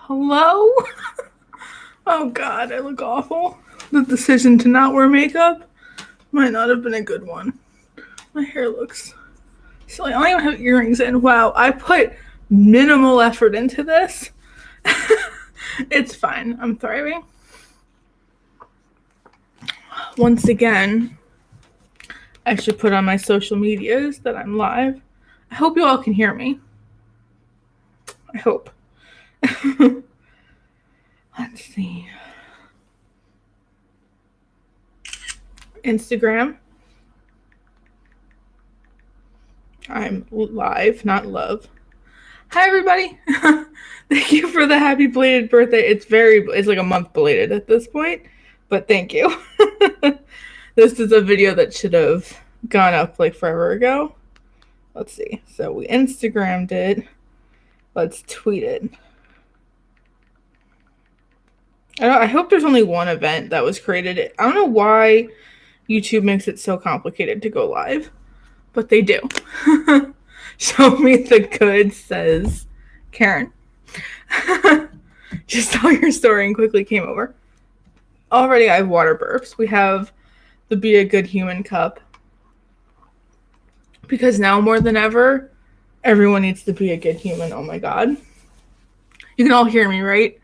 Hello? Oh god, I look awful. The decision to not wear makeup might not have been a good one. My hair looks silly. I don't even have earrings in. Wow, I put minimal effort into this. It's fine. I'm thriving. Once again, I should put on my social medias that I'm live. I hope you all can hear me. I hope. Let's see. Instagram. I'm live, not love. Hi, everybody. Thank you for the happy belated birthday. It's like a month belated at this point, but thank you. This is a video that should have gone up like forever ago. Let's see. So we Instagrammed it. Let's tweet it. I hope there's only one event that was created. I don't know why YouTube makes it so complicated to go live, but they do. Show me the goods, says Karen. Just saw your story and quickly came over. Already I have water burps. We have the Be a Good Human cup. Because now more than ever, everyone needs to be a good human. Oh my god. You can all hear me, right?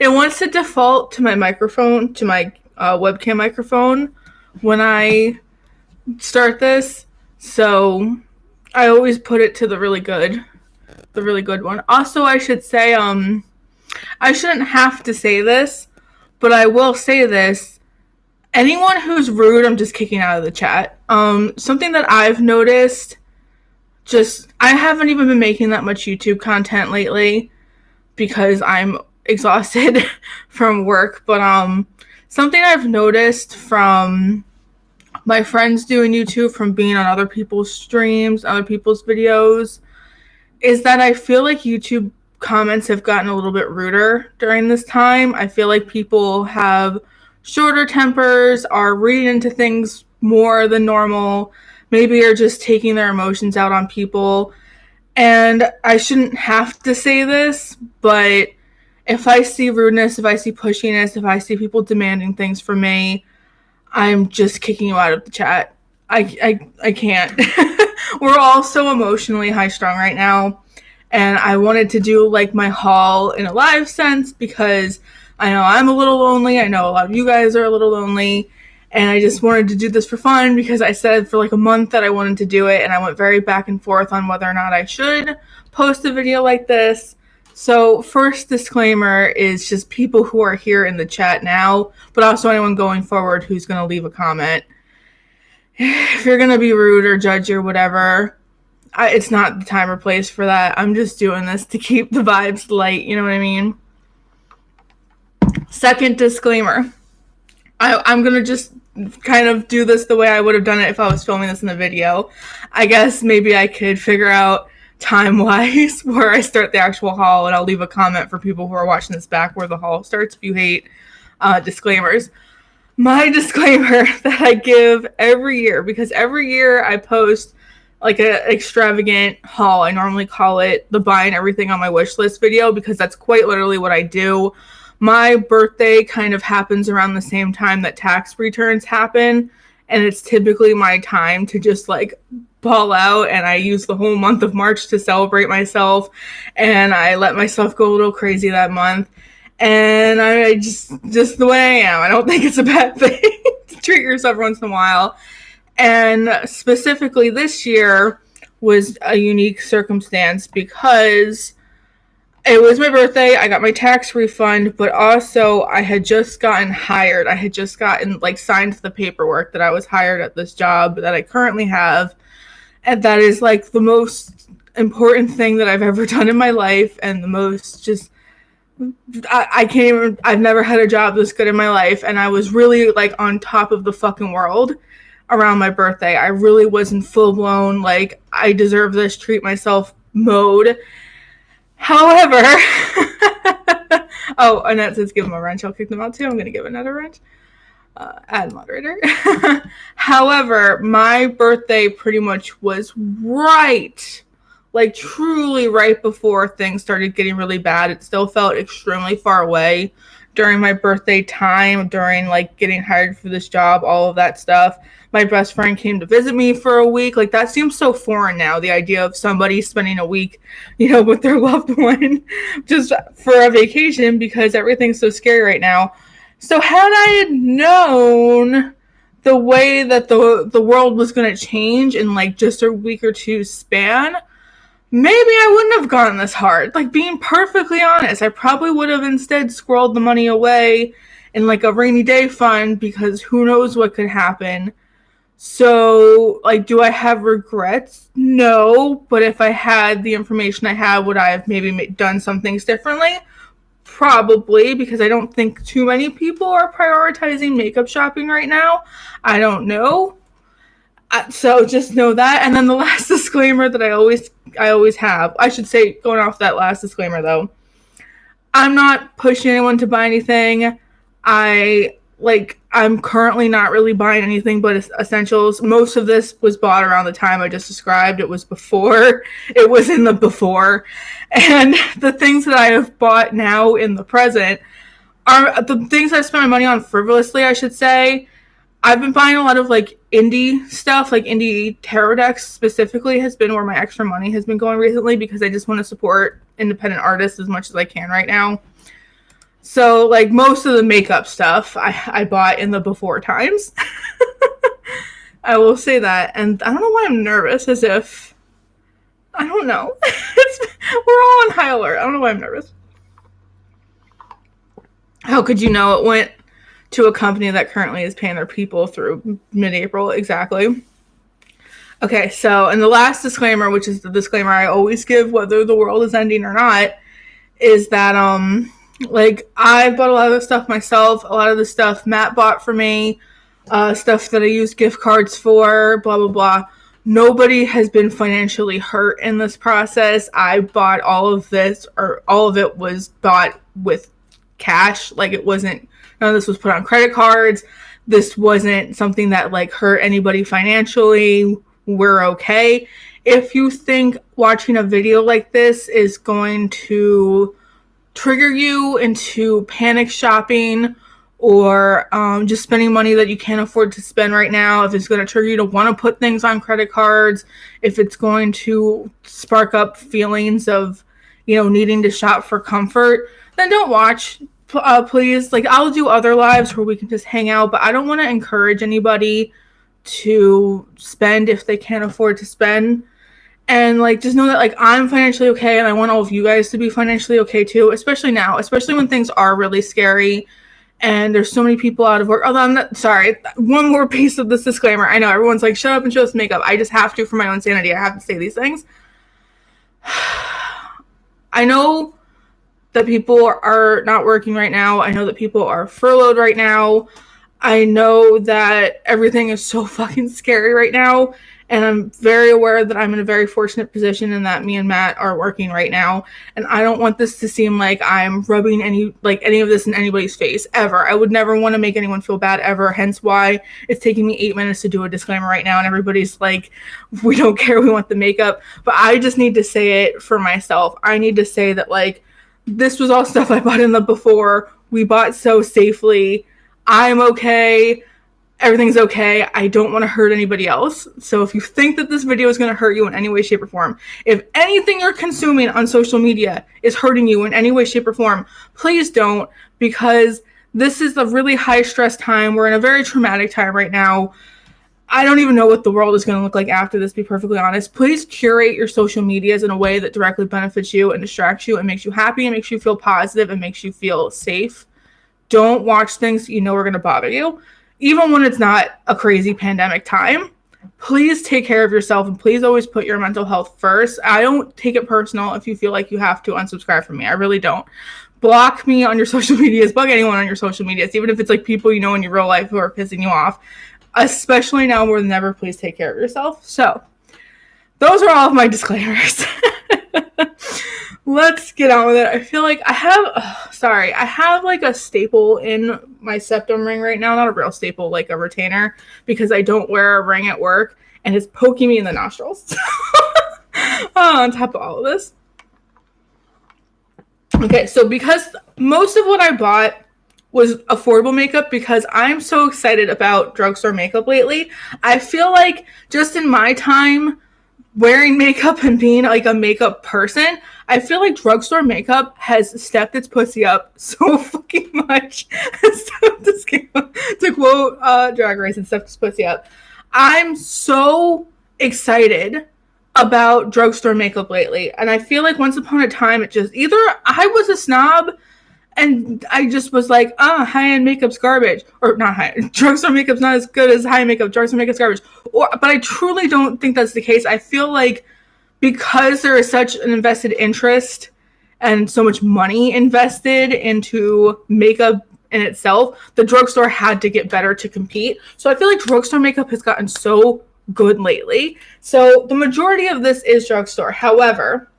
It wants to default to my microphone, to my webcam microphone when I start this. So I always put it to the really good one. Also, I should say, I shouldn't have to say this, but I will say this. Anyone who's rude, I'm just kicking out of the chat. Something that I've noticed, I haven't even been making that much YouTube content lately because I'm exhausted from work, but something I've noticed from my friends doing YouTube, from being on other people's streams, other people's videos, is that I feel like YouTube comments have gotten a little bit ruder during this time. I feel like people have shorter tempers, are reading into things more than normal, maybe are just taking their emotions out on people. And I shouldn't have to say this, but if I see rudeness, if I see pushiness, if I see people demanding things from me, I'm just kicking you out of the chat. I can't. We're all so emotionally high-strung right now, and I wanted to do like my haul in a live sense because I know I'm a little lonely. I know a lot of you guys are a little lonely, and I just wanted to do this for fun because I said for like a month that I wanted to do it, and I went very back and forth on whether or not I should post a video like this. So first disclaimer is just people who are here in the chat now, but also anyone going forward who's going to leave a comment. If you're going to be rude or judge or whatever, it's not the time or place for that. I'm just doing this to keep the vibes light, you know what I mean? Second disclaimer. I'm going to just kind of do this the way I would have done it if I was filming this in a video. I guess maybe I could figure out time-wise where I start the actual haul, and I'll leave a comment for people who are watching this back where the haul starts if you hate disclaimers. My disclaimer that I give every year, because every year I post like an extravagant haul. I normally call it the buying everything on my wish list video because that's quite literally what I do. My birthday kind of happens around the same time that tax returns happen, and it's typically my time to just like ball out, and I use the whole month of March to celebrate myself, and I let myself go a little crazy that month, and I just the way I am. I don't think it's a bad thing to treat yourself once in a while, and specifically this year was a unique circumstance because it was my birthday. I got my tax refund, but also I had just gotten hired. I had just gotten signed the paperwork that I was hired at this job that I currently have. And that is like the most important thing that I've ever done in my life, and the most I've never had a job this good in my life, and I was really like on top of the fucking world around my birthday. I really was in full blown, like, I deserve this, treat myself mode. However, oh, Annette says give them a wrench. I'll kick them out too. I'm going to give another wrench. Add moderator. However, my birthday pretty much was right like truly right before things started getting really bad. It still felt extremely far away during my birthday time, during like getting hired for this job, all of that stuff. My best friend came to visit me for a week. Like that seems so foreign now, the idea of somebody spending a week, you know, with their loved one just for a vacation, because everything's so scary right now. So had I known the way that the world was going to change in like just a week or two span, maybe I wouldn't have gone this hard. Like, being perfectly honest, I probably would have instead squirreled the money away in like a rainy day fund, because who knows what could happen. So, like, do I have regrets? No. But if I had the information I had, would I have maybe done some things differently? Probably, because I don't think too many people are prioritizing makeup shopping right now. I don't know. So just know that. And then the last disclaimer that I always have, I should say, going off that last disclaimer though, I'm not pushing anyone to buy anything. I'm currently not really buying anything but essentials. Most of this was bought around the time I just described. It was in the before. And the things that I have bought now in the present are the things I spent my money on frivolously, I should say. I've been buying a lot of like indie stuff, like indie tarot decks specifically has been where my extra money has been going recently, because I just want to support independent artists as much as I can right now. So like most of the makeup stuff I bought in the before times. I will say that. And I don't know why I'm nervous, as if, I don't know. We're all on high alert. I don't know why I'm nervous. How could you know? It went to a company that currently is paying their people through mid-April. Exactly. Okay, so, and the last disclaimer, which is the disclaimer I always give whether the world is ending or not, is that, like, I bought a lot of the stuff myself. A lot of the stuff Matt bought for me, stuff that I used gift cards for, blah, blah, blah. Nobody has been financially hurt in this process. I bought all of this, or all of it was bought with cash. Like, it wasn't, none of this was put on credit cards. This wasn't something that like hurt anybody financially. We're okay. If you think watching a video like this is going to trigger you into panic shopping, or just spending money that you can't afford to spend right now, if it's going to trigger you to want to put things on credit cards, if it's going to spark up feelings of, you know, needing to shop for comfort, then don't watch. Please. Like, I'll do other lives where we can just hang out, but I don't want to encourage anybody to spend if they can't afford to spend. And like, just know that like I'm financially okay, and I want all of you guys to be financially okay too, especially now, especially when things are really scary and there's so many people out of work. Although I'm not, sorry, one more piece of this disclaimer. I know everyone's like, shut up and show us makeup. I just have to, for my own sanity, I have to say these things. I know that people are not working right now. I know that people are furloughed right now. I know that everything is so fucking scary right now. And I'm very aware that I'm in a very fortunate position, and that me and Matt are working right now. And I don't want this to seem like I'm rubbing any of this in anybody's face, ever. I would never want to make anyone feel bad, ever. Hence why it's taking me 8 minutes to do a disclaimer right now. And everybody's like, we don't care, we want the makeup. But I just need to say it for myself. I need to say that, like, this was all stuff I bought in the before. We bought so safely. I'm okay. Everything's okay. I don't want to hurt anybody else. So if you think that this video is going to hurt you in any way, shape, or form, if anything you're consuming on social media is hurting you in any way, shape, or form, please don't, because this is a really high stress time. We're in a very traumatic time right now. I don't even know what the world is going to look like after this, to be perfectly honest. Please curate your social medias in a way that directly benefits you and distracts you and makes you happy and makes you feel positive and makes you feel safe. Don't watch things you know are going to bother you. Even when it's not a crazy pandemic time, please take care of yourself, and please always put your mental health first. I don't take it personal if you feel like you have to unsubscribe from me. I really don't. Block me on your social medias. Block anyone on your social medias, even if it's like people you know in your real life who are pissing you off. Especially now more than ever, please take care of yourself. So, those are all of my disclaimers. Let's get on with it. I feel like I have like a staple in my septum ring right now. Not a real staple, like a retainer, because I don't wear a ring at work, and it's poking me in the nostrils. on top of all of this. Okay, so because most of what I bought was affordable makeup, because I'm so excited about drugstore makeup lately. I feel like just in my time wearing makeup and being like a makeup person, I feel like drugstore makeup has stepped its pussy up so fucking much. To quote Drag Race, and stepped its pussy up. I'm so excited about drugstore makeup lately, and I feel like once upon a time it just, either I was a snob and I just was like, high-end makeup's garbage. Or not high-end. Drugstore makeup's not as good as high-end makeup. Drugstore makeup's garbage. But I truly don't think that's the case. I feel like because there is such an invested interest and so much money invested into makeup in itself, the drugstore had to get better to compete. So I feel like drugstore makeup has gotten so good lately. So the majority of this is drugstore. However,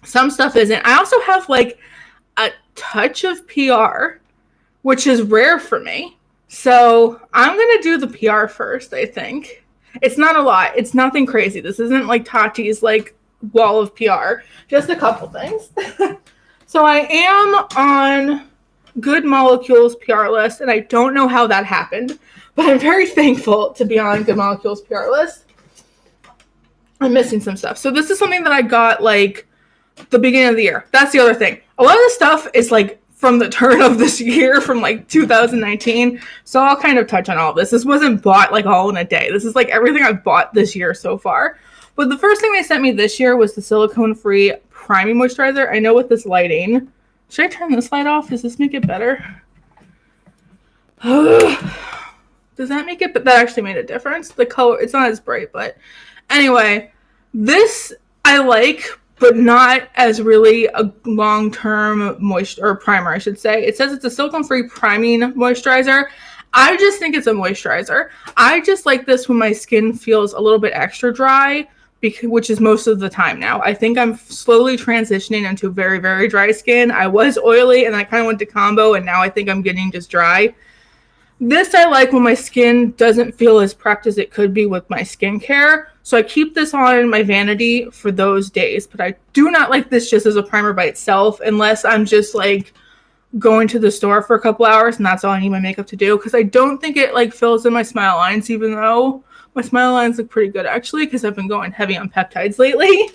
some stuff isn't. I also have like a touch of PR, which is rare for me. So I'm going to do the PR first, I think. It's not a lot. It's nothing crazy. This isn't like Tati's like wall of PR. Just a couple things. So I am on Good Molecules PR list, and I don't know how that happened, but I'm very thankful to be on Good Molecules PR list. I'm missing some stuff. So this is something that I got like the beginning of the year. That's the other thing. A lot of this stuff is like from the turn of this year, from like 2019. So I'll kind of touch on all of this. This wasn't bought like all in a day. This is like everything I've bought this year so far. But the first thing they sent me this year was the silicone-free priming moisturizer. I know with this lighting. Should I turn this light off? Does this make it better? Does that make it? But that actually made a difference. The color, it's not as bright, but anyway, this I like, but not as really a long-term moisture or primer, I should say. It says it's a silicone-free priming moisturizer. I just think it's a moisturizer. I just like this when my skin feels a little bit extra dry, which is most of the time now. I think I'm slowly transitioning into very, very dry skin. I was oily and I kind of went to combo, and now I think I'm getting just dry. This I like when my skin doesn't feel as prepped as it could be with my skincare. So I keep this on my vanity for those days. But I do not like this just as a primer by itself, unless I'm just like going to the store for a couple hours and that's all I need my makeup to do. Because I don't think it like fills in my smile lines, even though my smile lines look pretty good actually, because I've been going heavy on peptides lately.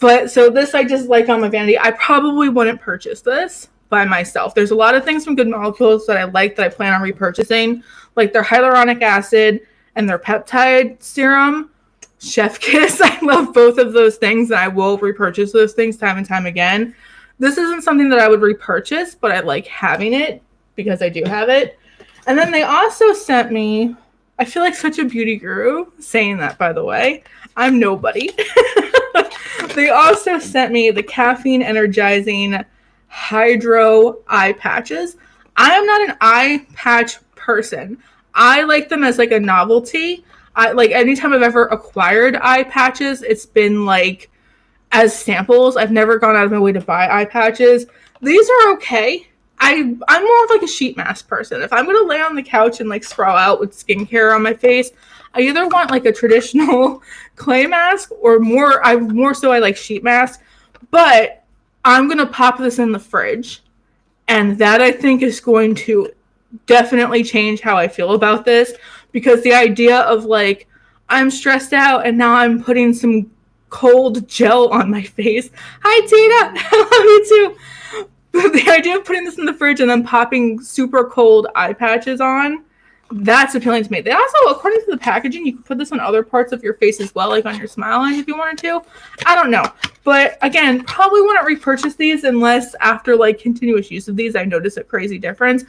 But so this I just like on my vanity. I probably wouldn't purchase this by myself. There's a lot of things from Good Molecules that I like that I plan on repurchasing, like their hyaluronic acid and their peptide serum. Chef Kiss, I love both of those things, and I will repurchase those things time and time again. This isn't something that I would repurchase, but I like having it because I do have it. And then they also sent me, I feel like such a beauty guru saying that, by the way. I'm nobody. They also sent me the caffeine energizing hydro eye patches. I am not an eye patch person. I like them as like a novelty. I like anytime I've ever acquired eye patches, it's been like as samples. I've never gone out of my way to buy eye patches. These are okay. I'm more of like a sheet mask person. If I'm gonna lay on the couch and like sprawl out with skincare on my face, I either want like a traditional clay mask or more so I like sheet mask. But I'm going to pop this in the fridge, and that I think is going to definitely change how I feel about this, because the idea of like, I'm stressed out and now I'm putting some cold gel on my face. Hi, Tina. I love you too. But the idea of putting this in the fridge and then popping super cold eye patches on, that's appealing to me. They also, according to the packaging, you can put this on other parts of your face as well, like on your smile line if you wanted to. I don't know. But again, probably wouldn't repurchase these unless after like continuous use of these, I notice a crazy difference.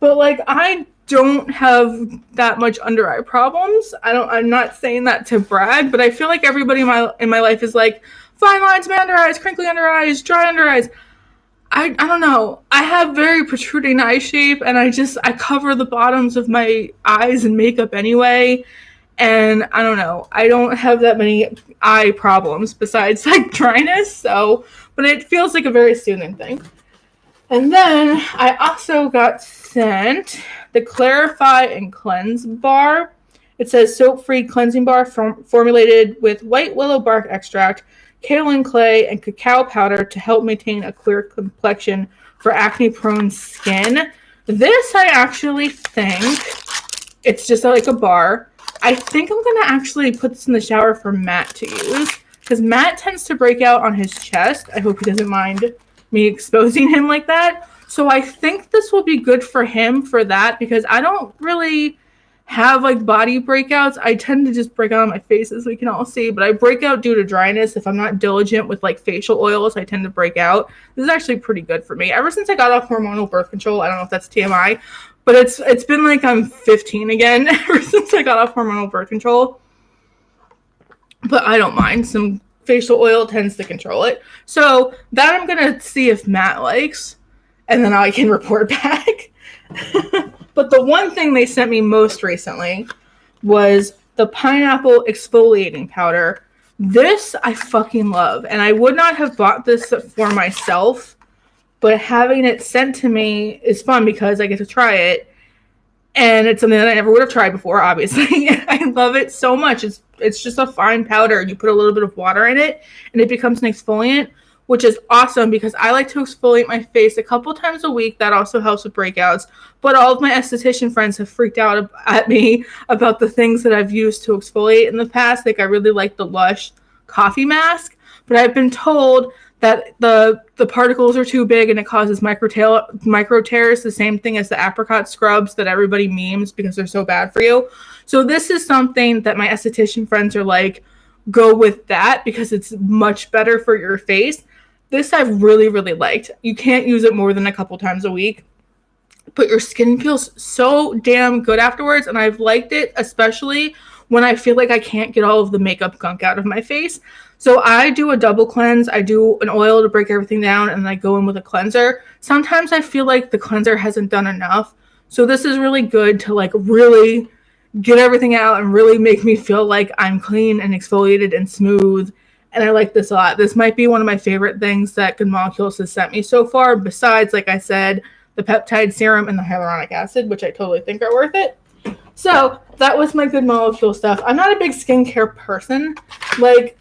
But like, I don't have that much under eye problems. I'm not saying that to brag, but I feel like everybody in my life is like, fine lines, my under eyes, crinkly under eyes, dry under eyes. I don't know. I have very protruding eye shape, and I cover the bottoms of my eyes in makeup anyway. And I don't know. I don't have that many eye problems besides like dryness. So, but it feels like a very soothing thing. And then I also got sent the Clarify and Cleanse bar. It says soap-free cleansing bar formulated with white willow bark extract, kaolin clay, and cacao powder to help maintain a clear complexion for acne-prone skin. This, I actually think, it's just like a bar. I think I'm going to actually put this in the shower for Matt to use, because Matt tends to break out on his chest. I hope he doesn't mind me exposing him like that. So I think this will be good for him for that, because I don't really have like body breakouts. I tend to just break out on my face, as we can all see, but I break out due to dryness. If I'm not diligent with like facial oils, I tend to break out. This is actually pretty good for me. Ever since I got off hormonal birth control, I don't know if that's TMI, but it's been like I'm 15 again ever since I got off hormonal birth control. But I don't mind. Some facial oil tends to control it. So that I'm going to see if Matt likes, and then I can report back. But the one thing they sent me most recently was the pineapple exfoliating powder. This I fucking love. And I would not have bought this for myself, but having it sent to me is fun because I get to try it. And it's something that I never would have tried before, obviously. I love it so much. It's just a fine powder. You put a little bit of water in it, and it becomes an exfoliant, which is awesome because I like to exfoliate my face a couple times a week. That also helps with breakouts. But all of my esthetician friends have freaked out at me about the things that I've used to exfoliate in the past. Like I really like the Lush coffee mask, but I've been told that the particles are too big and it causes micro tears, the same thing as the apricot scrubs that everybody memes because they're so bad for you. So this is something that my esthetician friends are like, go with that because it's much better for your face. This I've really, really liked. You can't use it more than a couple times a week, but your skin feels so damn good afterwards. And I've liked it, especially when I feel like I can't get all of the makeup gunk out of my face. So I do a double cleanse. I do an oil to break everything down, and then I go in with a cleanser. Sometimes I feel like the cleanser hasn't done enough. So this is really good to like really get everything out and really make me feel like I'm clean and exfoliated and smooth. And I like this a lot. This might be one of my favorite things that Good Molecules has sent me so far, besides, like I said, the peptide serum and the hyaluronic acid, which I totally think are worth it. So that was my Good Molecule stuff. I'm not a big skincare person. Like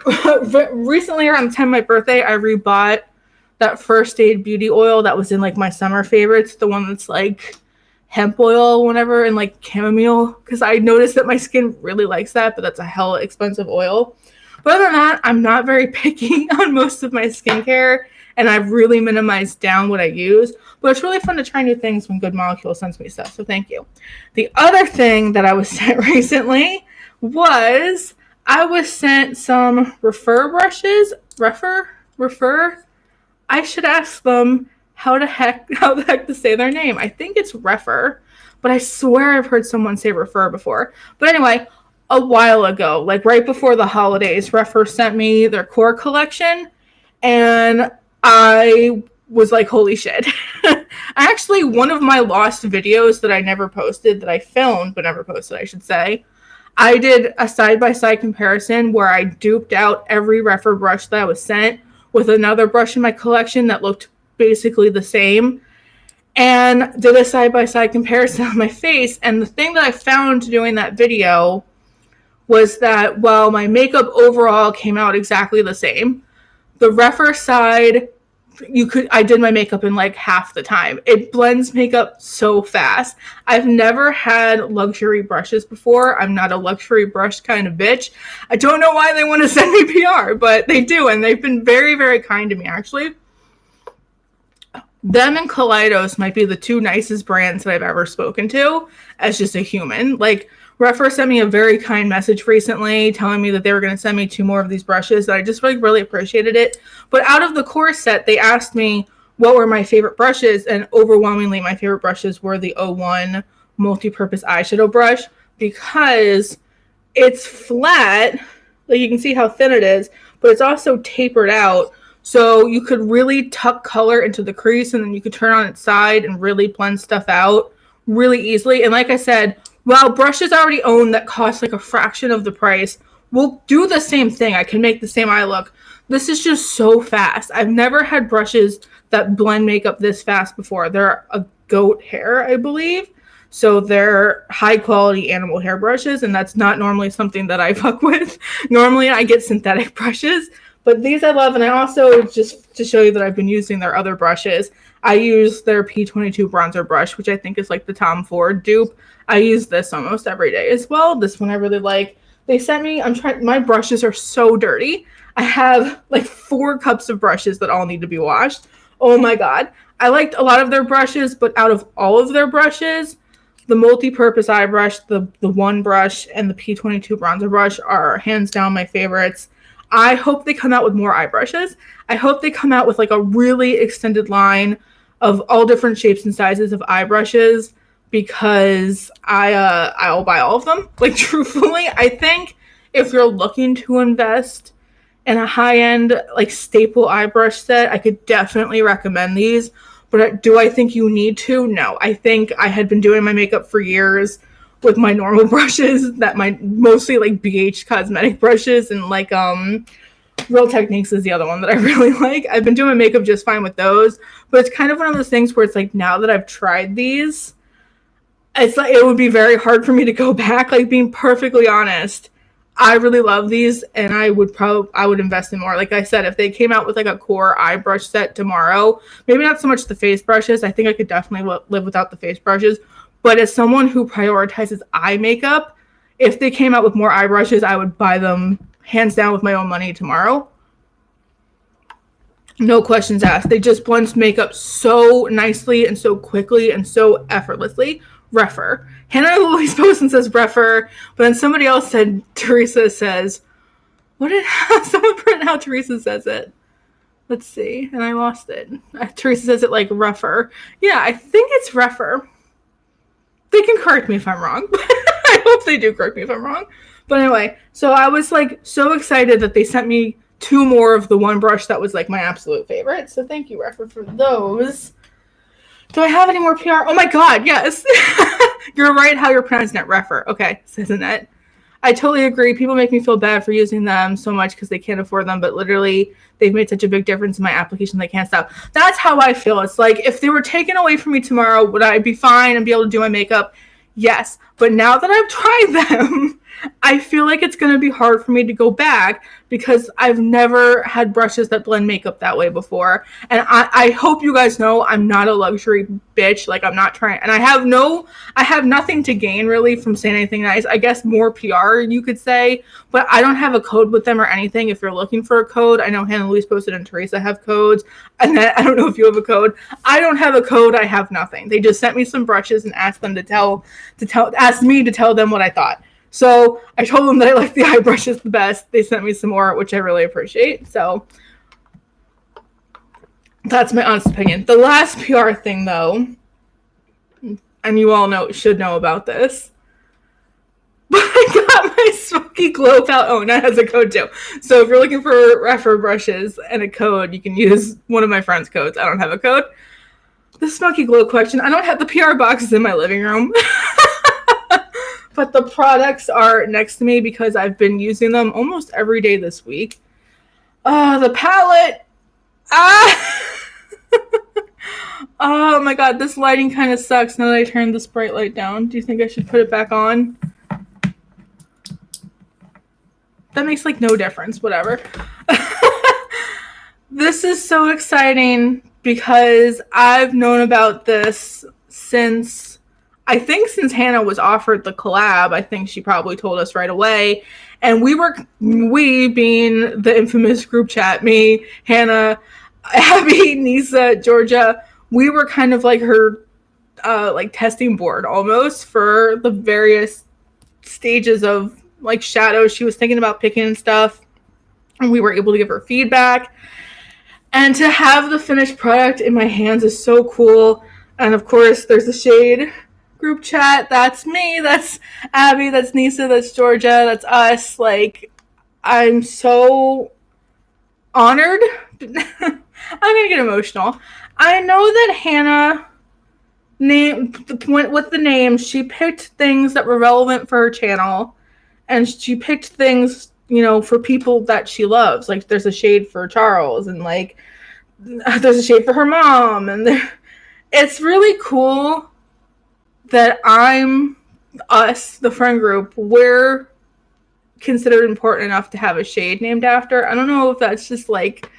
recently around the time of my birthday, I rebought that First Aid Beauty oil that was in like my summer favorites. The one that's like hemp oil, whatever, and like chamomile. Because I noticed that my skin really likes that, but that's a hella expensive oil. But other than that, I'm not very picky on most of my skincare. And I've really minimized down what I use. But it's really fun to try new things when Good Molecule sends me stuff. So thank you. The other thing that I was sent recently was I was sent some refer brushes. Refer? I should ask them how the heck to say their name. I think it's refer. But I swear I've heard someone say refer before. But anyway, a while ago, like right before the holidays, Refer sent me their core collection. And I was like, holy shit. Actually, one of my lost videos that I never posted, that I filmed but never posted, I should say, I did a side-by-side comparison where I duped out every Refer brush that I was sent with another brush in my collection that looked basically the same, and did a side-by-side comparison on my face. And the thing that I found doing that video was that while my makeup overall came out exactly the same, the Refer side, I did my makeup in like half the time. It blends makeup so fast. I've never had luxury brushes before. I'm not a luxury brush kind of bitch. I don't know why they want to send me PR, but they do, and they've been very, very kind to me, actually. Them and Kaleidos might be the two nicest brands that I've ever spoken to as just a human. Like, Refer sent me a very kind message recently telling me that they were going to send me 2 more of these brushes, and I just really appreciated it. But out of the core set, they asked me what were my favorite brushes, and overwhelmingly my favorite brushes were the 01 multi-purpose eyeshadow brush because it's flat, like you can see how thin it is, but it's also tapered out, so you could really tuck color into the crease, and then you could turn on its side and really blend stuff out really easily. And like I said, while brushes I already own that cost like a fraction of the price will do the same thing, I can make the same eye look. This is just so fast. I've never had brushes that blend makeup this fast before. They're a goat hair, I believe. So they're high quality animal hair brushes, and that's not normally something that I fuck with. Normally I get synthetic brushes, But these I love, and I also, just to show you that I've been using their other brushes, I use their P22 bronzer brush, which I think is like the Tom Ford dupe. I use this almost every day as well. This one I really like. They sent me, my brushes are so dirty. I have like 4 cups of brushes that all need to be washed. Oh my God. I liked a lot of their brushes, but out of all of their brushes, the multi-purpose eye brush, the one brush, and the P22 bronzer brush are hands down my favorites. I hope they come out with more eye brushes. I hope they come out with like a really extended line of all different shapes and sizes of eye brushes, because I'll buy all of them. Like, truthfully, I think if you're looking to invest in a high-end like staple eye brush set, I could definitely recommend these. But do I think you need to? No. I think I had been doing my makeup for years with my normal brushes, that my mostly like BH cosmetic brushes, and like Real Techniques is the other one that I really like. I've been doing my makeup just fine with those, but it's kind of one of those things where it's like, now that I've tried these, it's like it would be very hard for me to go back. Like, being perfectly honest, I really love these, and I would invest in more. Like I said, if they came out with like a core eye brush set tomorrow, maybe not so much the face brushes. I think I could definitely live without the face brushes. But as someone who prioritizes eye makeup, if they came out with more eye brushes, I would buy them hands down with my own money tomorrow. No questions asked. They just blend makeup so nicely and so quickly and so effortlessly. Refer. Hannah always posts and says refer, but then somebody else said, Teresa says, what did someone print how Teresa says it? Let's see. And I lost it. Teresa says it like refer. Yeah, I think it's refer. They can correct me if I'm wrong. I hope they do correct me if I'm wrong. But anyway, so I was like so excited that they sent me 2 more of the one brush that was like my absolute favorite. So thank you, Refer, for those. Do I have any more PR? Oh my God, yes. You're right how you're pronouncing it, Refer. Okay, says Annette. I totally agree. People make me feel bad for using them so much because they can't afford them, but literally they've made such a big difference in my application they can't stop. That's how I feel. It's like, if they were taken away from me tomorrow, would I be fine and be able to do my makeup? Yes. But now that I've tried them, I feel like it's going to be hard for me to go back, because I've never had brushes that blend makeup that way before. And I hope you guys know I'm not a luxury bitch. Like, I'm not trying, and I have nothing to gain really from saying anything nice. I guess more PR, you could say, but I don't have a code with them or anything. If you're looking for a code, I know Hannah Louise posted and Teresa have codes, and I don't know if you have a code. I don't have a code. I have nothing. They just sent me some brushes and asked me to tell them what I thought. So I told them that I like the eye brushes the best. They sent me some more, which I really appreciate. So that's my honest opinion. The last PR thing, though, and you all should know about this, but I got my Smokey Glow palette. Oh, and that has a code too. So if you're looking for Refer brushes and a code, you can use one of my friend's codes. I don't have a code. The Smokey Glow collection. I don't have the PR boxes in my living room. But the products are next to me because I've been using them almost every day this week. The palette. Oh my God, this lighting kind of sucks now that I turned this bright light down. Do you think I should put it back on? That makes like no difference, whatever. This is so exciting because I've known about this since Hannah was offered the collab. I think she probably told us right away. And we being the infamous group chat, me, Hannah, Abby, Nisa, Georgia, we were kind of like her like testing board almost for the various stages of like shadows she was thinking about picking and stuff. And we were able to give her feedback. And to have the finished product in my hands is so cool. And of course, there's a shade group chat. That's me. That's Abby. That's Nisa. That's Georgia. That's us. Like, I'm so honored. I'm gonna get emotional. I know that Hannah with the name, she picked things that were relevant for her channel, and she picked things, for people that she loves. Like, there's a shade for Charles, and like there's a shade for her mom, and it's really cool that the friend group, we're considered important enough to have a shade named after. I don't know if that's just like,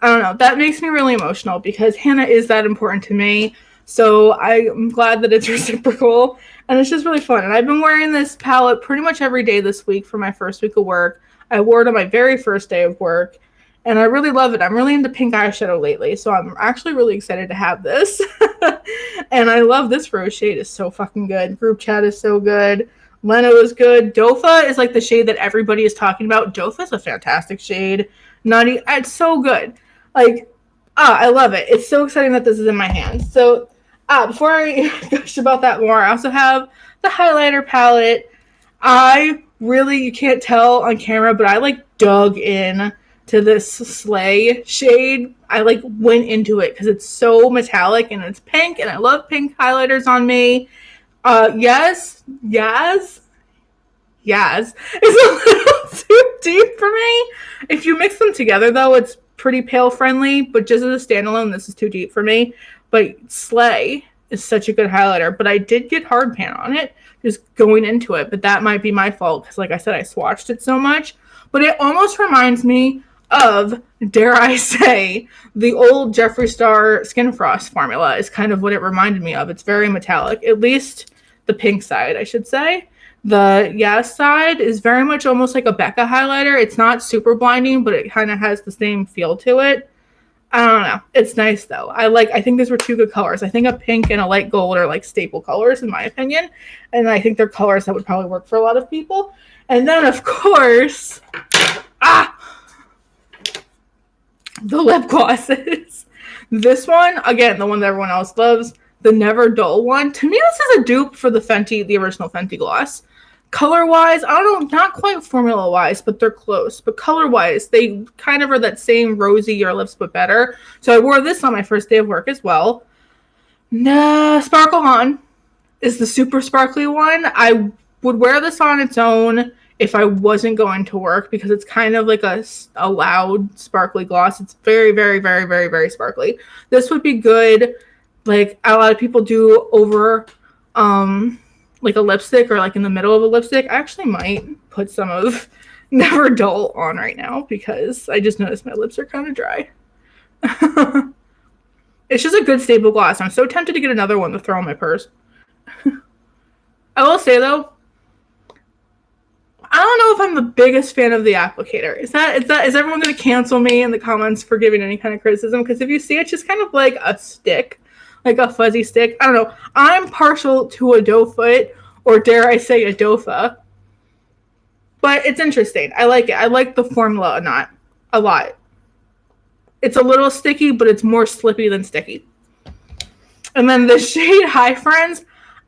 I don't know. That makes me really emotional because Hannah is that important to me. So I'm glad that it's reciprocal, and it's just really fun. And I've been wearing this palette pretty much every day this week for my first week of work. I wore it on my very first day of work, and I really love it. I'm really into pink eyeshadow lately, so I'm actually really excited to have this. And I love this rose shade. It's so fucking good. Group chat is so good. Leno is good. Dofa is like the shade that everybody is talking about. Dofa is a fantastic shade. It's so good. Like, I love it. It's so exciting that this is in my hands. So, before I gush about that more, I also have the highlighter palette. You can't tell on camera, but I like dug in to this Slay shade. I like went into it because it's so metallic and it's pink, and I love pink highlighters on me. Yas is a little too deep for me. If you mix them together, though, it's pretty pale friendly, but just as a standalone, this is too deep for me. But Slay is such a good highlighter, but I did get hard pan on it just going into it, but that might be my fault because, like I said, I swatched it so much. But it almost reminds me of, dare I say, the old Jeffree Star Skin Frost formula is kind of what it reminded me of. It's very metallic, at least the pink side, I should say. The Yas side is very much almost like a Becca highlighter. It's not super blinding, but it kind of has the same feel to it. I don't know. It's nice, though. I think these were two good colors. I think a pink and a light gold are like staple colors, in my opinion. And I think they're colors that would probably work for a lot of people. And then, of course, the lip glosses. This one, again, the one that everyone else loves, the Never Dull one. To me, this is a dupe for the original Fenty gloss. Color-wise, I don't know, not quite formula-wise, but they're close. But color-wise, they kind of are that same rosy Your Lips But Better. So I wore this on my first day of work as well. Sparkle On is the super sparkly one. I would wear this on its own if I wasn't going to work because it's kind of like a loud, sparkly gloss. It's very, very, very, very, very sparkly. This would be good, like a lot of people do over like a lipstick or like in the middle of a lipstick. I actually might put some of Never Dull on right now because I just noticed my lips are kind of dry. It's just a good staple gloss. I'm so tempted to get another one to throw in my purse. I will say though, I don't know if I'm the biggest fan of the applicator. Is everyone going to cancel me in the comments for giving any kind of criticism? Because if you see, it's just kind of like a stick. Like a fuzzy stick. I don't know. I'm partial to a doe foot, or dare I say a dofa. But it's interesting. I like it. I like the formula a lot. It's a little sticky, but it's more slippy than sticky. And then the shade Hi Friends,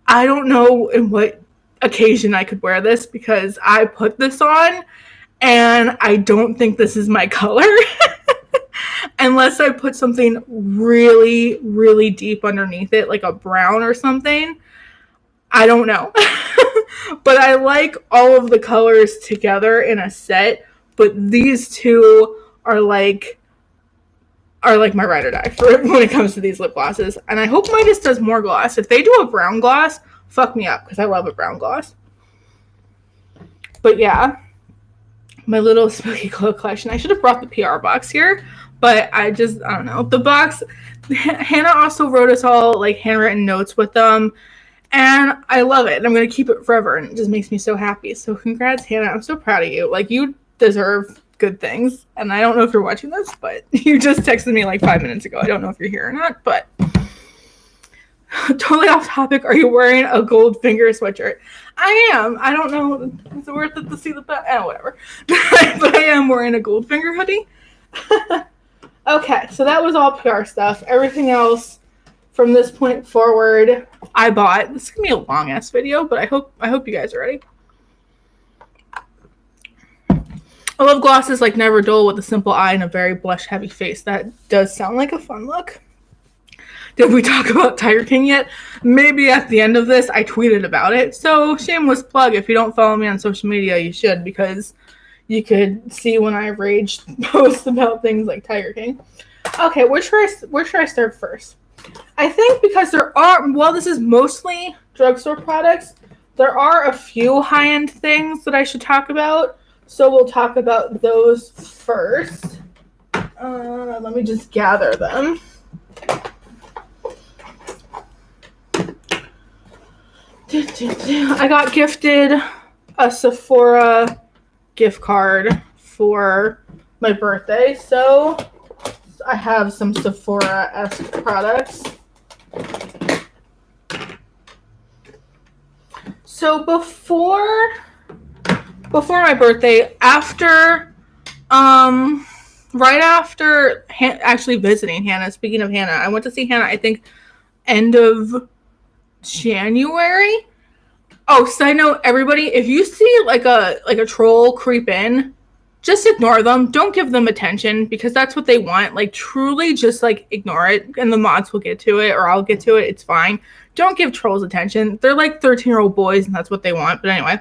I don't know in what occasion I could wear this because I put this on and I don't think this is my color. Unless I put something really, really deep underneath it, like a brown or something. I don't know. But I like all of the colors together in a set. But these two are like my ride or die when it comes to these lip glosses. And I hope Midas does more gloss. If they do a brown gloss, fuck me up because I love a brown gloss. But yeah, my little Smokey Glow collection. I should have brought the PR box here. But I don't know. The box, Hannah also wrote us all like handwritten notes with them. And I love it. And I'm going to keep it forever. And it just makes me so happy. So congrats, Hannah. I'm so proud of you. Like, you deserve good things. And I don't know if you're watching this, but you just texted me like 5 minutes ago. I don't know if you're here or not, but totally off topic. Are you wearing a gold finger sweatshirt? I am. I don't know. Is it worth it to see the back? Whatever. But I am wearing a gold finger hoodie. Okay, so that was all PR stuff. Everything else from this point forward, I bought. This is gonna be a long ass video, but I hope you guys are ready. I love glosses like Never Dull with a simple eye and a very blush heavy face. That does sound like a fun look. Did we talk about Tiger King yet? Maybe at the end of this, I tweeted about it. So shameless plug. If you don't follow me on social media, you should because you could see when I rage post about things like Tiger King. Okay, where should I start first? I think because this is mostly drugstore products, there are a few high-end things that I should talk about. So we'll talk about those first. Let me just gather them. I got gifted a Sephora gift card for my birthday, so I have some Sephora-esque products. So before my birthday, right after actually visiting Hannah, speaking of Hannah, I went to see Hannah, I think, end of January. Oh, side note, everybody, if you see like a troll creep in, just ignore them. Don't give them attention because that's what they want. Like, truly just like ignore it and the mods will get to it or I'll get to it. It's fine. Don't give trolls attention. They're like 13-year-old boys and that's what they want. But anyway,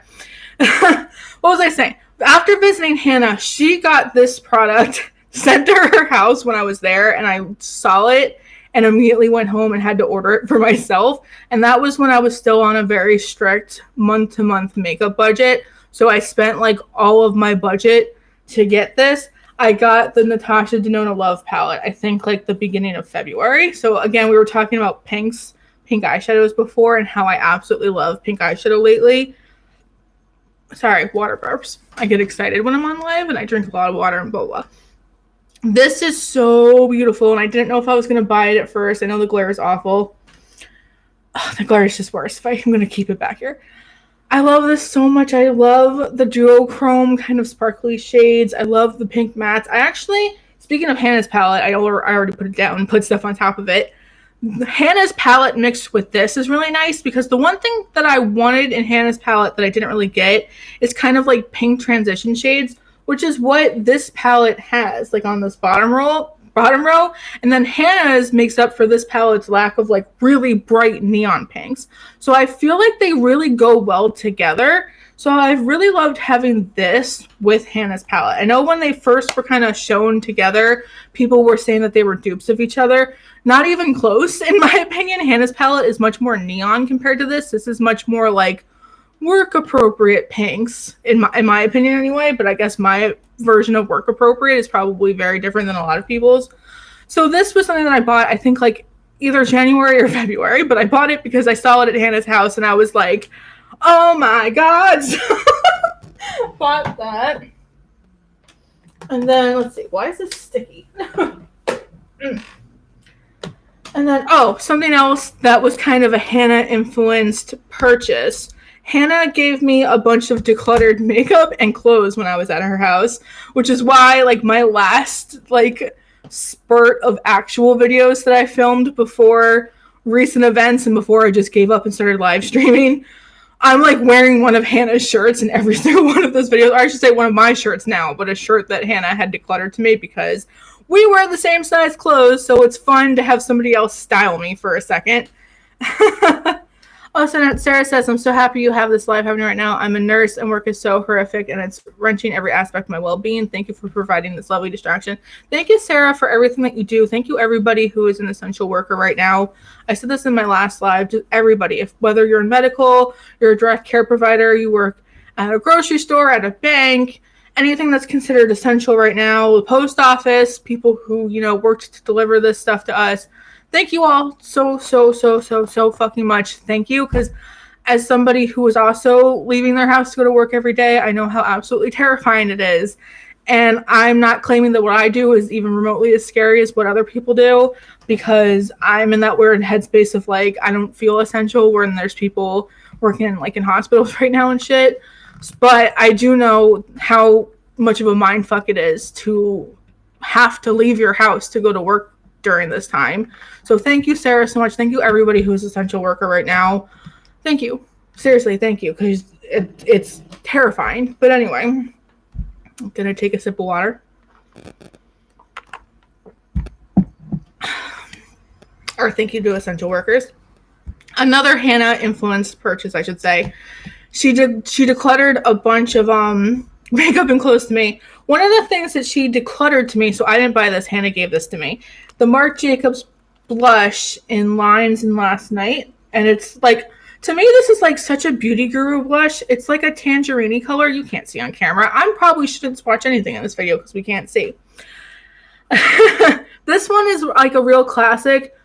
what was I saying? After visiting Hannah, she got this product sent to her house when I was there and I saw it and immediately went home and had to order it for myself. And that was when I was still on a very strict month-to-month makeup budget. So I spent like all of my budget to get this. I got the Natasha Denona Love palette, I think like the beginning of February. So again, we were talking about pink eyeshadows before and how I absolutely love pink eyeshadow lately. Sorry, water burps. I get excited when I'm on live and I drink a lot of water and blah, blah. This is so beautiful and I didn't know if I was going to buy it at first. I know the glare is awful. Oh, the glare is just worse. I'm going to keep it back here. I love this so much. I love the duochrome kind of sparkly shades. I love the pink mattes. I actually, speaking of Hannah's palette, I already put it down and put stuff on top of it. Hannah's palette mixed with this is really nice because the one thing that I wanted in Hannah's palette that I didn't really get is kind of like pink transition shades, which is what this palette has, like on this bottom row. And then Hannah's makes up for this palette's lack of like really bright neon pinks. So I feel like they really go well together. So I've really loved having this with Hannah's palette. I know when they first were kind of shown together, people were saying that they were dupes of each other. Not even close, in my opinion. Hannah's palette is much more neon compared to this. This is much more like work appropriate pinks, in my opinion anyway. But I guess my version of work appropriate is probably very different than a lot of people's. So this was something that I bought, I think like either January or February, but I bought it because I saw it at Hannah's house and I was like, oh my god. Bought that. And then let's see, why is this sticky? And then something else that was kind of a Hannah influenced purchase. Hannah gave me a bunch of decluttered makeup and clothes when I was at her house, which is why like my last like spurt of actual videos that I filmed before recent events and before I just gave up and started live streaming, I'm like wearing one of Hannah's shirts in every single one of those videos. Or I should say one of my shirts now, but a shirt that Hannah had decluttered to me because we wear the same size clothes, so it's fun to have somebody else style me for a second. So Sarah says, I'm so happy you have this life happening right now. I'm a nurse and work is so horrific and it's wrenching every aspect of my well-being. Thank you for providing this lovely distraction. Thank you, Sarah, for everything that you do. Thank you, everybody who is an essential worker right now. I said this in my last live, just everybody, whether you're in medical, you're a direct care provider, you work at a grocery store, at a bank, anything that's considered essential right now, the post office, people who, worked to deliver this stuff to us. Thank you all so fucking much. Thank you, because as somebody who is also leaving their house to go to work every day, I know how absolutely terrifying it is. And I'm not claiming that what I do is even remotely as scary as what other people do, because I'm in that weird headspace of like, I don't feel essential when there's people working like in hospitals right now and shit. But I do know how much of a mindfuck it is to have to leave your house to go to work during this time. So thank you, Sarah, so much. Thank you, everybody who's essential worker right now. Thank you. Seriously, thank you, because it's terrifying. But anyway, I'm going to take a sip of water. Or thank you to essential workers. Another Hannah-influenced purchase, I should say. She decluttered a bunch of makeup and clothes to me. One of the things that she decluttered to me, so I didn't buy this, Hannah gave this to me, the Marc Jacobs blush in Lines in Last Night. And it's like, To me, this is like such a beauty guru blush. It's like a tangerine color. You can't see on camera. I probably shouldn't swatch anything in this video because we can't see. This one is like a real classic,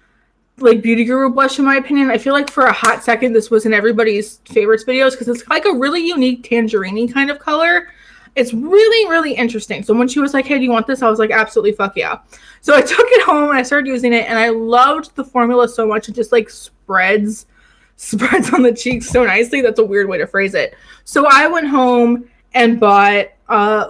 like beauty guru blush in my opinion. I feel like for a hot second this was in everybody's favorites videos because it's like a really unique tangerine kind of color. It's really, really interesting. So when she was like, hey, do you want this? I was like, absolutely, fuck yeah. So I took it home and I started using it, and I loved the formula so much. It just like spreads on the cheeks so nicely. That's a weird way to phrase it. So I went home and bought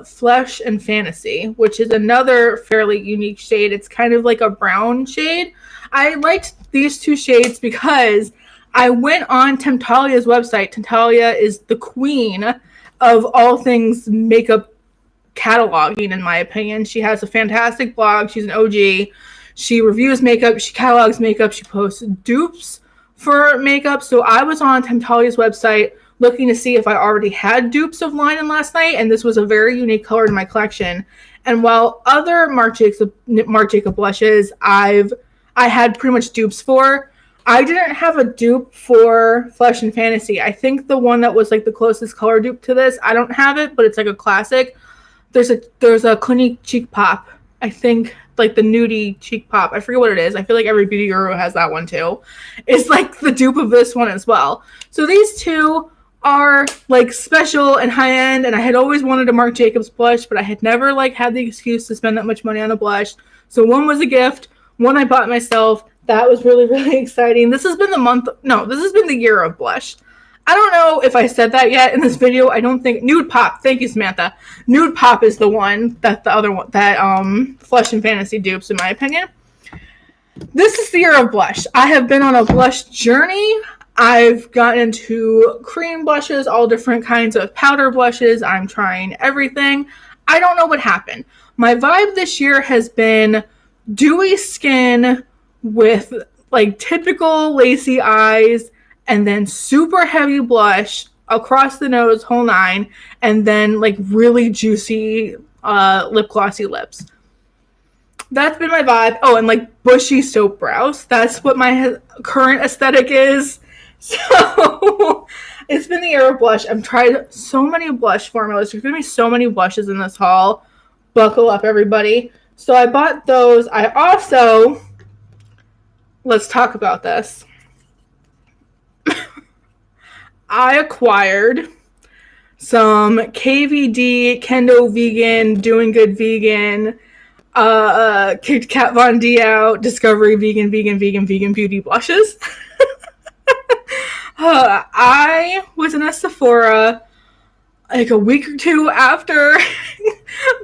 Flesh and Fantasy, which is another fairly unique shade. It's kind of like a brown shade. I liked these two shades because I went on Temptalia's website. Temptalia is the queen of all things makeup cataloging, in my opinion. She has a fantastic blog. She's an OG. She reviews makeup. She catalogs makeup. She posts dupes for makeup. So I was on Temptalia's website looking to see if I already had dupes of Linen last night, and this was a very unique color in my collection. And while other Marc Jacob blushes I had pretty much dupes for, I didn't have a dupe for Flesh and Fantasy. I think the one that was like the closest color dupe to this, I don't have it, but it's like a classic. There's a Clinique Cheek Pop. I think like the nudie cheek pop. I forget what it is. I feel like every beauty guru has that one too. It's like the dupe of this one as well. So these two are like special and high end, and I had always wanted a Marc Jacobs blush, but I had never like had the excuse to spend that much money on a blush. So one was a gift, one I bought myself. That was really, really exciting. This has been the year of blush. I don't know if I said that yet in this video. I don't think. Nude Pop. Thank you, Samantha. Nude Pop is the one that the other one that Flesh and Fantasy dupes, in my opinion. This is the year of blush. I have been on a blush journey. I've gotten into cream blushes, all different kinds of powder blushes. I'm trying everything. I don't know what happened. My vibe this year has been dewy skin with like typical Lacie eyes, and then super heavy blush across the nose, whole nine, and then like really juicy lip glossy lips. That's been my vibe. Oh, and like bushy soap brows. That's what my current aesthetic is. So it's been the year of blush. I've tried so many blush formulas. There's going to be so many blushes in this haul. Buckle up, everybody. So I bought those. I also, let's talk about this. I acquired some KVD Kendo Vegan, Doing Good Vegan, Kat Von D out, Discovery Vegan Beauty blushes. I was in a Sephora like a week or two after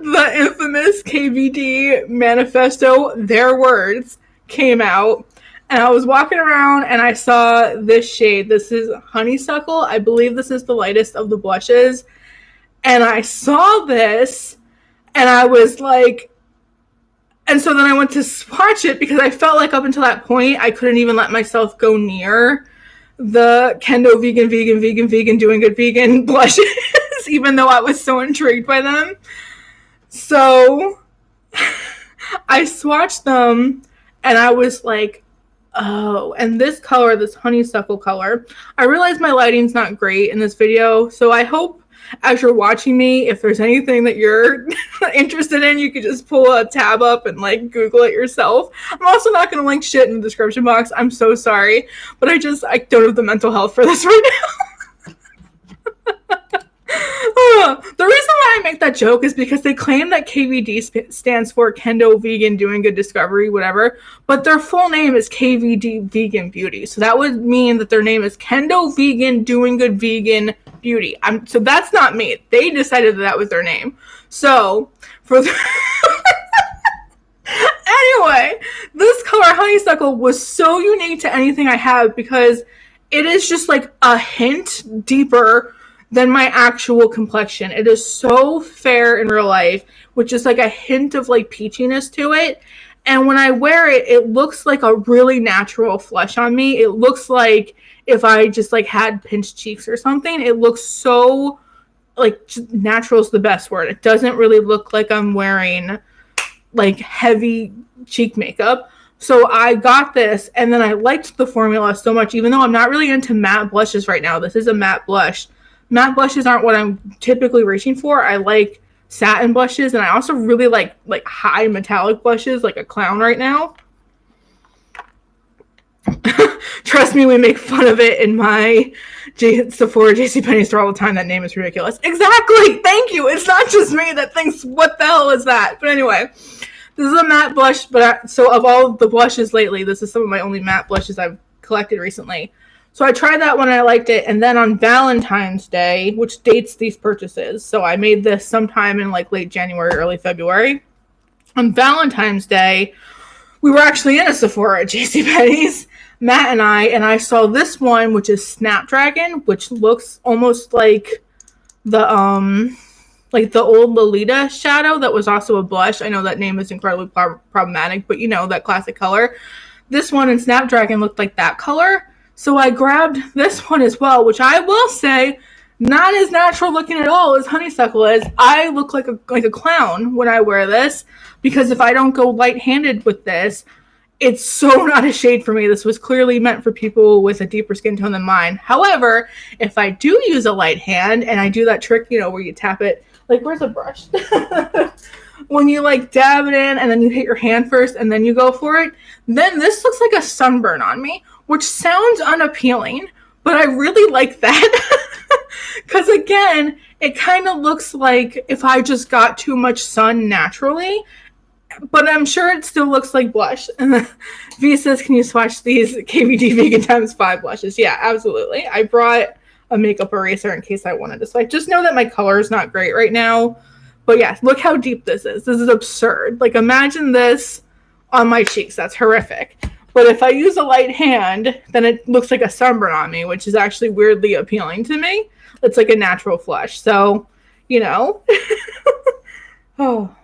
the infamous KVD manifesto, their words, came out. And I was walking around and I saw this shade. This is Honeysuckle. I believe this is the lightest of the blushes. And I saw this and I was like, and so then I went to swatch it because I felt like up until that point, I couldn't even let myself go near the Kendo Vegan, Doing Good Vegan blushes, even though I was so intrigued by them. So I swatched them and I was like, oh, and this color, this honeysuckle color, I realize my lighting's not great in this video, so I hope as you're watching me, if there's anything that you're interested in, you could just pull a tab up and like Google it yourself. I'm also not going to link shit in the description box. I'm so sorry, but I don't have the mental health for this right now. The reason why I make that joke is because they claim that KVD stands for Kendo Vegan Doing Good Discovery, whatever, but their full name is KVD Vegan Beauty. So that would mean that their name is Kendo Vegan Doing Good Vegan Beauty. So that's not me. They decided that was their name. So for anyway, this color Honeysuckle was so unique to anything I have because it is just like a hint deeper than my actual complexion. It is so fair in real life, with just like a hint of like peachiness to it. And when I wear it, it looks like a really natural flush on me. It looks like if I just like had pinched cheeks or something. It looks so like, natural is the best word. It doesn't really look like I'm wearing like heavy cheek makeup. So I got this, and then I liked the formula so much, even though I'm not really into matte blushes right now. This is a matte blush. Matte blushes aren't what I'm typically reaching for. I like satin blushes, and I also really like high metallic blushes, like a clown right now. Trust me, we make fun of it in my Sephora JCPenney store all the time. That name is ridiculous. Exactly. Thank you. It's not just me that thinks, what the hell is that? But anyway, this is a matte blush. So of all of the blushes lately, this is some of my only matte blushes I've collected recently. So I tried that one and I liked it. And then on Valentine's Day, which dates these purchases, so I made this sometime in like late January, early February. On Valentine's Day, we were actually in a Sephora at JCPenney's, Matt and I saw this one, which is Snapdragon, which looks almost like the old Lolita shadow that was also a blush. I know that name is incredibly problematic, but you know, that classic color. This one in Snapdragon looked like that color. So I grabbed this one as well, which I will say, not as natural looking at all as Honeysuckle is. I look like a clown when I wear this, because if I don't go light-handed with this, it's so not a shade for me. This was clearly meant for people with a deeper skin tone than mine. However, if I do use a light hand and I do that trick, you know, where you tap it, like, where's the brush? When you like dab it in and then you hit your hand first and then you go for it, then this looks like a sunburn on me, which sounds unappealing, but I really like that. Because again, it kind of looks like if I just got too much sun naturally, but I'm sure it still looks like blush. And V says, can you swatch these KVD Vegan ×5 blushes? Yeah, absolutely. I brought a makeup eraser in case I wanted to swatch. Just know that my color is not great right now. But yeah, look how deep this is. This is absurd. Like, imagine this on my cheeks. That's horrific. But if I use a light hand, then it looks like a sunburn on me, which is actually weirdly appealing to me. It's like a natural flush. So, you know. Oh.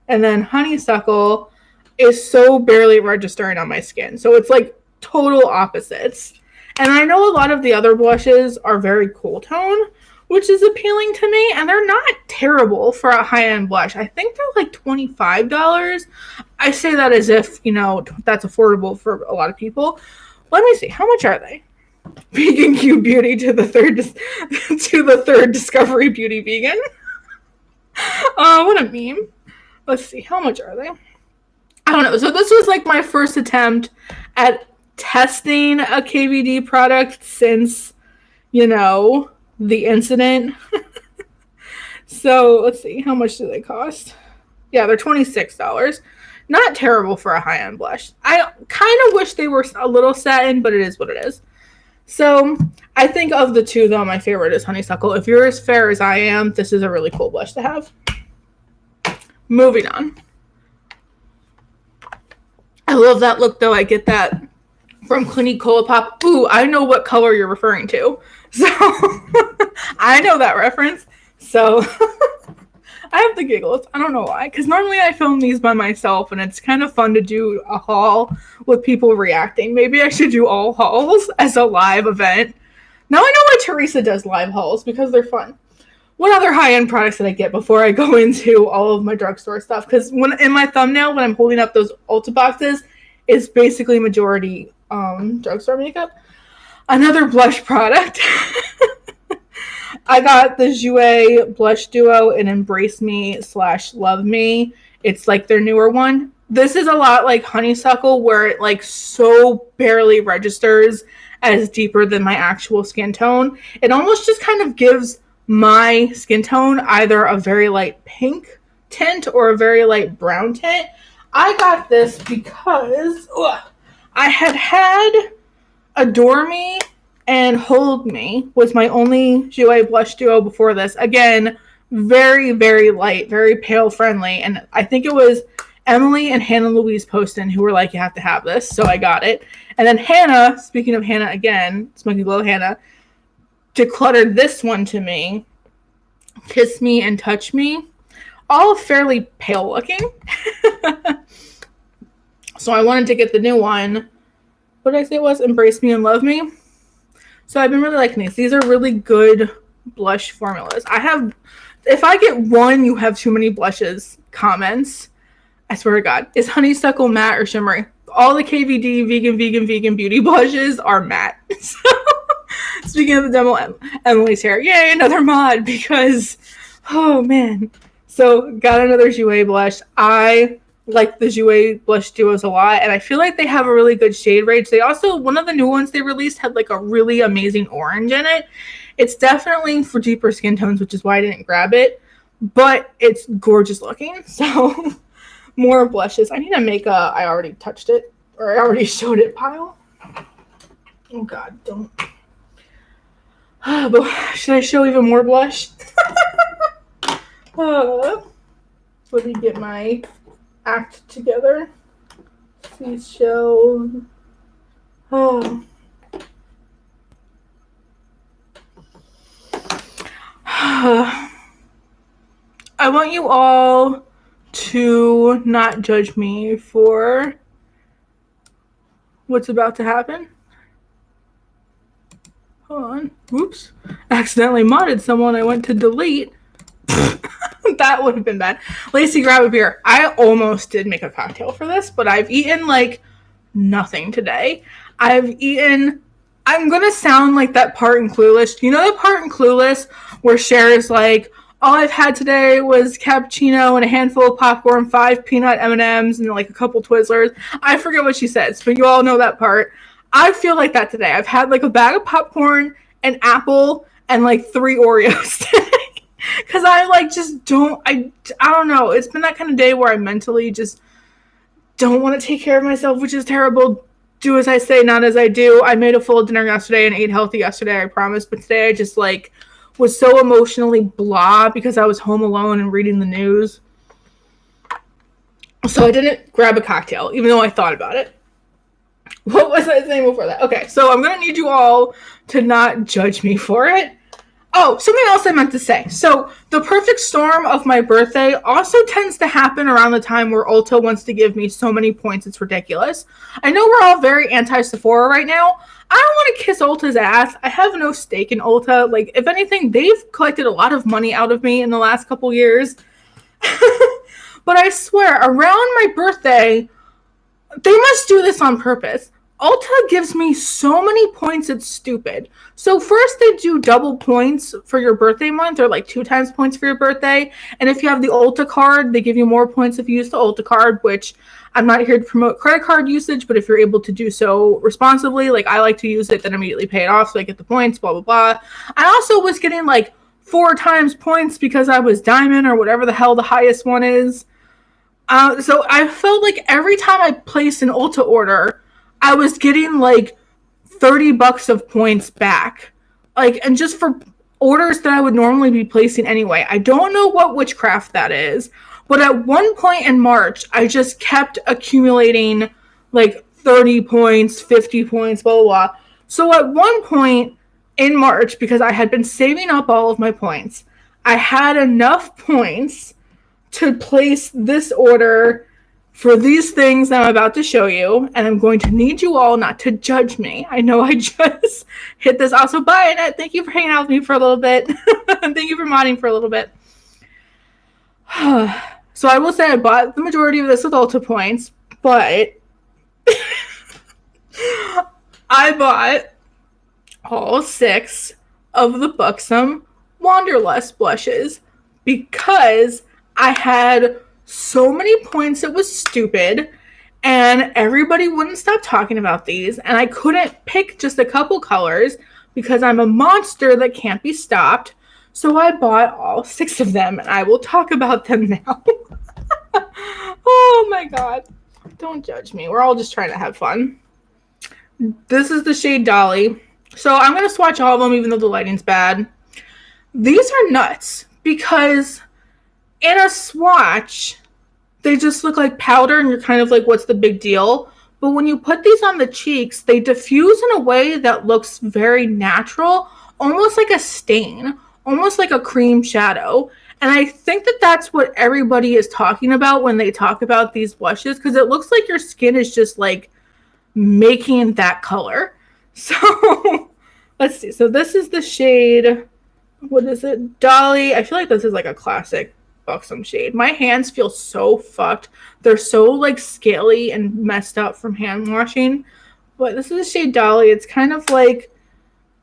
And then Honeysuckle is so barely registering on my skin. So it's like total opposites. And I know a lot of the other blushes are very cool tone, which is appealing to me. And they're not terrible for a high-end blush. I think they're like $25. I say that as if, you know, that's affordable for a lot of people. Let me see. How much are they? Vegan Q Beauty to the third Discovery Beauty Vegan. What a meme. Let's see, how much are they? I don't know. So this was like my first attempt at testing a KVD product since, you know, the incident. So let's see, how much do they cost? Yeah, they're $26. Not terrible for a high-end blush. I kind of wish they were a little satin, but it is what it is. So I think of the two, though, my favorite is Honeysuckle. If you're as fair as I am, this is a really cool blush to have. Moving on. I love that look, though. I get that from Clinique Colourpop. Ooh, I know what color you're referring to. So, I know that reference. So, I have the giggles. I don't know why. Because normally I film these by myself, and it's kind of fun to do a haul with people reacting. Maybe I should do all hauls as a live event. Now I know why Teresa does live hauls, because they're fun. What other high-end products did I get before I go into all of my drugstore stuff? Because in my thumbnail, when I'm holding up those Ulta boxes, is basically majority drugstore makeup. Another blush product. I got the Jouer Blush Duo in Embrace Me / Love Me. It's like their newer one. This is a lot like Honeysuckle, where it like so barely registers as deeper than my actual skin tone. It almost just kind of gives my skin tone either a very light pink tint or a very light brown tint. I got this because I had Adore Me and Hold Me was my only Jouer blush duo before this. Again, very, very light, very pale friendly. And I think it was Emily and Hannah Louise Poston who were like, you have to have this. So I got it. And then Hannah, speaking of Hannah again, Smokey Glow Hannah, decluttered this one to me, Kiss Me and Touch Me, all fairly pale looking. So I wanted to get the new one. What did I say it was? Embrace Me and Love Me. So I've been really liking these. These are really good blush formulas. If I get one, you have too many blushes comments, I swear to God. Is Honeysuckle matte or shimmery? all the KVD Vegan Beauty blushes are matte. So, speaking of the demo, Emily's hair. Yay, another mod because, oh man. So, got another Jouer blush. I like the Jouer blush duos a lot, and I feel like they have a really good shade range. They also, one of the new ones they released had like a really amazing orange in it. It's definitely for deeper skin tones, which is why I didn't grab it, but it's gorgeous looking. So, more blushes. I need to make a I already touched it, or I already showed it pile. Oh god, don't. But should I show even more blush? Let me get my act together. Please show. Oh. I want you all to not judge me for what's about to happen. Hold on. Whoops. Accidentally modded someone I went to delete. That would have been bad. Lacie, grab a beer. I almost did make a cocktail for this, but I've eaten like nothing today. I'm gonna sound like that part in Clueless. You know the part in Clueless where Cher is like, all I've had today was cappuccino and a handful of popcorn, 5 peanut M&Ms, and like a couple Twizzlers. I forget what she says, but you all know that part. I feel like that today. I've had like a bag of popcorn, an apple, and like 3 Oreos today. Because I like just don't, I don't know. It's been that kind of day where I mentally just don't want to take care of myself, which is terrible. Do as I say, not as I do. I made a full dinner yesterday and ate healthy yesterday, I promise. But today I just like was so emotionally blah because I was home alone and reading the news. So I didn't grab a cocktail, even though I thought about it. What was I saying before that? Okay, so I'm going to need you all to not judge me for it. Oh, something else I meant to say. So the perfect storm of my birthday also tends to happen around the time where Ulta wants to give me so many points. It's ridiculous. I know we're all very anti-Sephora right now. I don't want to kiss Ulta's ass. I have no stake in Ulta. Like, if anything, they've collected a lot of money out of me in the last couple years. But I swear, around my birthday, they must do this on purpose. Ulta gives me so many points, it's stupid. So first they do double points for your birthday month, or like 2 times points for your birthday. And if you have the Ulta card, they give you more points if you use the Ulta card, which I'm not here to promote credit card usage, but if you're able to do so responsibly, like I like to use it, then immediately pay it off so I get the points, blah, blah, blah. I also was getting like 4 times points because I was diamond or whatever the hell the highest one is. So I felt like every time I placed an Ulta order, I was getting like $30 of points back. Like, and just for orders that I would normally be placing anyway. I don't know what witchcraft that is, but at one point in March, I just kept accumulating like 30 points, 50 points, blah, blah, blah. So at one point in March, because I had been saving up all of my points, I had enough points to place this order for these things that I'm about to show you, and I'm going to need you all not to judge me. I know I just hit this. Also, bye, Annette. Thank you for hanging out with me for a little bit. Thank you for modding for a little bit. So I will say I bought the majority of this with Ulta points, but I bought all 6 of the Buxom Wanderlust blushes because I had so many points it was stupid, and everybody wouldn't stop talking about these, and I couldn't pick just a couple colors because I'm a monster that can't be stopped. So I bought all 6 of them, and I will talk about them now. Oh my god. Don't judge me. We're all just trying to have fun. This is the shade Dolly. So I'm going to swatch all of them even though the lighting's bad. These are nuts because in a swatch, they just look like powder and you're kind of like, what's the big deal? But when you put these on the cheeks, they diffuse in a way that looks very natural, almost like a stain, almost like a cream shadow. And I think that that's what everybody is talking about when they talk about these blushes, because it looks like your skin is just like making that color. So let's see. So this is the shade, what is it? Dolly. I feel like this is like a classic Buxom shade. My hands feel so fucked. They're so like scaly and messed up from hand washing. But this is the shade Dolly. It's kind of like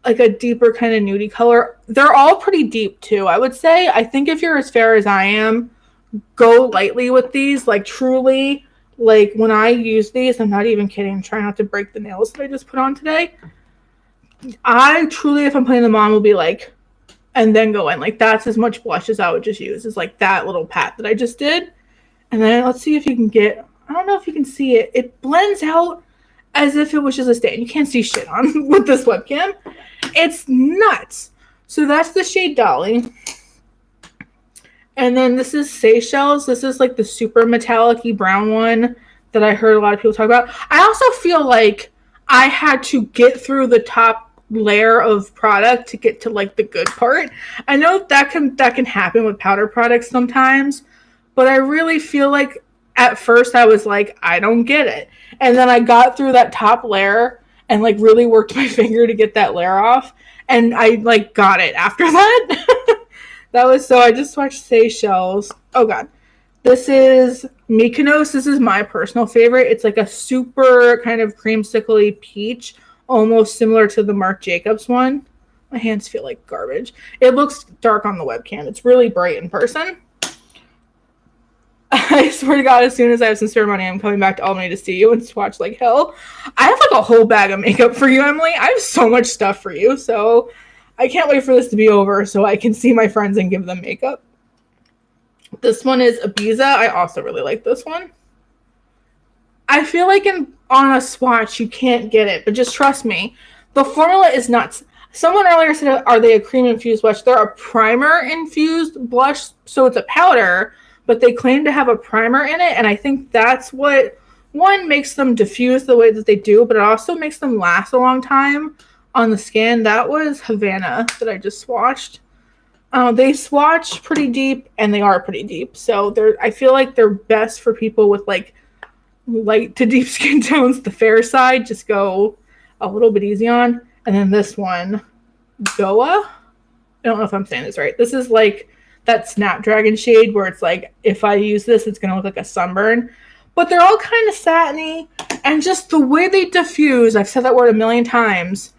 a deeper kind of nudie color. They're all pretty deep too, I would say. I think if you're as fair as I am, go lightly with these. Like truly, like when I use these, I'm not even kidding. I'm trying not to break the nails that I just put on today. I truly, if I'm putting them on, will be like, and then go in. Like that's as much blush as I would just use. Is like that little pat that I just did. And then let's see if you can get, I don't know if you can see it. It blends out as if it was just a stain. You can't see shit on with this webcam. It's nuts. So that's the shade Dolly. And then this is Seychelles. This is like the super metallic-y brown one that I heard a lot of people talk about. I also feel like I had to get through the top layer of product to get to like the good part. I know that can happen with powder products sometimes, but I really feel like at first I was like, I don't get it. And then I got through that top layer and like really worked my finger to get that layer off. And I like got it after that. That was, so I just watched Seychelles. Oh God. This is Mykonos. This is my personal favorite. It's like a super kind of creamsicle-y peach, almost similar to the Marc Jacobs one. My hands feel like garbage. It looks dark on the webcam. It's really bright in person. I swear to God, as soon as I have some spare money, I'm coming back to Albany to see you and swatch like hell. I have like a whole bag of makeup for you, Emily. I have so much stuff for you, so I can't wait for this to be over so I can see my friends and give them makeup. This one is Ibiza. I also really like this one. I feel like on a swatch, you can't get it, but just trust me. The formula is nuts. Someone earlier said, are they a cream-infused blush? They're a primer-infused blush, so it's a powder, but they claim to have a primer in it, and I think that's what, one, makes them diffuse the way that they do, but it also makes them last a long time on the skin. That was Havana that I just swatched. They swatch pretty deep, and they are pretty deep, so I feel like they're best for people with like light to deep skin tones. The fair side, just go a little bit easy on. And then this one, Goa. I don't know if I'm saying this right. This is like that Snapdragon shade where it's like, if I use this, it's going to look like a sunburn. But they're all kind of satiny. And just the way they diffuse, I've said that word a million times.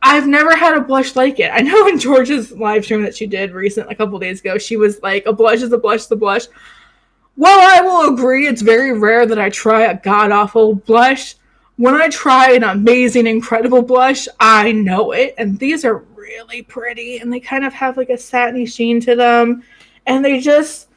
I've never had a blush like it. I know in George's live stream that she did a couple days ago, she was like, a blush is a blush is a blush. Well, I will agree, it's very rare that I try a god-awful blush. When I try an amazing, incredible blush, I know it. And these are really pretty. And they kind of have like a satiny sheen to them. And they just,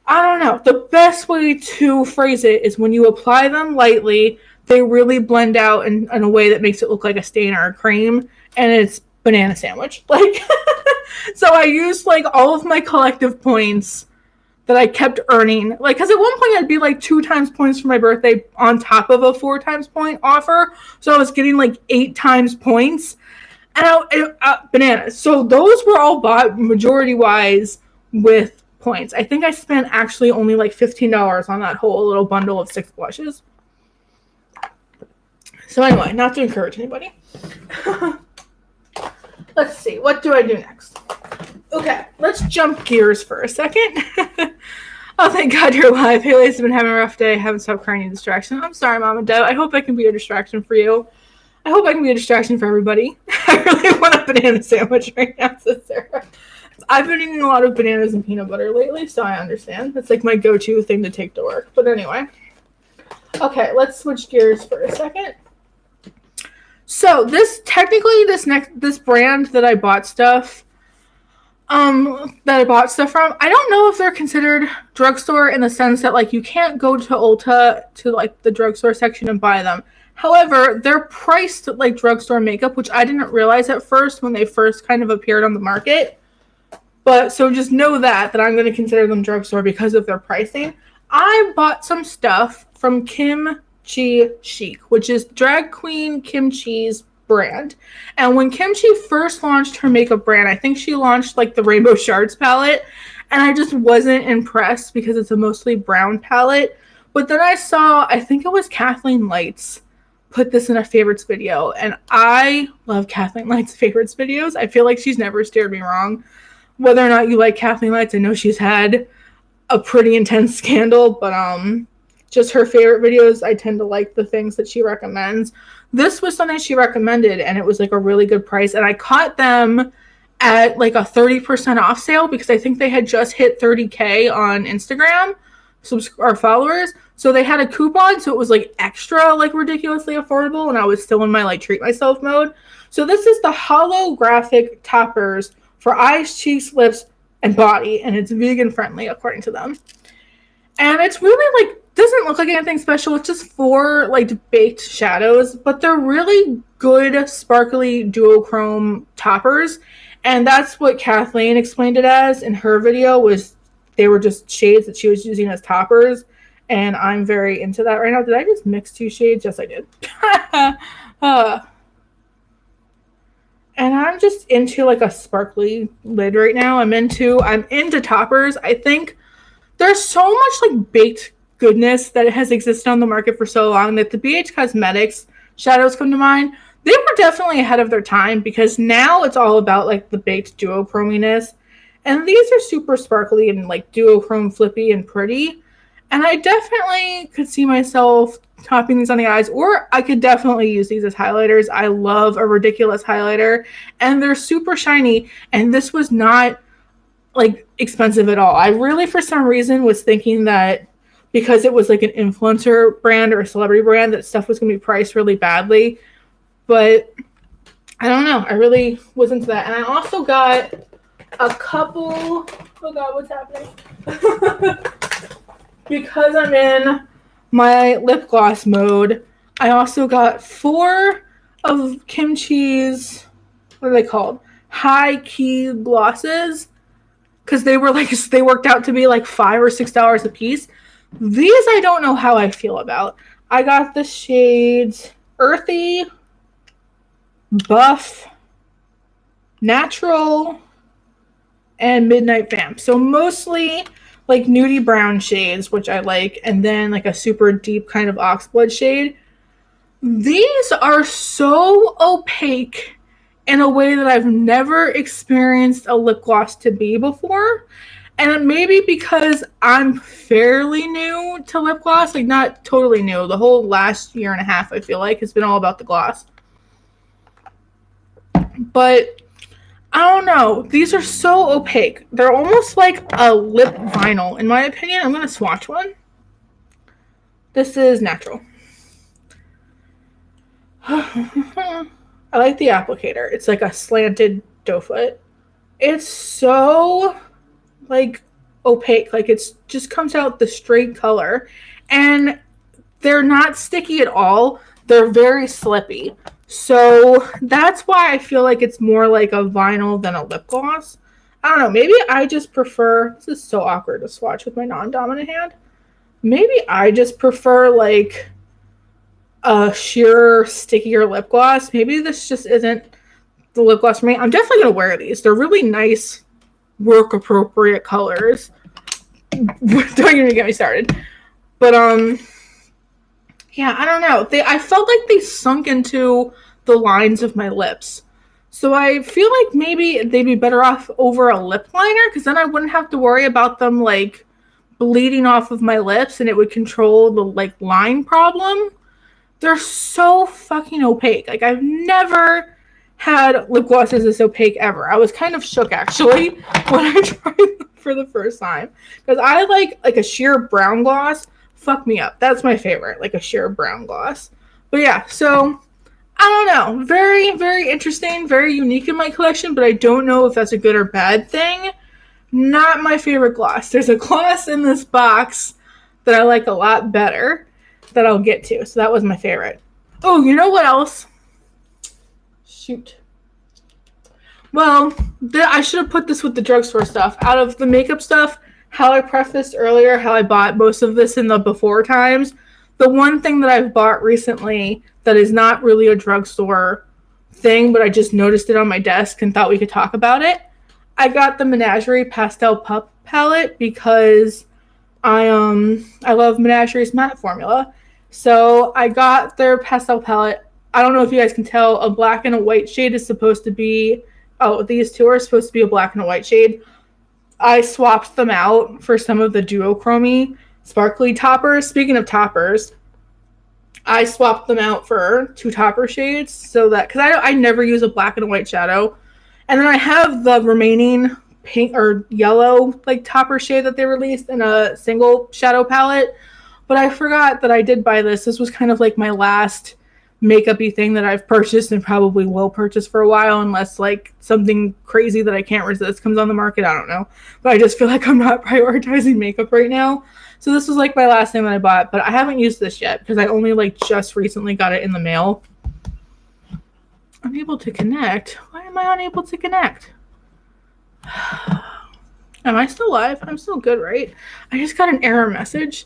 I don't know. The best way to phrase it is when you apply them lightly, they really blend out in a way that makes it look like a stain or a cream. And it's banana sandwich. Like, so I used like all of my collective points that I kept earning. Like, because at one point I'd be like 2 times points for my birthday on top of a 4 times point offer. So I was getting like 8 times points. And bananas. So those were all bought majority-wise with points. I think I spent actually only like $15 on that whole little bundle of 6 blushes. So anyway, not to encourage anybody. Let's see. What do I do next? Okay, let's jump gears for a second. Oh, thank God you're alive. Haley's been having a rough day. I haven't stopped crying. Distraction. I'm sorry, Mom and Dad. I hope I can be a distraction for you. I hope I can be a distraction for everybody. I really want a banana sandwich right now, says Sarah. I've been eating a lot of bananas and peanut butter lately, so I understand. That's like my go-to thing to take to work. But anyway. Okay, let's switch gears for a second. So this brand that I bought stuff from, I don't know if they're considered drugstore in the sense that like you can't go to Ulta to like the drugstore section and buy them. However, they're priced like drugstore makeup, which I didn't realize at first when they first kind of appeared on the market. But so just know that I'm going to consider them drugstore because of their pricing. I bought some stuff from Chi Chic, which is drag queen Kim Chi's brand. And when Kim Chi first launched her makeup brand, I think she launched like the Rainbow Shards palette, and I just wasn't impressed because it's a mostly brown palette. But then I saw, I think it was Kathleen Lights put this in a favorites video, and I love Kathleen Lights favorites videos. I feel like she's never steered me wrong. whether or not you like Kathleen Lights. I know she's had a pretty intense scandal, but just her favorite videos, I tend to like the things that she recommends. This was something she recommended, and it was like a really good price, and I caught them at like a 30% off sale because I think they had just hit 30K on Instagram or followers. So they had a coupon, so it was like extra like ridiculously affordable, and I was still in my like treat myself mode. So this is the holographic toppers for eyes, cheeks, lips, and body, and it's vegan friendly according to them. And it's really like, doesn't look like anything special. It's just 4 like baked shadows, but they're really good sparkly duochrome toppers. And that's what Kathleen explained it as in her video, was they were just shades that she was using as toppers. And I'm very into that right now. Did I just mix 2 shades? Yes, I did. And I'm just into like a sparkly lid right now. I'm into toppers. I think there's so much like baked goodness that has existed on the market for so long that the BH Cosmetics shadows come to mind. They were definitely ahead of their time because now it's all about like the baked duochrominess. And these are super sparkly and like duochrome flippy and pretty. And I definitely could see myself topping these on the eyes, or I could definitely use these as highlighters. I love a ridiculous highlighter, and they're super shiny, and this was not like expensive at all. I really, for some reason, was thinking that because it was like an influencer brand or a celebrity brand, that stuff was going to be priced really badly. But I don't know. I really was into that. And I also got a couple... Oh, God, what's happening? Because I'm in my lip gloss mode, I also got 4 of Kimchi's... What are they called? High key glosses. Because they were like, they worked out to be like $5 or $6 a piece. These I don't know how I feel about. I got the shades Earthy, Buff, Natural, and Midnight Vamp. So mostly like nudie brown shades, which I like, and then like a super deep kind of oxblood shade. These are so opaque in a way that I've never experienced a lip gloss to be before. And maybe because I'm fairly new to lip gloss, like not totally new. The whole last year and a half, I feel like, has been all about the gloss. But I don't know. These are so opaque. They're almost like a lip vinyl, in my opinion. I'm going to swatch one. This is Natural. I like the applicator. It's like a slanted doe foot. It's so like opaque. Like it's just comes out the straight color. And they're not sticky at all. They're very slippy. So that's why I feel like it's more like a vinyl than a lip gloss. I don't know. Maybe I just prefer... This is so awkward to swatch with my non-dominant hand. Maybe I just prefer like a sheer, stickier lip gloss. Maybe this just isn't the lip gloss for me. I'm definitely going to wear these. They're really nice, work-appropriate colors. Don't even get me started. But, yeah, I don't know. I felt like they sunk into the lines of my lips. So I feel like maybe they'd be better off over a lip liner, because then I wouldn't have to worry about them, like, bleeding off of my lips, and it would control the, like, line problem. They're so fucking opaque. Like, I've never had lip glosses this opaque ever. I was kind of shook, actually, when I tried them for the first time. Because I like a sheer brown gloss. Fuck me up. That's my favorite, like a sheer brown gloss. But yeah, so I don't know. Very, very interesting, very unique in my collection, but I don't know if that's a good or bad thing. Not my favorite gloss. There's a gloss in this box that I like a lot better that I'll get to. So that was my favorite. Oh, you know what else? Shoot. Well, I should have put this with the drugstore stuff. Out of the makeup stuff, how I prefaced earlier, how I bought most of this in the before times, the one thing that I've bought recently that is not really a drugstore thing, but I just noticed it on my desk and thought we could talk about it. I got the Menagerie Pastel Pup palette because I love Menagerie's matte formula. So I got their pastel palette. I don't know if you guys can tell, a black and a white shade is supposed to be oh, these two are supposed to be a black and a white shade. I swapped them out for some of the duochrome sparkly toppers. Speaking of toppers, I swapped them out for 2 topper shades so that, because I never use a black and a white shadow. And then I have the remaining pink or yellow like topper shade that they released in a single shadow palette. But I forgot that I did buy this. This was kind of like my last makeup-y thing that I've purchased and probably will purchase for a while unless like something crazy that I can't resist comes on the market. I don't know. But I just feel like I'm not prioritizing makeup right now. So this was like my last thing that I bought, but I haven't used this yet because I only like just recently got it in the mail. Unable to connect? Why am I unable to connect? Am I still live? I'm still good, right? I just got an error message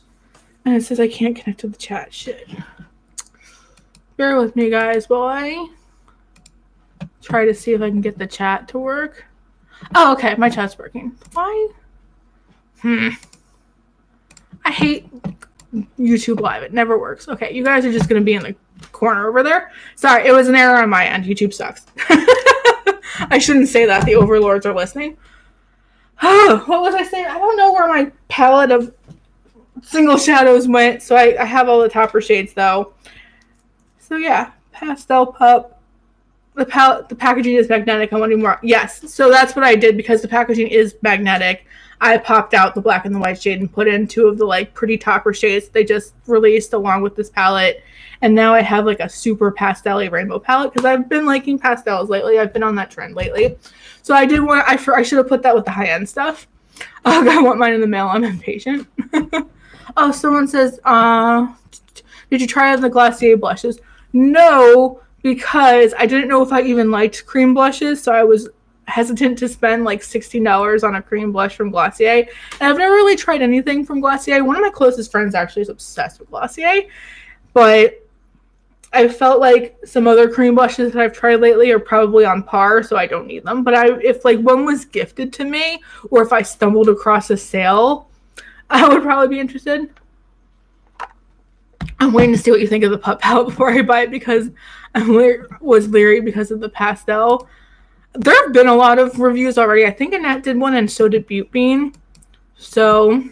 and it says I can't connect to the chat. Shit. Bear with me, guys, while I try to see if I can get the chat to work. Oh, okay. My chat's working. Why? I hate YouTube Live. It never works. Okay, you guys are just going to be in the corner over there. Sorry, it was an error on my end. YouTube sucks. I shouldn't say that. The overlords are listening. What was I saying? I don't know where my palette of single shadows went. So I have all the topper shades, though. So yeah, Pastel Pup. The packaging is magnetic. I want to do more. Yes, so that's what I did because the packaging is magnetic. I popped out the black and the white shade and put in 2 of the like pretty topper shades they just released along with this palette. And now I have like a super pastel-y rainbow palette because I've been liking pastels lately. I've been on that trend lately. So I did want I should have put that with the high-end stuff. I want mine in the mail. I'm impatient. Oh, someone says, did you try the Glossier blushes? No, because I didn't know if I even liked cream blushes, so I was hesitant to spend like $16 on a cream blush from Glossier. And I've never really tried anything from Glossier. One of my closest friends actually is obsessed with Glossier, but I felt like some other cream blushes that I've tried lately are probably on par, so I don't need them. But if like one was gifted to me, or if I stumbled across a sale, I would probably be interested. I'm waiting to see what you think of the Pup palette before I buy it because I was leery because of the pastel. There have been a lot of reviews already. I think Annette did one and so did Butte Bean. So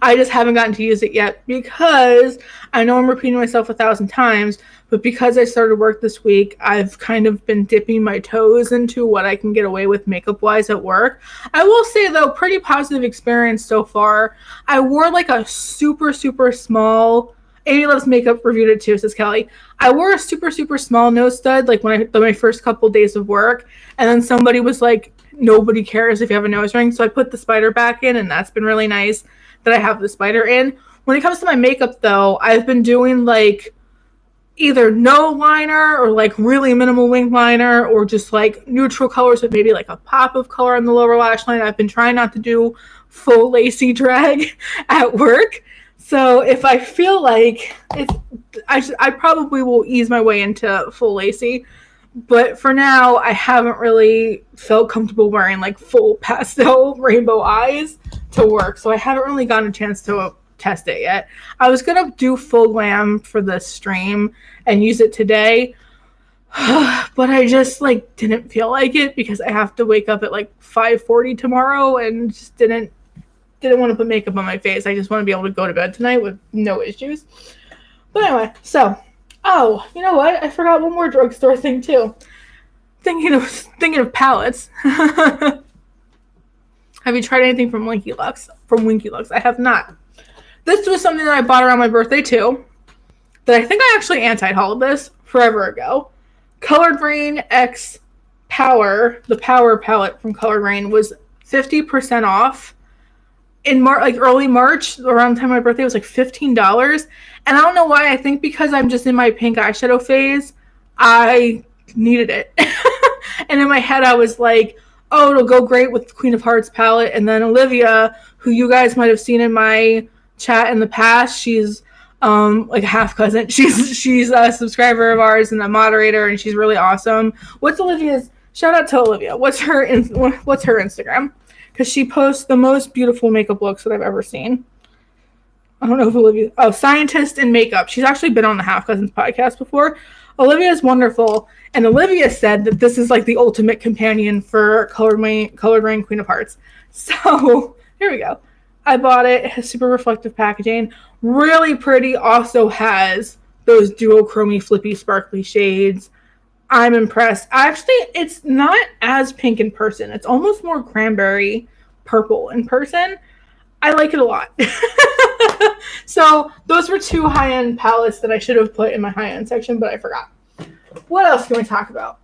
I just haven't gotten to use it yet because I know I'm repeating myself 1,000 times, but because I started work this week, I've kind of been dipping my toes into what I can get away with makeup-wise at work. I will say, though, pretty positive experience so far. I wore like a super, super small... Amy Loves Makeup reviewed it too, says Kelly. I wore a super, super small nose stud like when my first couple days of work, and then somebody was like, nobody cares if you have a nose ring, so I put the spider back in, and that's been really nice that I have the spider in. When it comes to my makeup, though, I've been doing like either no liner or like really minimal wing liner or just like neutral colors with maybe like a pop of color on the lower lash line. I've been trying not to do full Lacie drag at work. So if I feel like I probably will ease my way into full Lacie. But for now, I haven't really felt comfortable wearing like full pastel rainbow eyes to work. So I haven't really gotten a chance to test it yet. I was going to do full glam for the stream and use it today. But I just like didn't feel like it because I have to wake up at like 5:40 tomorrow and just didn't want to put makeup on my face. I just want to be able to go to bed tonight with no issues. But anyway, so, oh, you know what? I forgot one more drugstore thing too. Thinking of palettes. Have you tried anything from Winky Lux? I have not. This was something that I bought around my birthday too. That I think I actually anti-hauled this forever ago. Colored Rain X Power, the Power palette from Colored Rain was 50% off. In early March, around the time of my birthday, it was like $15. And I don't know why. I think because I'm just in my pink eyeshadow phase, I needed it. And in my head, I was like, oh, it'll go great with the Queen of Hearts palette. And then Olivia, who you guys might have seen in my chat in the past, she's like a half cousin. She's a subscriber of ours and a moderator, and she's really awesome. What's Olivia's? Shout out to Olivia. What's her Instagram? Because she posts the most beautiful makeup looks that I've ever seen. I don't know if Olivia... Oh, Scientist in Makeup. She's actually been on the Half Cousins podcast before. Olivia is wonderful. And Olivia said that this is like the ultimate companion for Colored Rain Queen of Hearts. So here we go. I bought it. It has super reflective packaging. Really pretty. Also has those duochrome flippy sparkly shades. I'm impressed. Actually, it's not as pink in person. It's almost more cranberry purple in person. I like it a lot. So those were 2 high-end palettes that I should have put in my high-end section, but I forgot. What else can we talk about?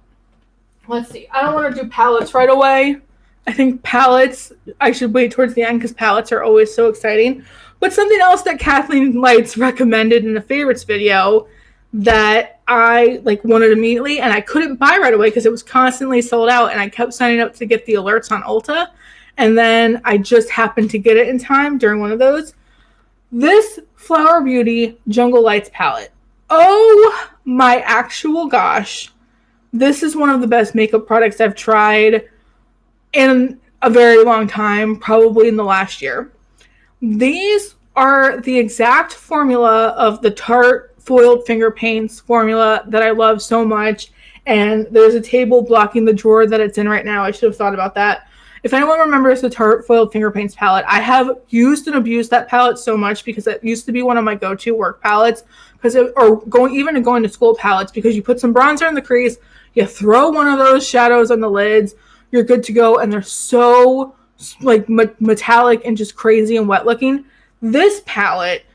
Let's see. I don't want to do palettes right away. I think palettes, I should wait towards the end because palettes are always so exciting. But something else that Kathleen Lights recommended in the favorites video that I wanted immediately and I couldn't buy right away because it was constantly sold out, and I kept signing up to get the alerts on Ulta, and then I just happened to get it in time during one of those. This Flower Beauty Jungle Lights palette. Oh my actual gosh. This is one of the best makeup products I've tried in a very long time, probably in the last year. These are the exact formula of the Tarte foiled finger paints formula that I love so much. And there's a table blocking the drawer that it's in right now. I should have thought about that. If anyone remembers the Tarte foiled finger paints palette, I have used and abused that palette so much because it used to be one of my go-to work palettes, going to school palettes, because you put some bronzer in the crease, you throw one of those shadows on the lids, you're good to go, and they're so metallic and just crazy and wet looking. This palette,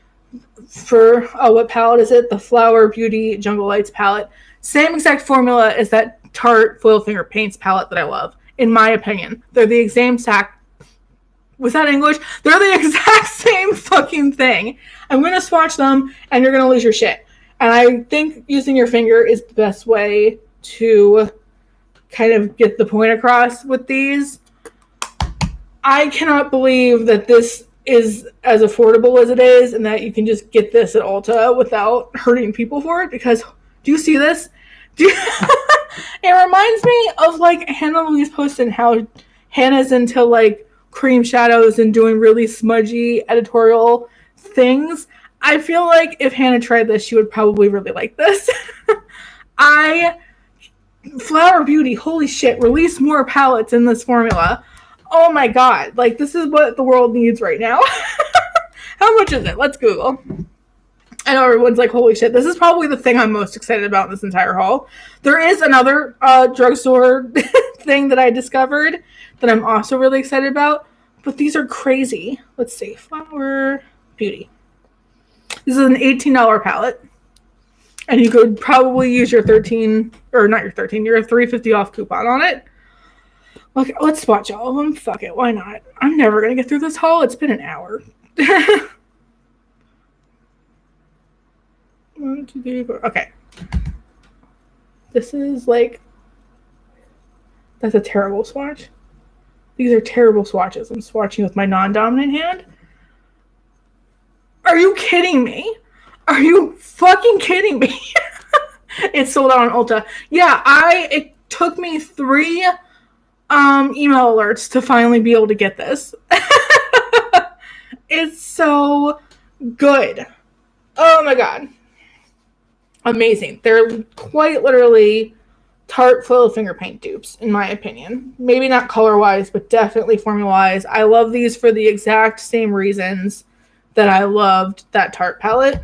for what palette is it? The Flower Beauty Jungle Lights palette. Same exact formula as that Tarte foil finger paints palette that I love. In my opinion, they're the exact. Was that English? They're the exact same fucking thing. I'm gonna swatch them, and you're gonna lose your shit. And I think using your finger is the best way to kind of get the point across with these. I cannot believe that this is as affordable as it is, and that you can just get this at Ulta without hurting people for it. Because do you see this? It reminds me of Hannah Louise posting how Hannah's into cream shadows and doing really smudgy editorial things. I feel like if Hannah tried this, she would probably really like this. Flower Beauty, holy shit, release more palettes in this formula. Oh my god, this is what the world needs right now. How much is it? Let's Google. I know everyone's like, holy shit, this is probably the thing I'm most excited about in this entire haul. There is another drugstore thing that I discovered that I'm also really excited about, but these are crazy. Let's see, Flower Beauty. This is an $18 palette, and you could probably use your your $3.50 off coupon on it. Okay, let's swatch all of them. Fuck it, why not? I'm never gonna get through this haul. It's been an hour. 1, 2, 3, 4. Okay. This is that's a terrible swatch. These are terrible swatches. I'm swatching with my non-dominant hand. Are you kidding me? Are you fucking kidding me? It's sold out on Ulta. Yeah, it took me 3 email alerts to finally be able to get this. It's so good. Oh my god. Amazing. They're quite literally Tarte foil finger paint dupes, in my opinion. Maybe not color-wise, but definitely formula-wise. I love these for the exact same reasons that I loved that Tarte palette.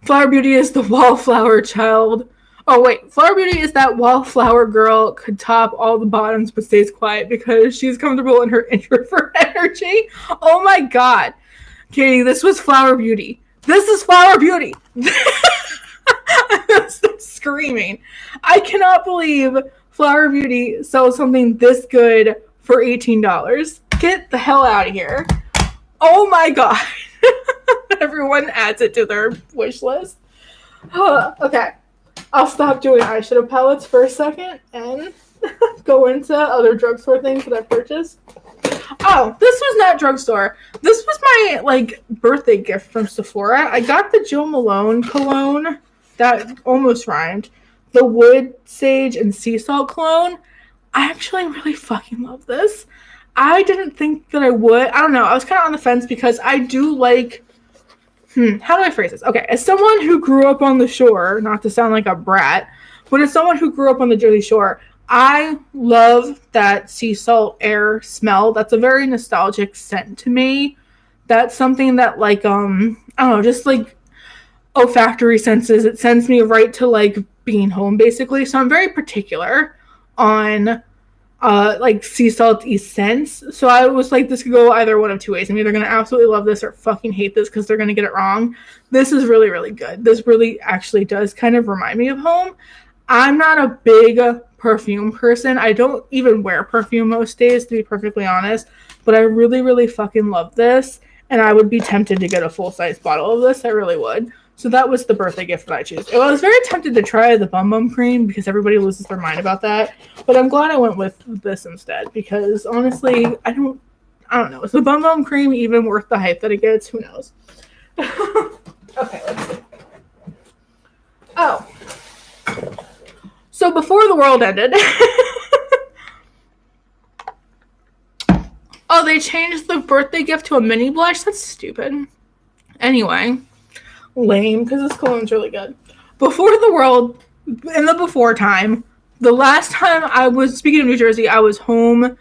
Flower Beauty is the wallflower child. Oh, wait. Flower Beauty is that wallflower girl could top all the bottoms but stays quiet because she's comfortable in her introvert energy. Oh, my God. Katie, this was Flower Beauty. This is Flower Beauty. I'm screaming. I cannot believe Flower Beauty sells something this good for $18. Get the hell out of here. Oh my god. Everyone adds it to their wish list. Okay. I'll stop doing eyeshadow palettes for a second and go into other drugstore things that I've purchased. Oh, this was not drugstore. This was my birthday gift from Sephora. I got the Jill Malone cologne. That almost rhymed. The Wood Sage and Sea Salt cologne. I actually really fucking love this. I didn't think that I would. I don't know. I was kind of on the fence because I do like How do I phrase this? Okay, as someone who grew up on the shore, not to sound like a brat, but as someone who grew up on the Jersey Shore, I love that sea salt air smell. That's a very nostalgic scent to me. That's something that like I don't know, just like olfactory senses. It sends me right to like being home basically. So I'm very particular on like sea salty scents. So I was like, this could go either one of two ways. I'm either gonna absolutely love this or fucking hate this because they're gonna get it wrong. This is really, really good. This really actually does kind of remind me of home. I'm not a big perfume person. I don't even wear perfume most days, to be perfectly honest. But I really, really fucking love this. And I would be tempted to get a full-size bottle of this. I really would. So that was the birthday gift that I chose. I was very tempted to try the Bum Bum Cream because everybody loses their mind about that. But I'm glad I went with this instead because honestly, I don't know. Is the Bum Bum Cream even worth the hype that it gets? Who knows? Okay, let's see. Oh. So before the world ended, oh, they changed the birthday gift to a mini blush? That's stupid. Anyway. Lame, because this cologne's really good. Before the world, in the before time, the last time I was, speaking of New Jersey, I was home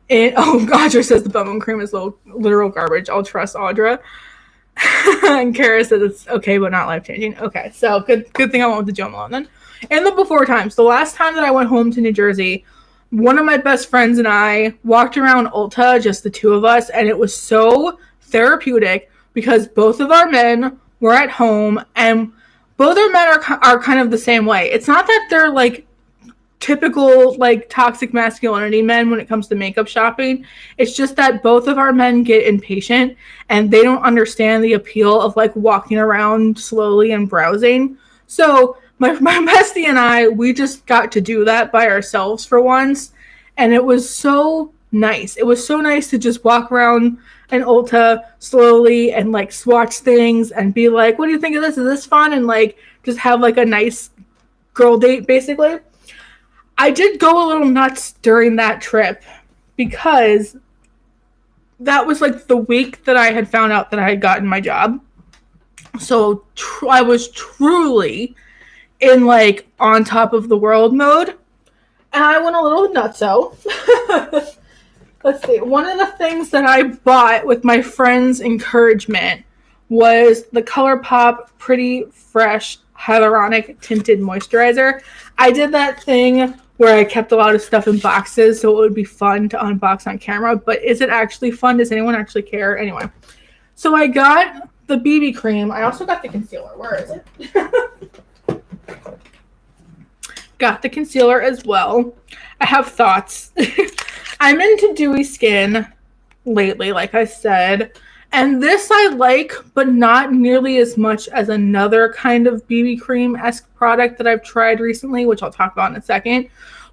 in, oh, Audra says the Bum Bum Cream is literal garbage. I'll trust Audra. And Kara says it's okay, but not life-changing. Okay, so good thing I went with the Joe Malone then. In the before times, the last time that I went home to New Jersey, one of my best friends and I walked around Ulta, just the two of us, and it was so therapeutic because both of our men were at home, and both our men are kind of the same way. It's not that they're like typical like toxic masculinity men when it comes to makeup shopping. It's just that both of our men get impatient and they don't understand the appeal of like walking around slowly and browsing. So my bestie and I, we just got to do that by ourselves for once, and it was so nice. It was so nice to just walk around an Ulta slowly and like swatch things and be like, what do you think of this? Is this fun? And like just have like a nice girl date basically. I did go a little nuts during that trip because that was like the week that I had found out that I had gotten my job. So I was truly in like on top of the world mode, and I went a little nutso. Let's see. One of the things that I bought with my friend's encouragement was the ColourPop Pretty Fresh Hyaluronic Tinted Moisturizer. I did that thing where I kept a lot of stuff in boxes so it would be fun to unbox on camera, but is it actually fun? Does anyone actually care? Anyway, so I got the BB cream. I also got the concealer. Where is it? Got the concealer as well. I have thoughts. I'm into dewy skin lately, like I said. And this I like, but not nearly as much as another kind of BB cream-esque product that I've tried recently, which I'll talk about in a second.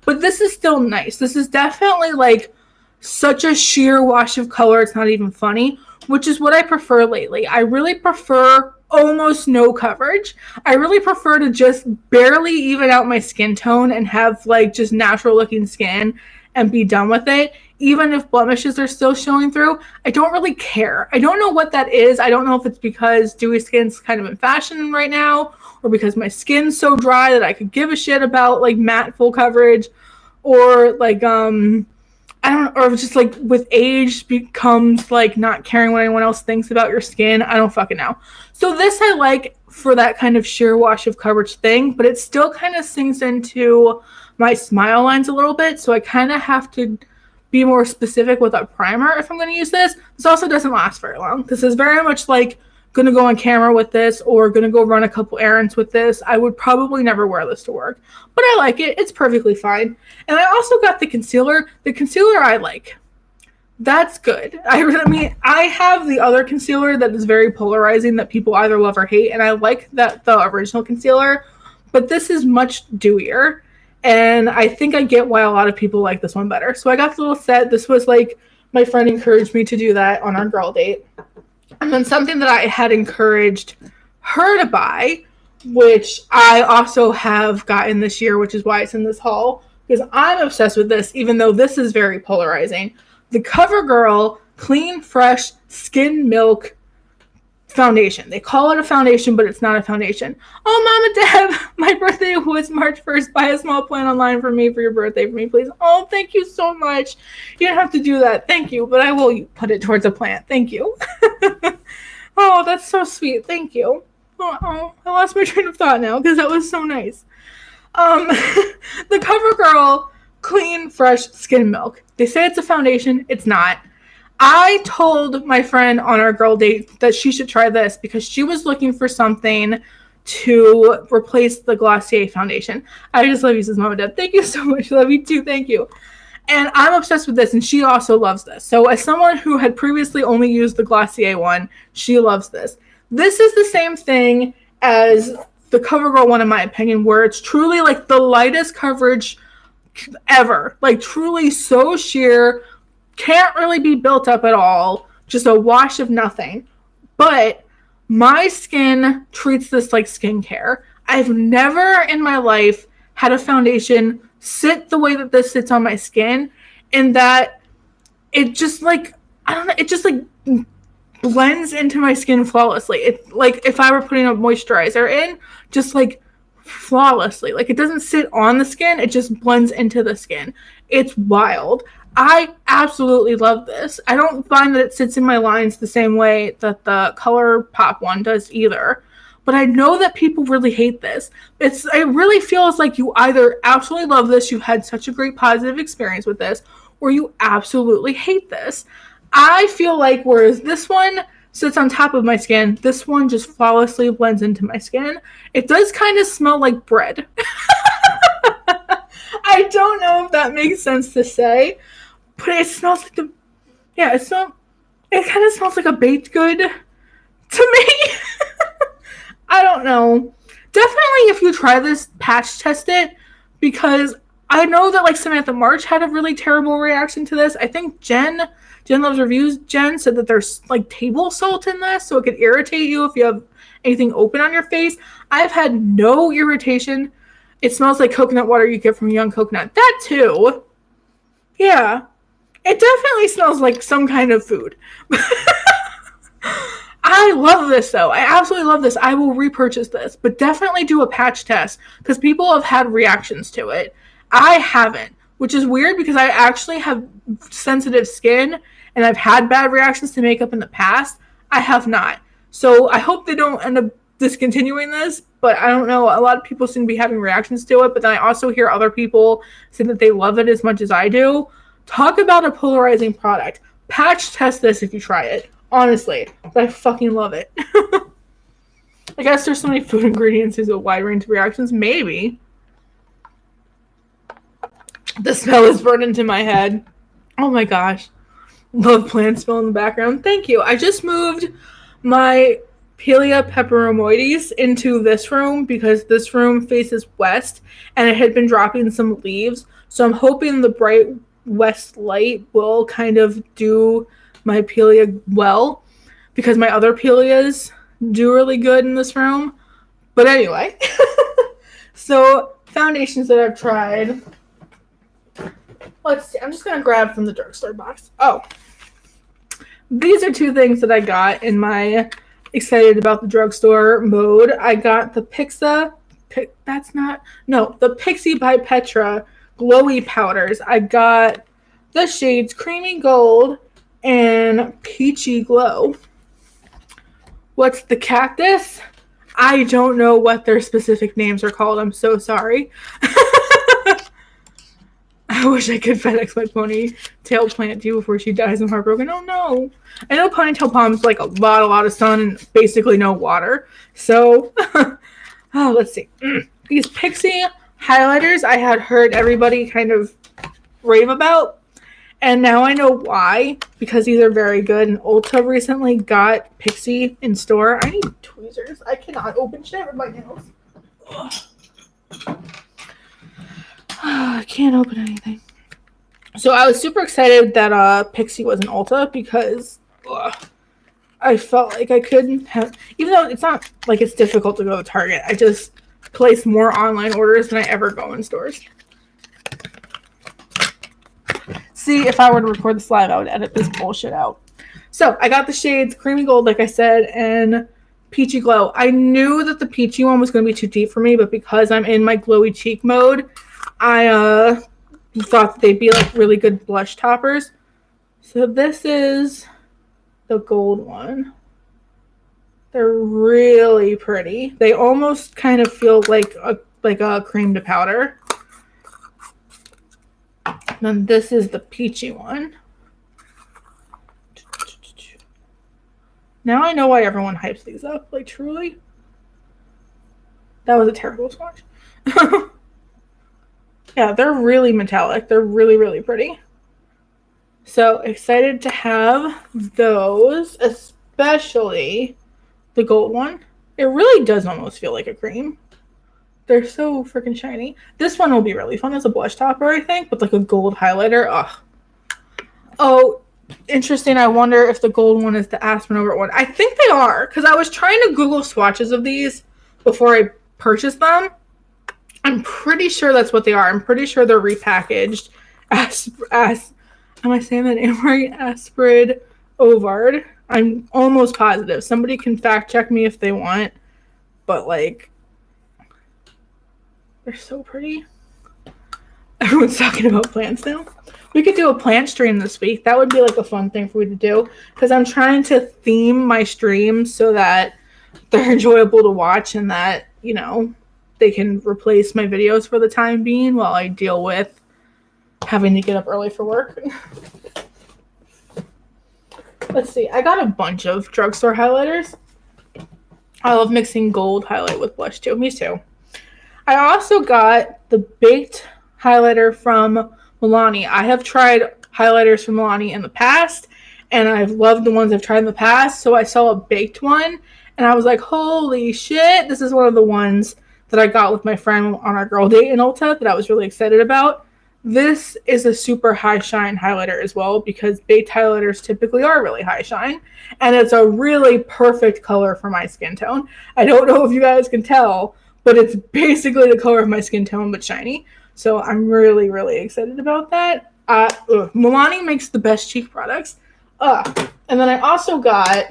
But this is still nice. This is definitely like such a sheer wash of color. It's not even funny, which is what I prefer lately. I really prefer almost no coverage. I really prefer to just barely even out my skin tone and have like just natural looking skin and be done with it. Even if blemishes are still showing through, I don't really care. I don't know what that is. I don't know if it's because dewy skin's kind of in fashion right now, or because my skin's so dry that I could give a shit about like matte full coverage, or like I don't know, or just like with age becomes like not caring what anyone else thinks about your skin. I don't fucking know. So this I like for that kind of sheer wash of coverage thing, but it still kind of sinks into my smile lines a little bit, so I kind of have to be more specific with a primer if I'm going to use this. This also doesn't last very long. This is very much like going to go on camera with this or going to go run a couple errands with this. I would probably never wear this to work, but I like it. It's perfectly fine. And I also got the concealer. The concealer I like. That's good. I mean, I have the other concealer that is very polarizing that people either love or hate, and I like that the original concealer, but this is much dewier. And I think I get why a lot of people like this one better. So I got the little set. This was like, my friend encouraged me to do that on our girl date. And then something that I had encouraged her to buy, which I also have gotten this year, which is why it's in this haul, because I'm obsessed with this, even though this is very polarizing. The CoverGirl Clean Fresh Skin Milk foundation. They call it a foundation, but it's not a foundation. Oh, Mama Deb, my birthday was March 1st. Buy a small plant online for me for your birthday for me, please. Oh, thank you so much. You don't have to do that. Thank you, but I will put it towards a plant. Thank you. Oh, that's so sweet. Thank you. Oh, I lost my train of thought now because that was so nice. The CoverGirl Clean Fresh Skin Milk. They say it's a foundation. It's not. I told my friend on our girl date that she should try this because she was looking for something to replace the Glossier foundation. I just love you, says Mama Deb. Thank you so much. Love you too. Thank you. And I'm obsessed with this, and she also loves this. So as someone who had previously only used the Glossier one, she loves this. This is the same thing as the CoverGirl one, in my opinion, where it's truly like the lightest coverage ever. Like truly so sheer, can't really be built up at all, just a wash of nothing. But my skin treats this like skincare. I've never in my life had a foundation sit the way that this sits on my skin, and that it just like, I don't know, it just like blends into my skin flawlessly. It like if I were putting a moisturizer in, just like flawlessly. Like it doesn't sit on the skin, it just blends into the skin. It's wild. I absolutely love this. I don't find that it sits in my lines the same way that the ColourPop one does either. But I know that people really hate this. It really feels like you either absolutely love this, you've had such a great positive experience with this, or you absolutely hate this. I feel like whereas this one sits on top of my skin, this one just flawlessly blends into my skin. It does kind of smell like bread. I don't know if that makes sense to say, but it smells like it kind of smells like a baked good to me. I don't know. Definitely if you try this, patch test it, because I know that like Samantha March had a really terrible reaction to this. I think Jen Loves Reviews, Jen said that there's like table salt in this, so it could irritate you if you have anything open on your face. I've had no irritation. It smells like coconut water you get from Young Coconut. That too. Yeah. It definitely smells like some kind of food. I love this though. I absolutely love this. I will repurchase this, but definitely do a patch test because people have had reactions to it. I haven't, which is weird because I actually have sensitive skin and I've had bad reactions to makeup in the past. I have not. So I hope they don't end up discontinuing this, but I don't know. A lot of people seem to be having reactions to it, but then I also hear other people say that they love it as much as I do. Talk about a polarizing product. Patch test this if you try it. Honestly, I fucking love it. I guess there's so many food ingredients, there's a wide range of reactions. Maybe. The smell is burned into my head. Oh my gosh. Love plant smell in the background. Thank you. I just moved my Pelia peperomoides into this room because this room faces west and it had been dropping some leaves. So I'm hoping the bright west light will kind of do my Pelia well because my other Pelias do really good in this room. But anyway, so foundations that I've tried. Let's see. I'm just going to grab from the drugstore box. Oh, these are two things that I got in my excited about the drugstore mode. I got the the Pixie by Petra glowy powders. I got the shades Creamy Gold and Peachy Glow. What's the Cactus? I don't know what their specific names are called. I'm so sorry. I wish I could FedEx my ponytail plant to you before she dies. I'm heartbroken. Oh no. I know ponytail palms like a lot of sun and basically no water. So, let's see. These Pixie highlighters I had heard everybody kind of rave about. And now I know why. Because these are very good. And Ulta recently got Pixie in store. I need tweezers. I cannot open shit with my nails. Ugh. I can't open anything. So I was super excited that Pixie was in Ulta because I felt like I couldn't have, even though it's not like it's difficult to go to Target, I just place more online orders than I ever go in stores. See, if I were to record this live, I would edit this bullshit out. So I got the shades Creamy Gold, like I said, and Peachy Glow. I knew that the peachy one was going to be too deep for me, but because I'm in my glowy cheek mode, I thought that they'd be like really good blush toppers. So this is the gold one. They're really pretty. They almost kind of feel like a cream to powder. And then this is the peachy one. Now I know why everyone hypes these up. Like, truly. That was a terrible swatch. Yeah, they're really metallic. They're really, really pretty. So excited to have those, especially the gold one. It really does almost feel like a cream. They're so freaking shiny. This one will be really fun as a blush topper, I think, with like a gold highlighter. Ugh. Oh, interesting. I wonder if the gold one is the Aspen Over one. I think they are, because I was trying to Google swatches of these before I purchased them. I'm pretty sure that's what they are. I'm pretty sure they're repackaged as am I saying that name right? Asprid Ovard. I'm almost positive. Somebody can fact check me if they want. But like, they're so pretty. Everyone's talking about plants now. We could do a plant stream this week. That would be like a fun thing for me to do. Because I'm trying to theme my streams so that they're enjoyable to watch and that, you know, they can replace my videos for the time being while I deal with having to get up early for work. Let's see. I got a bunch of drugstore highlighters. I love mixing gold highlight with blush too. Me too. I also got the baked highlighter from Lacie. I have tried highlighters from Lacie in the past, and I've loved the ones I've tried in the past. So I saw a baked one, and I was like, holy shit. This is one of the ones that I got with my friend on our girl date in Ulta that I was really excited about. This is a super high shine highlighter as well, because baked highlighters typically are really high shine, and it's a really perfect color for my skin tone. I don't know if you guys can tell, but it's basically the color of my skin tone but shiny. So I'm really, really excited about that. Lacie makes the best cheek products. And then I also got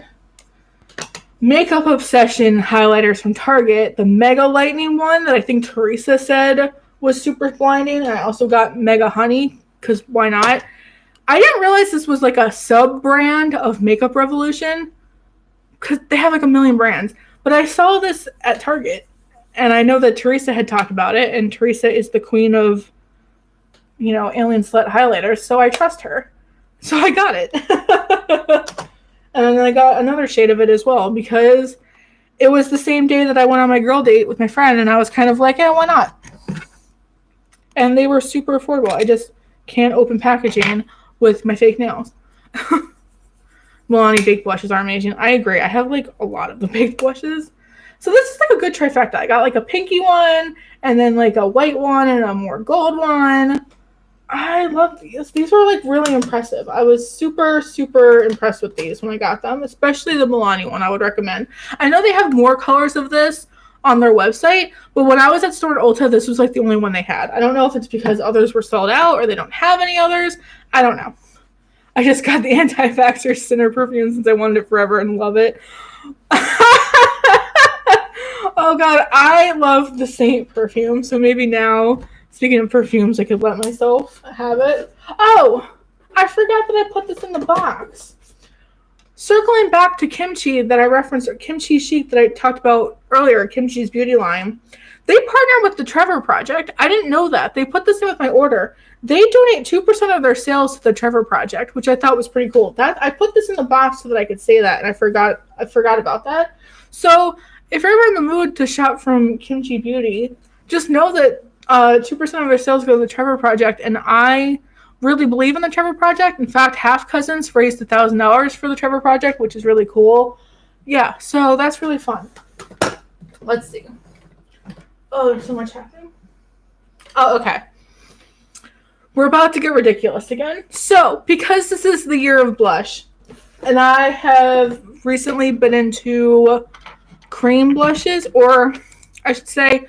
Makeup Obsession highlighters from Target, the Mega Lightning one that I think Teresa said was super blinding. And I also got Mega Honey, because why not? I didn't realize this was like a sub-brand of Makeup Revolution, because they have like a million brands. But I saw this at Target, and I know that Teresa had talked about it, and Teresa is the queen of, you know, alien slut highlighters, so I trust her. So I got it. And then I got another shade of it as well, because it was the same day that I went on my girl date with my friend, and I was kind of like, yeah, why not? And they were super affordable. I just can't open packaging with my fake nails. Lacie baked blushes are amazing. I agree. I have like a lot of the baked blushes. So this is like a good trifecta. I got like a pinky one, and then like a white one, and a more gold one. I love these. These were like really impressive. I was super, super impressed with these when I got them, especially the Lacie one. I would recommend. I know they have more colors of this on their website, but when I was at store at Ulta, this was like the only one they had. I don't know if it's because others were sold out or they don't have any others. I don't know. I just got the anti-vaxxer Sinner perfume since I wanted it forever and love it. Oh god, I love the Saint perfume, so maybe now, speaking of perfumes, I could let myself have it. Oh, I forgot that I put this in the box. Circling back to Kimchi that I referenced, or Chi Chic that I talked about earlier, Kimchi's beauty line, they partner with the Trevor Project. I didn't know that. They put this in with my order. They donate 2% of their sales to the Trevor Project, which I thought was pretty cool. That I put this in the box so that I could say that, and I forgot about that. So if you're ever in the mood to shop from Kimchi Beauty, just know that 2% of their sales go to the Trevor Project, and I really believe in the Trevor Project. In fact, Half Cousins raised $1,000 for the Trevor Project, which is really cool. Yeah, so that's really fun. Let's see. Oh, there's so much happening. Oh, okay. We're about to get ridiculous again. So, because this is the year of blush, and I have recently been into cream blushes, or I should say,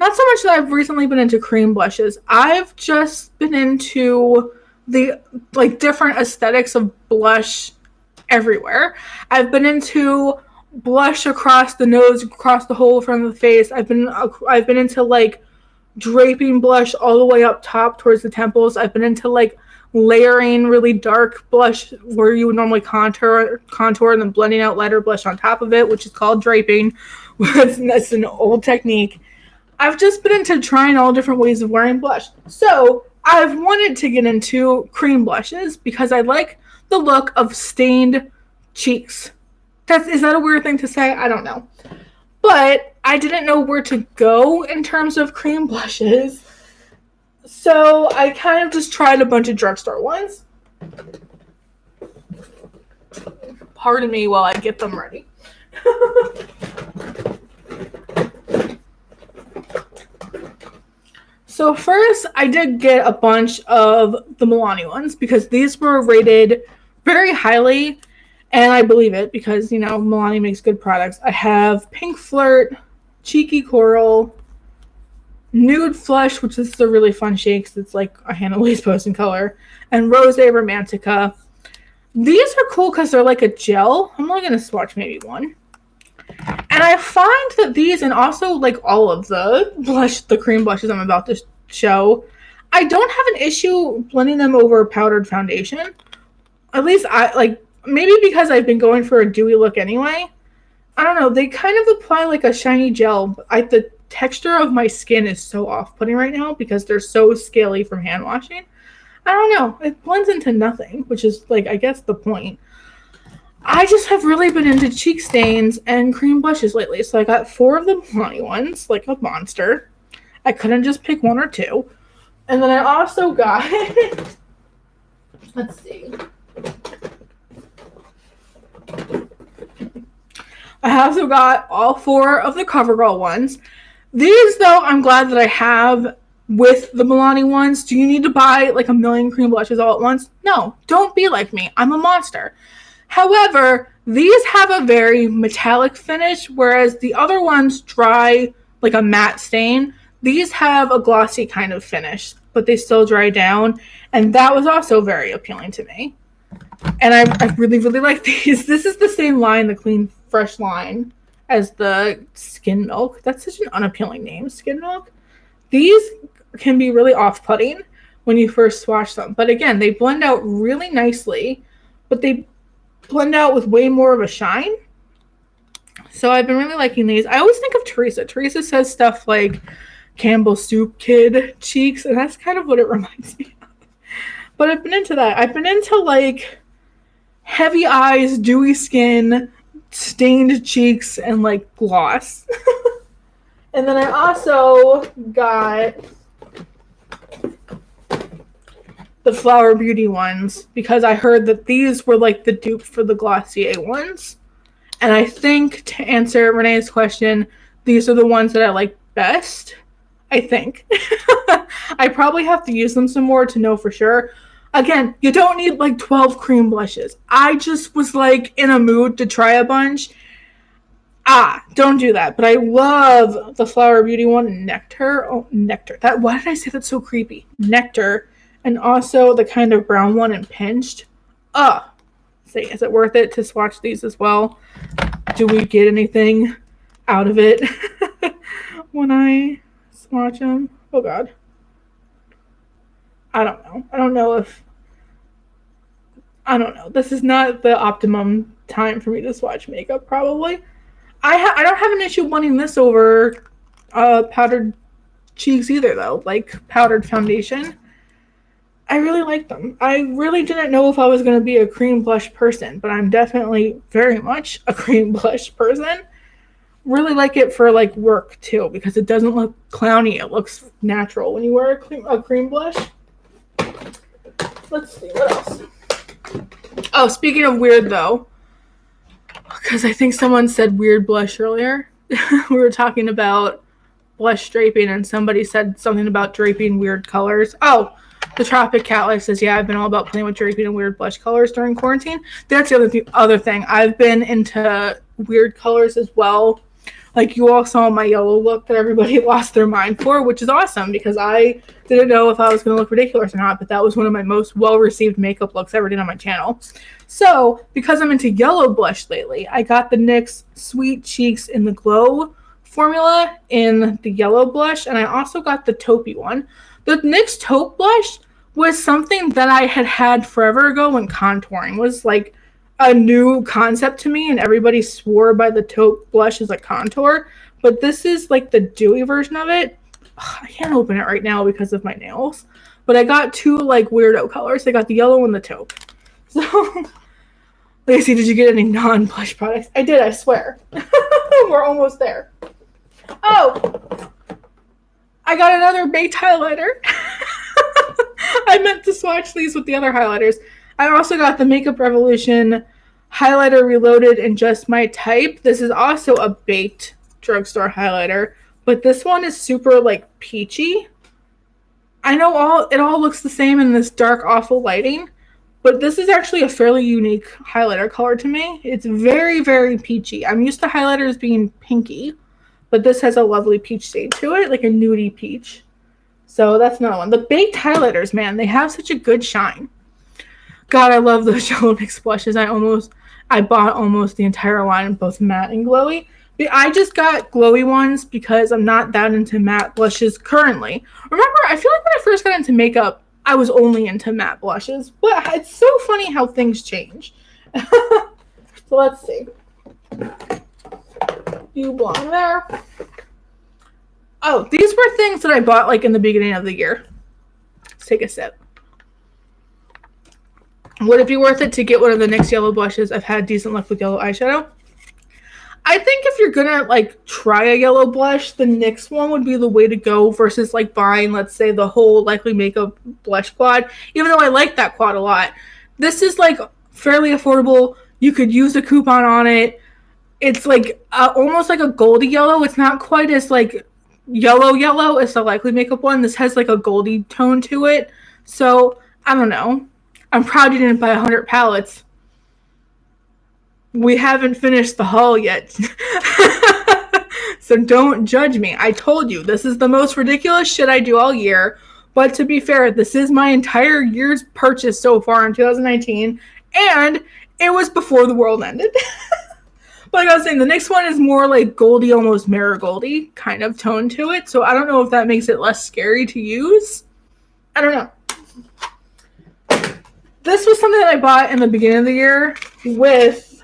not so much that I've recently been into cream blushes. I've just been into the like different aesthetics of blush everywhere. I've been into blush across the nose, across the whole front of the face. I've been into like draping blush all the way up top towards the temples. I've been into like layering really dark blush where you would normally contour and then blending out lighter blush on top of it, which is called draping. That's an old technique. I've just been into trying all different ways of wearing blush. So I've wanted to get into cream blushes because I like the look of stained cheeks. Is that a weird thing to say? I don't know. But I didn't know where to go in terms of cream blushes. So I kind of just tried a bunch of drugstore ones. Pardon me while I get them ready. So first, I did get a bunch of the Milani ones because these were rated very highly, and I believe it because, you know, Milani makes good products. I have Pink Flirt, Cheeky Coral, Nude Flush, which is a really fun shade because it's like a Hannah Louise Post color, and Rose Romantica. These are cool because they're like a gel. I'm only going to swatch maybe one. And I find that these, and also like all of the cream blushes I'm about to show, I don't have an issue blending them over powdered foundation. At least maybe because I've been going for a dewy look anyway. I don't know, they kind of apply like a shiny gel. The texture of my skin is so off-putting right now because they're so scaly from hand washing. I don't know, it blends into nothing, which is like, I guess, the point. I just have really been into cheek stains and cream blushes lately. So I got 4 of the Milani ones, like a monster. I couldn't just pick 1 or 2. And then I also got, let's see. I also got all 4 of the CoverGirl ones. These, though, I'm glad that I have with the Milani ones. Do you need to buy like a million cream blushes all at once? No, don't be like me. I'm a monster. However, these have a very metallic finish, whereas the other ones dry like a matte stain. These have a glossy kind of finish, but they still dry down, and that was also very appealing to me. And I really, really like these. This is the same line, the Clean Fresh line, as the Skin Milk. That's such an unappealing name, Skin Milk. These can be really off-putting when you first swatch them. But again, they blend out really nicely, but they blend out with way more of a shine. So I've been really liking these. I always think of Teresa. Teresa says stuff like Campbell Soup Kid cheeks, and that's kind of what it reminds me of. But I've been into that. I've been into like heavy eyes, dewy skin, stained cheeks, and like gloss. And then I also got the Flower Beauty ones because I heard that these were like the dupe for the Glossier ones. And I think, to answer Renee's question, these are the ones that I like best. I think. I probably have to use them some more to know for sure. Again, you don't need like 12 cream blushes. I just was like in a mood to try a bunch. Don't do that. But I love the Flower Beauty one, Nectar. Oh, Nectar. Why did I say that so creepy? Nectar. And also the kind of brown one in Pinched. See, is it worth it to swatch these as well? Do we get anything out of it when I swatch them? Oh God. I don't know. I don't know. This is not the optimum time for me to swatch makeup, probably. I don't have an issue wanting this over powdered cheeks either, though. Like powdered foundation. I really like them. I really didn't know if I was going to be a cream blush person, but I'm definitely very much a cream blush person. Really like it for like work too, because it doesn't look clowny. It looks natural when you wear a cream blush. Let's see, what else? Oh, speaking of weird though, because I think someone said weird blush earlier. We were talking about blush draping and somebody said something about draping weird colors. Oh, the Tropic Cat Life says, yeah, I've been all about playing with draping and weird blush colors during quarantine. That's the other thing. I've been into weird colors as well, Like, you all saw my yellow look that everybody lost their mind for, which is awesome because I didn't know if I was going to look ridiculous or not, but that was one of my most well-received makeup looks ever did on my channel. So, because I'm into yellow blush lately, I got the NYX Sweet Cheeks in the Glow formula in the yellow blush, and I also got the taupey one. The NYX taupe blush was something that I had forever ago when contouring was like a new concept to me, and everybody swore by the taupe blush as a contour, but this is like the dewy version of it. Ugh, I can't open it right now because of my nails, but I got two like weirdo colors. I got the yellow and the taupe. So Lacie, did you get any non-blush products? I did, I swear. We're almost there. Oh, I got another baked highlighter. I meant to swatch these with the other highlighters. I also got the Makeup Revolution Highlighter Reloaded in Just My Type. This is also a baked drugstore highlighter, but this one is super like peachy. I know it all looks the same in this dark, awful lighting, but this is actually a fairly unique highlighter color to me. It's very, very peachy. I'm used to highlighters being pinky, but this has a lovely peach shade to it, like a nudie peach. So that's another one. The baked highlighters, man, they have such a good shine. God, I love those Yellow NYX blushes. I bought almost the entire line, both matte and glowy. But I just got glowy ones because I'm not that into matte blushes currently. Remember, I feel like when I first got into makeup, I was only into matte blushes. But it's so funny how things change. So let's see. You belong there. Oh, these were things that I bought like in the beginning of the year. Let's take a sip. Would it be worth it to get one of the NYX yellow blushes? I've had decent luck with yellow eyeshadow. I think if you're gonna like try a yellow blush, the NYX one would be the way to go versus like buying, let's say, the whole Likely Makeup blush quad. Even though I like that quad a lot, this is like fairly affordable. You could use a coupon on it. It's like almost like a goldy yellow. It's not quite as like yellow as the Likely Makeup one. This has like a goldy tone to it. So I don't know. I'm proud you didn't buy 100 palettes. We haven't finished the haul yet. So don't judge me. I told you, this is the most ridiculous shit I do all year. But to be fair, this is my entire year's purchase so far in 2019. And it was before the world ended. But like I was saying, the next one is more like goldy, almost marigoldy kind of tone to it. So I don't know if that makes it less scary to use. I don't know. This was something that I bought in the beginning of the year with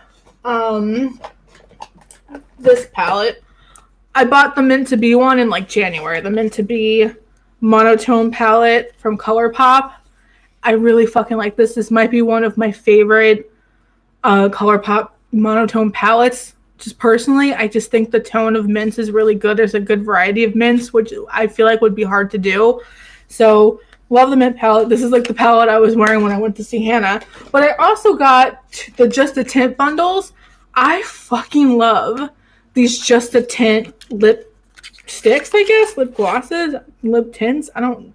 this palette. I bought the Meant to Be one in like January. The Meant to Be monotone palette from ColourPop. I really fucking like this. This might be one of my favorite ColourPop monotone palettes. Just personally, I just think the tone of mints is really good. There's a good variety of mints, which I feel like would be hard to do. So love the mint palette. This is like the palette I was wearing when I went to see Hannah. But I also got the Just a Tint bundles. I fucking love these Just a Tint lip sticks, I guess. Lip glosses, lip tints.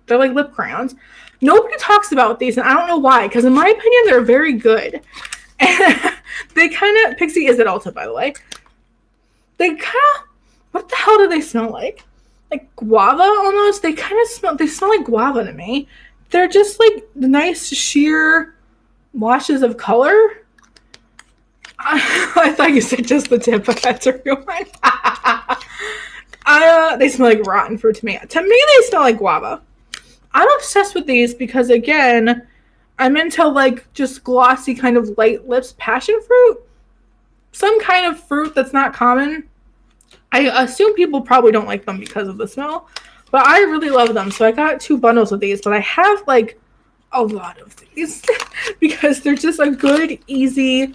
They're like lip crayons. Nobody talks about these, and I don't know why. Because in my opinion, they're very good. And they kind of, Pixie is at Ulta, by the way. They kind of, what the hell do they smell like? Like guava almost. They smell like guava to me. They're just like nice sheer washes of color. I thought you said just the tip, but that's a real one. They smell like rotten fruit to me. To me, they smell like guava. I'm obsessed with these because, again, I'm into like just glossy kind of light lips. Passion fruit, some kind of fruit that's not common. I assume people probably don't like them because of the smell, but I really love them. So I got 2 bundles of these, but I have like a lot of these because they're just a good, easy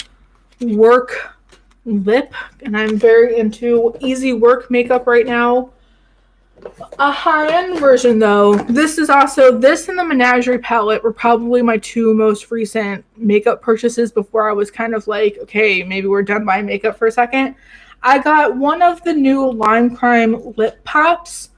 work lip, and I'm very into easy work makeup right now. A high-end version though, this and the Menagerie palette were probably my 2 most recent makeup purchases before I was kind of like, okay, maybe we're done buying makeup for a second. I got one of the new Lime Crime lip pops.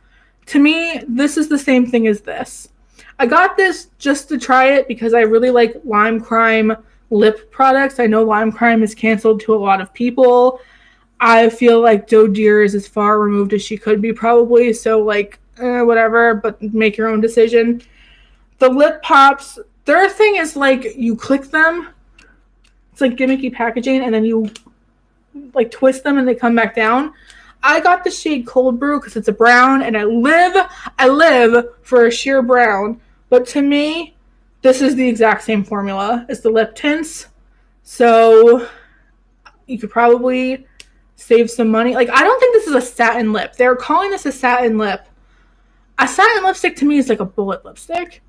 To me, this is the same thing as this. I got this just to try it because I really like Lime Crime lip products. I know Lime Crime is canceled to a lot of people. I feel like Doe Deer is as far removed as she could be probably, so like, whatever, but make your own decision. The lip pops, their thing is like, you click them, it's like gimmicky packaging, and then you like twist them and they come back down. I got the shade Cold Brew because it's a brown, and I live for a sheer brown, but to me, this is the exact same formula as the lip tints, so you could probably save some money. Like, I don't think this is a satin lip. They're calling this a satin lip. A satin lipstick to me is like a bullet lipstick.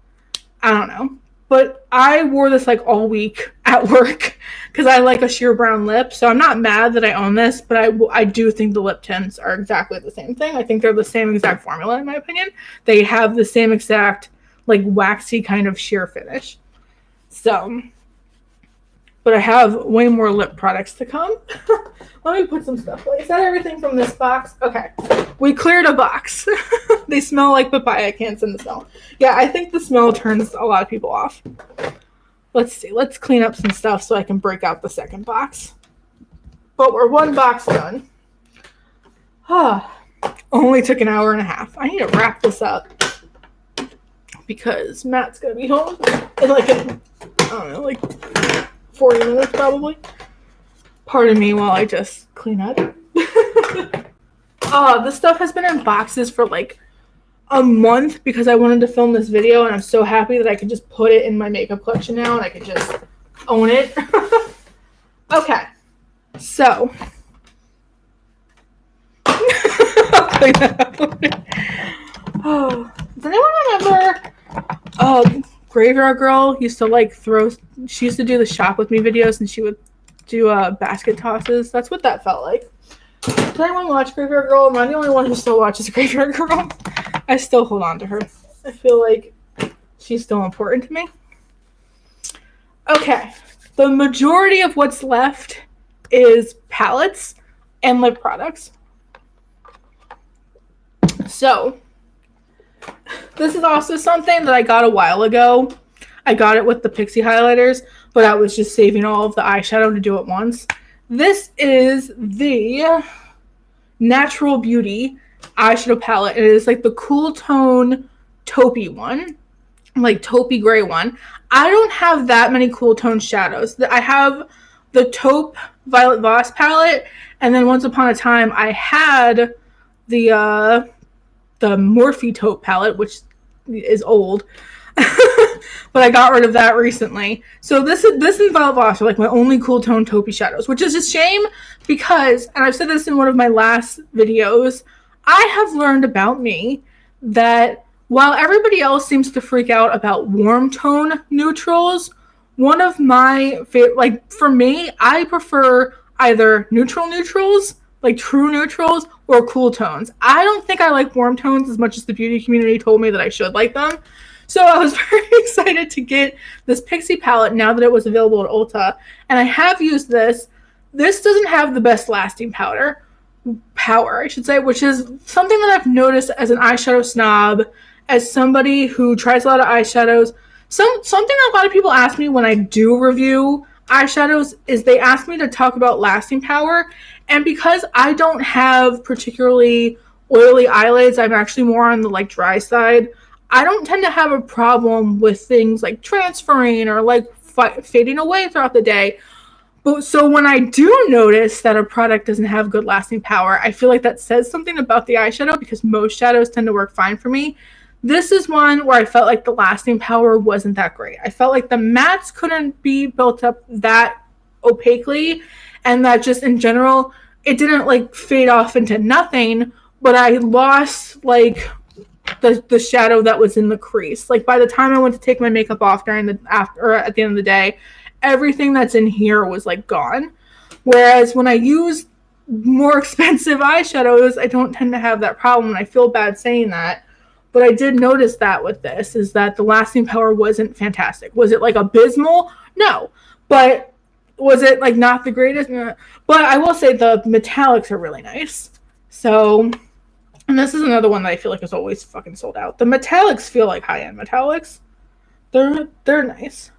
I don't know. But I wore this like all week at work because I like a sheer brown lip. So I'm not mad that I own this, but I do think the lip tints are exactly the same thing. I think they're the same exact formula in my opinion. They have the same exact like waxy kind of sheer finish. So, but I have way more lip products to come. Let me put some stuff away. Is that everything from this box? Okay. We cleared a box. They smell like papaya. I can't stand the smell. Yeah, I think the smell turns a lot of people off. Let's see. Let's clean up some stuff so I can break out the second box. But we're one box done. Only took an hour and a half. I need to wrap this up because Matt's going to be home in like, I don't know, like 40 minutes probably. Pardon me while I just clean up. This stuff has been in boxes for like a month because I wanted to film this video, and I'm so happy that I could just put it in my makeup collection now and I could just own it. Okay, so does anyone remember Graveyard Girl used to like she used to do the shop with me videos, and she would do basket tosses. That's what that felt like. Does anyone watch Graveyard Girl? Am I the only one who still watches Graveyard Girl? I still hold on to her. I feel like she's still important to me. Okay. The majority of what's left is palettes and lip products. So, this is also something that I got a while ago. I got it with the Pixie highlighters, but I was just saving all of the eyeshadow to do it once. This is the Natural Beauty eyeshadow palette. It is like the cool tone taupey one, like taupey gray one. I don't have that many cool tone shadows. I have the taupe Violet Voss palette, and then once upon a time I had the Morphe taupe palette, which is old. But I got rid of that recently. So this and Violet Voss are like my only cool tone taupey shadows, which is a shame because, and I've said this in one of my last videos, I have learned about me that while everybody else seems to freak out about warm tone neutrals, one of my favorite, like for me, I prefer either neutrals, like true neutrals, or cool tones. I don't think I like warm tones as much as the beauty community told me that I should like them. So I was very excited to get this Pixie palette now that it was available at Ulta. And I have used this. This doesn't have the best lasting power, I should say, which is something that I've noticed as an eyeshadow snob, as somebody who tries a lot of eyeshadows. Something a lot of people ask me when I do review eyeshadows is they ask me to talk about lasting power. And because I don't have particularly oily eyelids, I'm actually more on the like dry side. I don't tend to have a problem with things like transferring or like fading away throughout the day. But so when I do notice that a product doesn't have good lasting power, I feel like that says something about the eyeshadow because most shadows tend to work fine for me. This is one where I felt like the lasting power wasn't that great. I felt like the mattes couldn't be built up that opaquely, and that just in general, it didn't like fade off into nothing, but I lost like the shadow that was in the crease. Like by the time I went to take my makeup off at the end of the day, everything that's in here was like gone. Whereas when I use more expensive eyeshadows, I don't tend to have that problem, and I feel bad saying that. But I did notice that with this, is that the lasting power wasn't fantastic. Was it like abysmal? No. But was it like not the greatest? No. But I will say the metallics are really nice. So, and this is another one that I feel like is always fucking sold out. The metallics feel like high-end metallics. They're nice.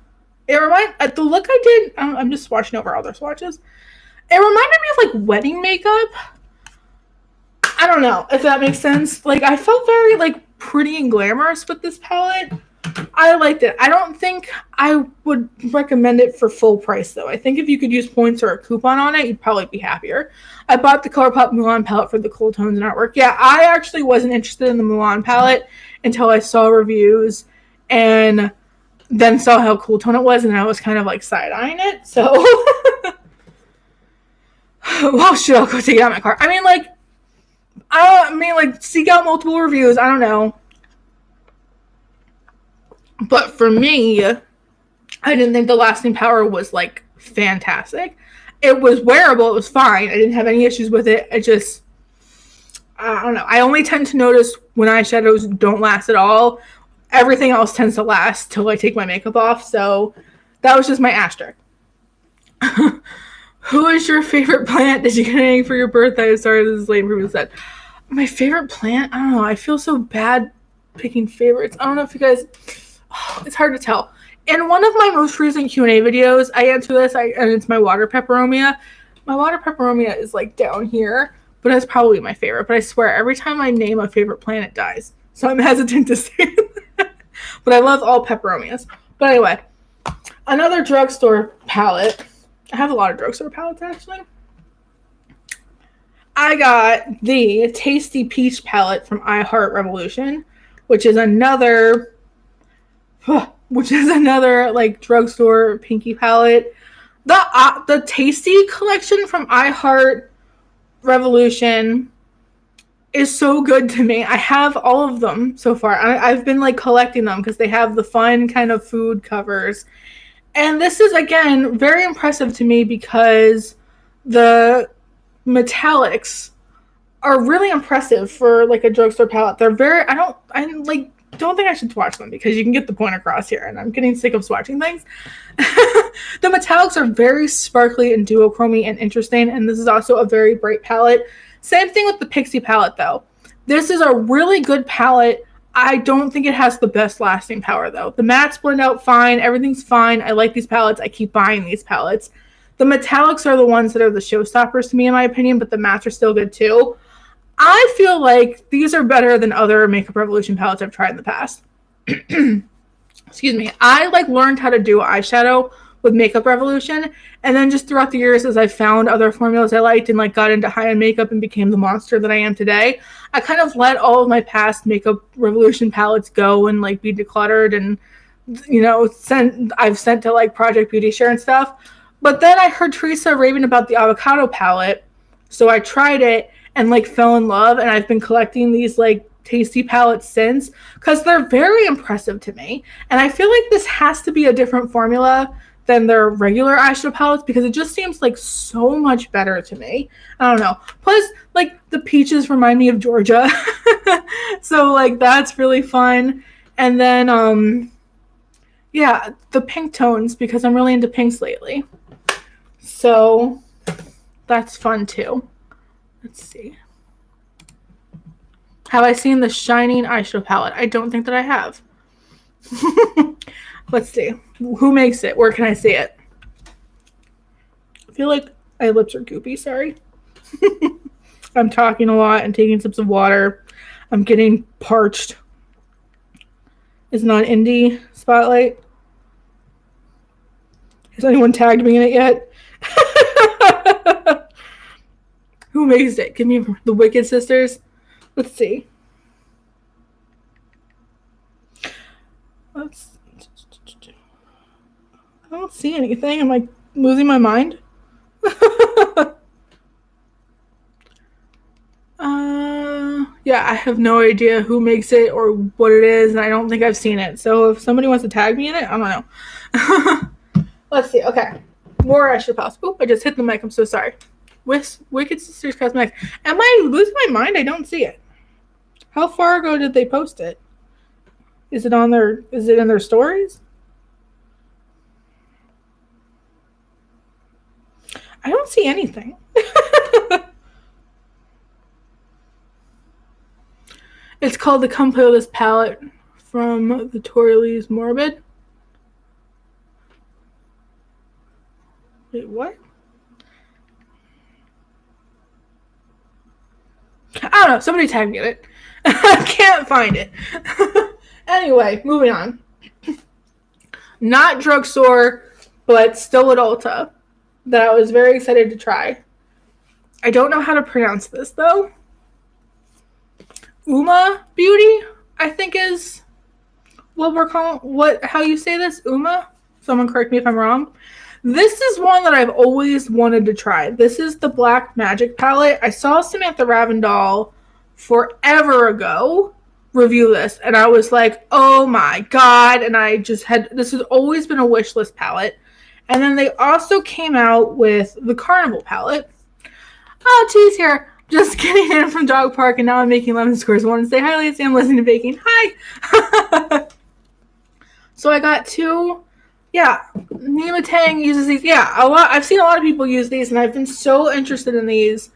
It reminds, the look I did, I'm just swatching over other swatches. It reminded me of like wedding makeup. I don't know if that makes sense. Like I felt very like pretty and glamorous with this palette. I liked it. I don't think I would recommend it for full price though. I think if you could use points or a coupon on it, you'd probably be happier. I bought the ColourPop Mulan palette for the cool tones and artwork. Yeah, I actually wasn't interested in the Mulan palette until I saw reviews and then saw how cool tone it was, and I was kind of like side-eyeing it. So, well, shit, I'll go take it out of my car. I mean, like, seek out multiple reviews. I don't know. But for me, I didn't think the lasting power was, like, fantastic. It was wearable. It was fine. I didn't have any issues with it. It just, I don't know. I only tend to notice when eyeshadows don't last at all. Everything else tends to last till I take my makeup off. So that was just my asterisk. Who is your favorite plant? Did you get anything for your birthday? Sorry, this is late for said. My favorite plant? I don't know. I feel so bad picking favorites. I don't know if you guys... it's hard to tell. In one of my most recent Q&A videos, I answer this, and it's my water peperomia. My water peperomia is like down here, but that's probably my favorite. But I swear, every time I name a favorite plant, it dies. So I'm hesitant to say that. But I love all peperomias. But anyway, another drugstore palette. I have a lot of drugstore palettes, actually. I got the Tasty Peach palette from I Heart Revolution, which is another like drugstore pinky palette. The Tasty collection from I Heart Revolution is so good to me. I have all of them so far. I've been like collecting them because they have the fun kind of food covers. And this is, again, very impressive to me because the metallics are really impressive for like a drugstore palette. They're very, I don't think I should swatch them because you can get the point across here, and I'm getting sick of swatching things. The metallics are very sparkly and duochromy and interesting, and this is also a very bright palette. Same thing with the Pixie palette, though. This is a really good palette. I don't think it has the best lasting power, though. The mattes blend out fine. Everything's fine. I like these palettes. I keep buying these palettes. The metallics are the ones that are the showstoppers to me, in my opinion, but the mattes are still good, too. I feel like these are better than other Makeup Revolution palettes I've tried in the past. Excuse me. I learned how to do eyeshadow with Makeup Revolution, and then just throughout the years as I found other formulas I liked and got into high-end makeup and became the monster that I am today, I kind of let all of my past Makeup Revolution palettes go and be decluttered, and I've sent to Project Beauty Share and stuff. But then I heard Teresa raving about the avocado palette, so I tried it and fell in love, and I've been collecting these Tasty palettes since because they're very impressive to me. And I feel like this has to be a different formula than their regular eyeshadow palettes because it just seems so much better to me. I don't know. Plus, the peaches remind me of Georgia. So that's really fun. And then yeah, the pink tones because I'm really into pinks lately. So that's fun too. Let's see. Have I seen the Shining eyeshadow palette? I don't think that I have. Let's see. Who makes it? Where can I see it? I feel like my lips are goopy. Sorry. I'm talking a lot and taking sips of water. I'm getting parched. Is it on Indie Spotlight? Has anyone tagged me in it yet? Who makes it? Give me the Wicked Sisters. Let's see. I don't see anything. Am I losing my mind? Yeah, I have no idea who makes it or what it is, and I don't think I've seen it. So if somebody wants to tag me in it, I don't know. Let's see. Okay. More eyeshadow palettes. Oop, I just hit the mic. I'm so sorry. Wicked Sisters Cosmetics. Am I losing my mind? I don't see it. How far ago did they post it? Is it in their stories? I don't see anything. It's called the Come Play With This palette from the Torley's Morbid. Wait, what? don't know. Somebody tag me in it. I can't find it. Anyway, moving on. Not Drugstore, but still at Ulta, that I was very excited to try. I don't know how to pronounce this, though. Uma Beauty, I think is what we're calling, how you say this? Uma? Someone correct me if I'm wrong. This is one that I've always wanted to try. This is the Black Magic palette. I saw Samantha Ravindall forever ago review this, and I was like, oh my god, and I just had, this has always been a wishlist palette. And then they also came out with the Carnival palette. Oh, Chi's here. Just getting in from dog park, and now I'm making lemon squares. I want to say hi, Lacie. I'm listening to baking. Hi. So I got two. Yeah, Nima Tang uses these. Yeah, a lot. I've seen a lot of people use these, and I've been so interested in these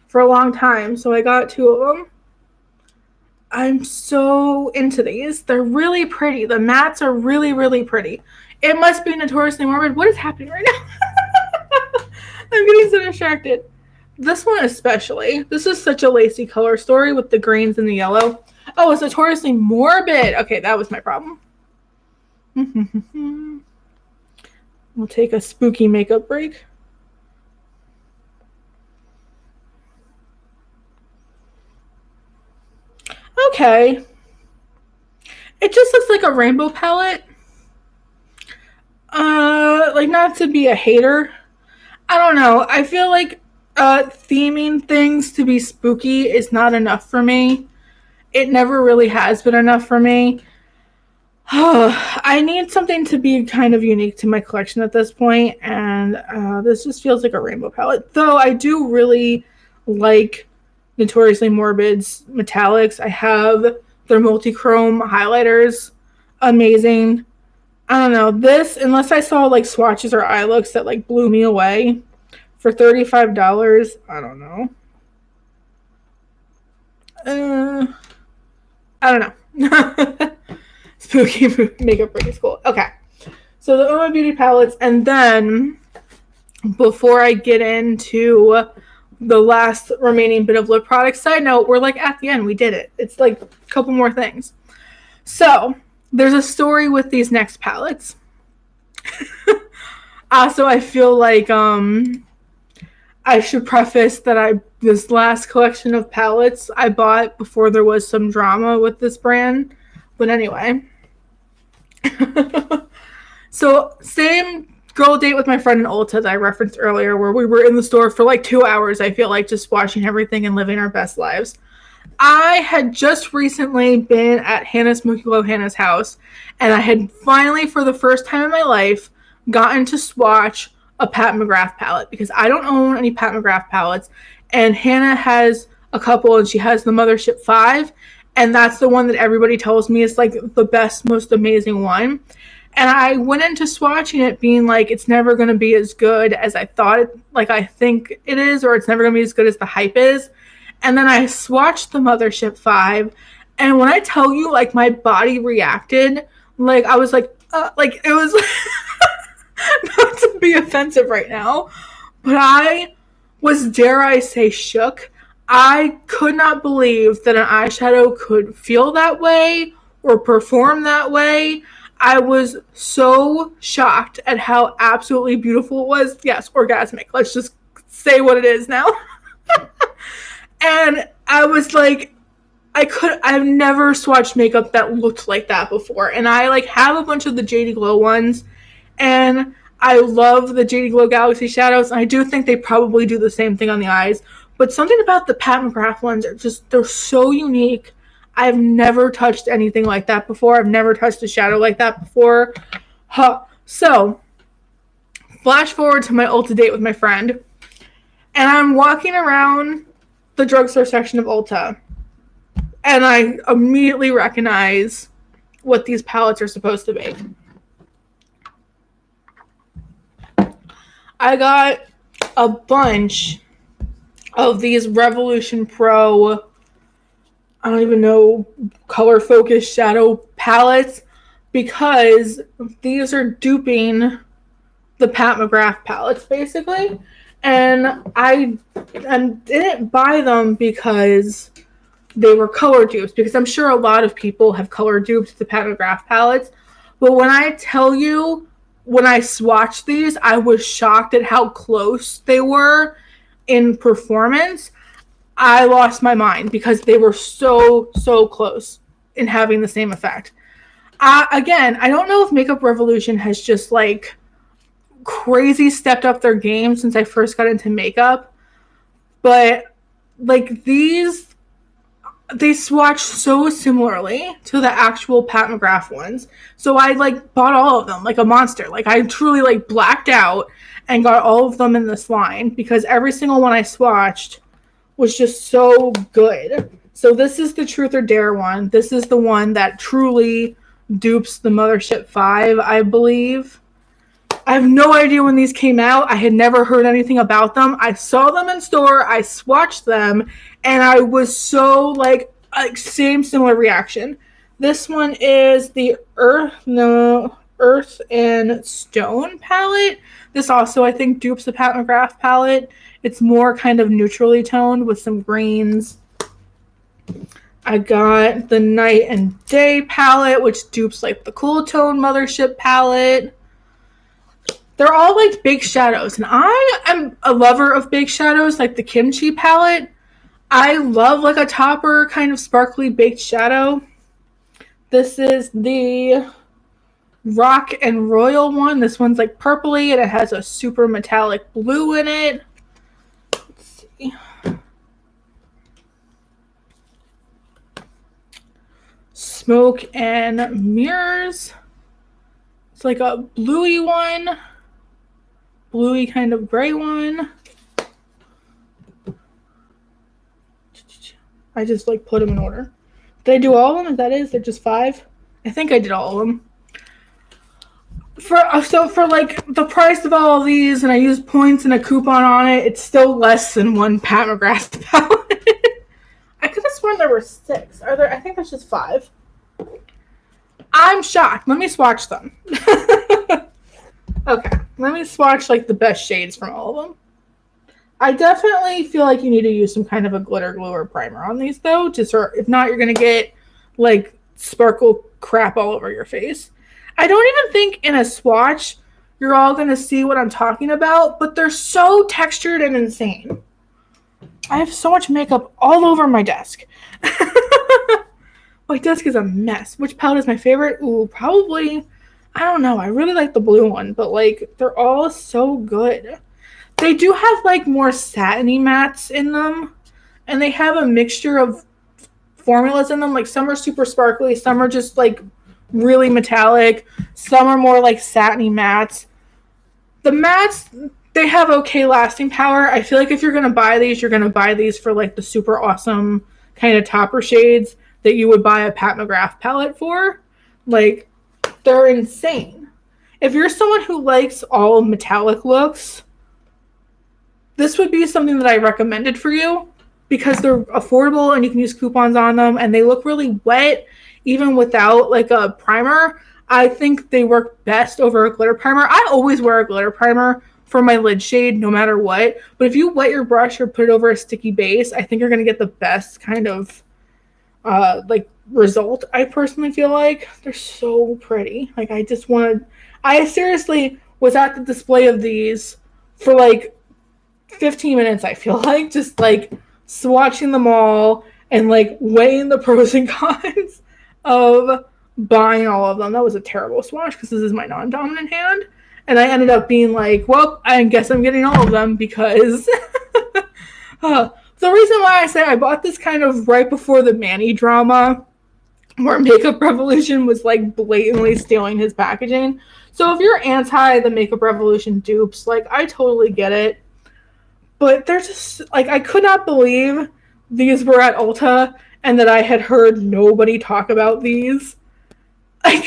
for a long time. So I got two of them. I'm so into these. They're really pretty. The mattes are really, really pretty. It must be notoriously morbid. What is happening right now? I'm getting so distracted. This one especially. This is such a Lacie color story with the greens and the yellow. Oh, it's notoriously morbid. Okay, that was my problem. We'll take a spooky makeup break. Okay. It just looks like a rainbow palette. Like, not to be a hater. I don't know. I feel like theming things to be spooky is not enough for me. It never really has been enough for me. I need something to be kind of unique to my collection at this point, and this just feels like a rainbow palette. Though I do really like Notoriously Morbid's metallics. I have their multi-chrome highlighters. Amazing. I don't know. This, unless I saw like swatches or eye looks that like blew me away for $35, I don't know. I don't know. Spooky makeup break is cool. Okay. So the Uma Beauty palettes, and then before I get into the last remaining bit of lip products, side note, we're like at the end. We did it. It's like a couple more things. So there's a story with these next palettes. Also, I feel like I should preface that this last collection of palettes I bought before there was some drama with this brand. But anyway. So same girl date with my friend in Ulta that I referenced earlier, where we were in the store for like 2 hours, I feel like, just watching everything and living our best lives. I had just recently been at Smokey Glow Hannah's house, and I had finally, for the first time in my life, gotten to swatch a Pat McGrath palette, because I don't own any Pat McGrath palettes, and Hannah has a couple, and she has the Mothership 5, and that's the one that everybody tells me is like the best, most amazing one. And I went into swatching it being like, it's never going to be as good as I thought it, like I think it is, or it's never going to be as good as the hype is. And then I swatched the Mothership 5, and when I tell you, like, my body reacted, like, I was like it was not to be offensive right now, but I was, dare I say, shook. I could not believe that an eyeshadow could feel that way or perform that way. I was so shocked at how absolutely beautiful it was. Yes, orgasmic. Let's just say what it is now. And I was like, I've never swatched makeup that looked like that before. And I like have a bunch of the JD Glow ones, and I love the JD Glow Galaxy shadows. And I do think they probably do the same thing on the eyes. But something about the Pat McGrath ones are just, they're so unique. I've never touched anything like that before. I've never touched a shadow like that before. So, flash forward to my Ulta date with my friend. And I'm walking around the drugstore section of Ulta, and I immediately recognize what these palettes are supposed to be. I got a bunch of these Revolution Pro, I don't even know, color focus shadow palettes, because these are duping the Pat McGrath palettes basically. And I didn't buy them because they were color dupes, because I'm sure a lot of people have color duped the Pat McGrath palettes. But when I tell you, when I swatched these, I was shocked at how close they were in performance. I lost my mind because they were so close in having the same effect. Again, I don't know if Makeup Revolution has just like crazy stepped up their game since I first got into makeup, but like these, they swatch so similarly to the actual Pat McGrath ones. So I like bought all of them like a monster. Like I truly like blacked out and got all of them in this line because every single one I swatched was just so good. So this is the Truth or Dare one. This is the one that truly dupes the Mothership 5, I believe. I have no idea when these came out. I had never heard anything about them. I saw them in store, I swatched them, and I was so like similar reaction. This one is the Earth and Stone palette. This also, I think, dupes the Pat McGrath palette. It's more kind of neutrally toned with some greens. I got the Night and Day palette, which dupes like the Cool Tone Mothership palette. They're all like big shadows, and I am a lover of big shadows, like the Kimchi palette. I love like a topper kind of sparkly baked shadow. This is the Rock and Royal one. This one's like purpley, and it has a super metallic blue in it. Let's see. Smoke and Mirrors. It's like a bluey one. Bluey kind of gray one. I just like put them in order. Did I do all of them? Is that it? Is there just 5? I think I did all of them. For like the price of all of these, and I used points and a coupon on it, it's still less than one Pat McGrath palette. I could have sworn there were 6. Are there? I think there's just 5. I'm shocked. Let me swatch them. Okay, let me swatch like the best shades from all of them. I definitely feel like you need to use some kind of a glitter glue or primer on these though, if not you're gonna get like sparkle crap all over your face. I don't even think in a swatch you're all gonna see what I'm talking about, but they're so textured and insane. I have so much makeup all over my desk. My desk is a mess. Which palette is my favorite? Ooh, probably, I don't know. I really like the blue one, but like they're all so good. They do have like more satiny mattes in them, and they have a mixture of formulas in them. Like some are super sparkly, some are just like really metallic, some are more like satiny mattes. The mattes, they have okay lasting power. I feel like if you're going to buy these, you're going to buy these for like the super awesome kind of topper shades that you would buy a Pat McGrath palette for. Like, they're insane. If you're someone who likes all metallic looks, this would be something that I recommended for you because they're affordable and you can use coupons on them, and they look really wet even without like a primer. I think they work best over a glitter primer. I always wear a glitter primer for my lid shade no matter what, but if you wet your brush or put it over a sticky base, I think you're going to get the best kind of like result. I personally feel like they're so pretty. Like I seriously was at the display of these for like 15 minutes, I feel like, just like swatching them all and like weighing the pros and cons of buying all of them. That was a terrible swatch because this is my non-dominant hand, and I ended up being like, well, I guess I'm getting all of them because the reason why I say I bought this kind of right before the Manny drama where Makeup Revolution was like blatantly stealing his packaging. So if you're anti the Makeup Revolution dupes, like I totally get it. But they're just like, I could not believe these were at Ulta and that I had heard nobody talk about these. Like,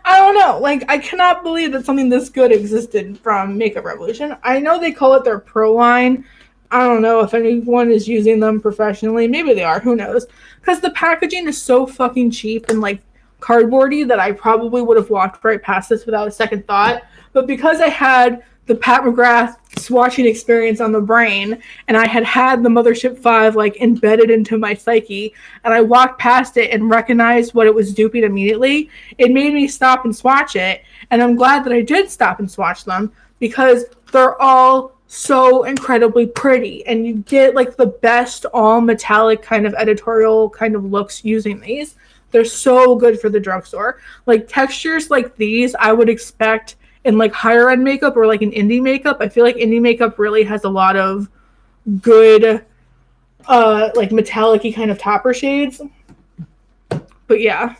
I don't know. Like, I cannot believe that something this good existed from Makeup Revolution. I know they call it their pro line. I don't know if anyone is using them professionally. Maybe they are. Who knows? Because the packaging is so fucking cheap and like cardboardy that I probably would have walked right past this without a second thought. But because I had the Pat McGrath swatching experience on the brain, and I had the Mothership 5 like embedded into my psyche, and I walked past it and recognized what it was duping immediately, it made me stop and swatch it. And I'm glad that I did stop and swatch them, because they're all so incredibly pretty, and you get like the best all metallic kind of editorial kind of looks using these. They're so good for the drugstore. Like textures like these I would expect in like higher end makeup or like an indie makeup. I feel like indie makeup really has a lot of good like metallic-y kind of topper shades. But yeah,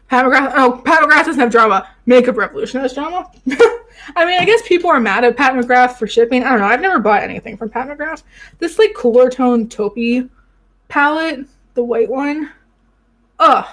Pat McGrath doesn't have drama. Makeup Revolution has drama. I mean, I guess people are mad at Pat McGrath for shipping. I don't know. I've never bought anything from Pat McGrath. This like cooler tone taupey palette, the white one. Ugh.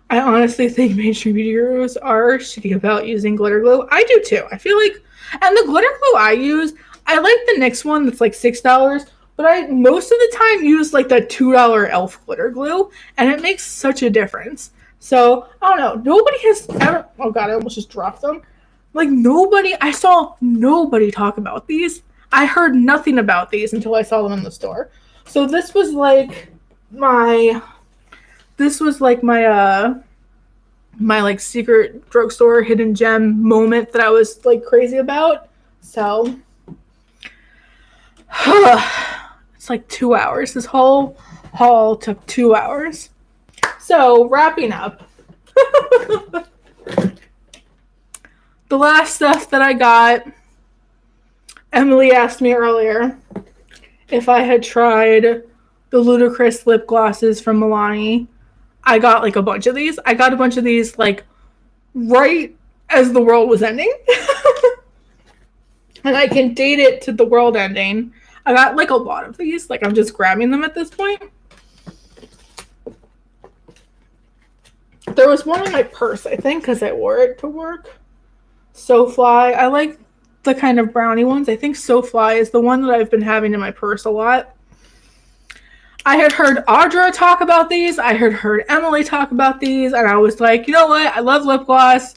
I honestly think mainstream beauty gurus are shitty about using glitter glue. I do too. I feel like, and the glitter glue I use, I like the NYX one that's like $6, but I most of the time use like the $2 e.l.f. glitter glue, and it makes such a difference. So, I don't know. Nobody has ever, oh god, I almost just dropped them. Like I saw nobody talk about these. I heard nothing about these until I saw them in the store. So this was like my my like secret drugstore hidden gem moment that I was like crazy about. So it's like 2 hours. This whole haul took 2 hours. So wrapping up. The last stuff that I got, Emily asked me earlier if I had tried the Ludicrous lip glosses from Milani. I got like a bunch of these. I got a bunch of these like right as the world was ending. And I can date it to the world ending. I got like a lot of these. Like I'm just grabbing them at this point. There was one in my purse, I think, because I wore it to work. So Fly. I like the kind of brownie ones. I think So Fly is the one that I've been having in my purse a lot. I had heard Audra talk about these. I had heard Emily talk about these. And I was like, you know what? I love lip gloss.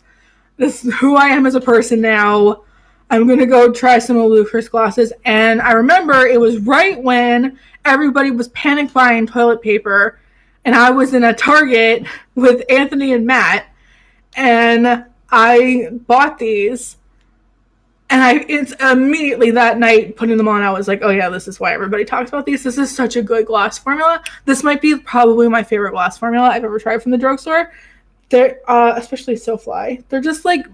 This is who I am as a person now. I'm going to go try some of Ludicrous glosses. And I remember it was right when everybody was panic buying toilet paper. And I was in a Target with Anthony and Matt. And I bought these. And it's immediately that night putting them on, I was like, oh yeah, this is why everybody talks about these. This is such a good gloss formula. This might be probably my favorite gloss formula I've ever tried from the drugstore. They're, especially So Fly. They're just like,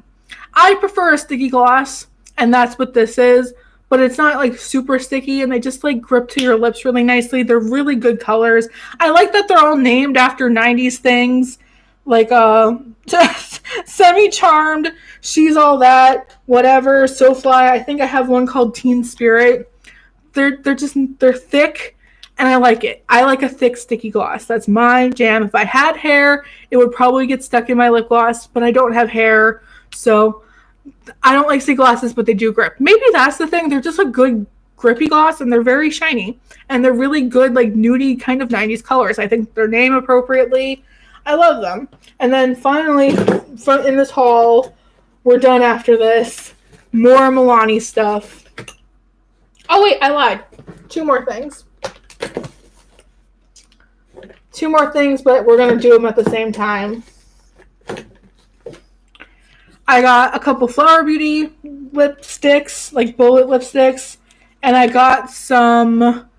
I prefer a sticky gloss, and that's what this is. But it's not like super sticky, and they just like grip to your lips really nicely. They're really good colors. I like that they're all named after 90s things. Like, Semi-Charmed, She's All That, whatever, So Fly. I think I have one called Teen Spirit. They're thick, and I like it. I like a thick, sticky gloss. That's my jam. If I had hair, it would probably get stuck in my lip gloss, but I don't have hair, so I don't like sticky glosses, but they do grip. Maybe that's the thing. They're just a good grippy gloss, and they're very shiny, and they're really good, like, nudie kind of 90s colors. I think they're named appropriately. I love them. And then finally, in this haul, we're done after this. More Milani stuff. Oh, wait, I lied. Two more things. But we're going to do them at the same time. I got a couple Flower Beauty lipsticks, like bullet lipsticks. And I got some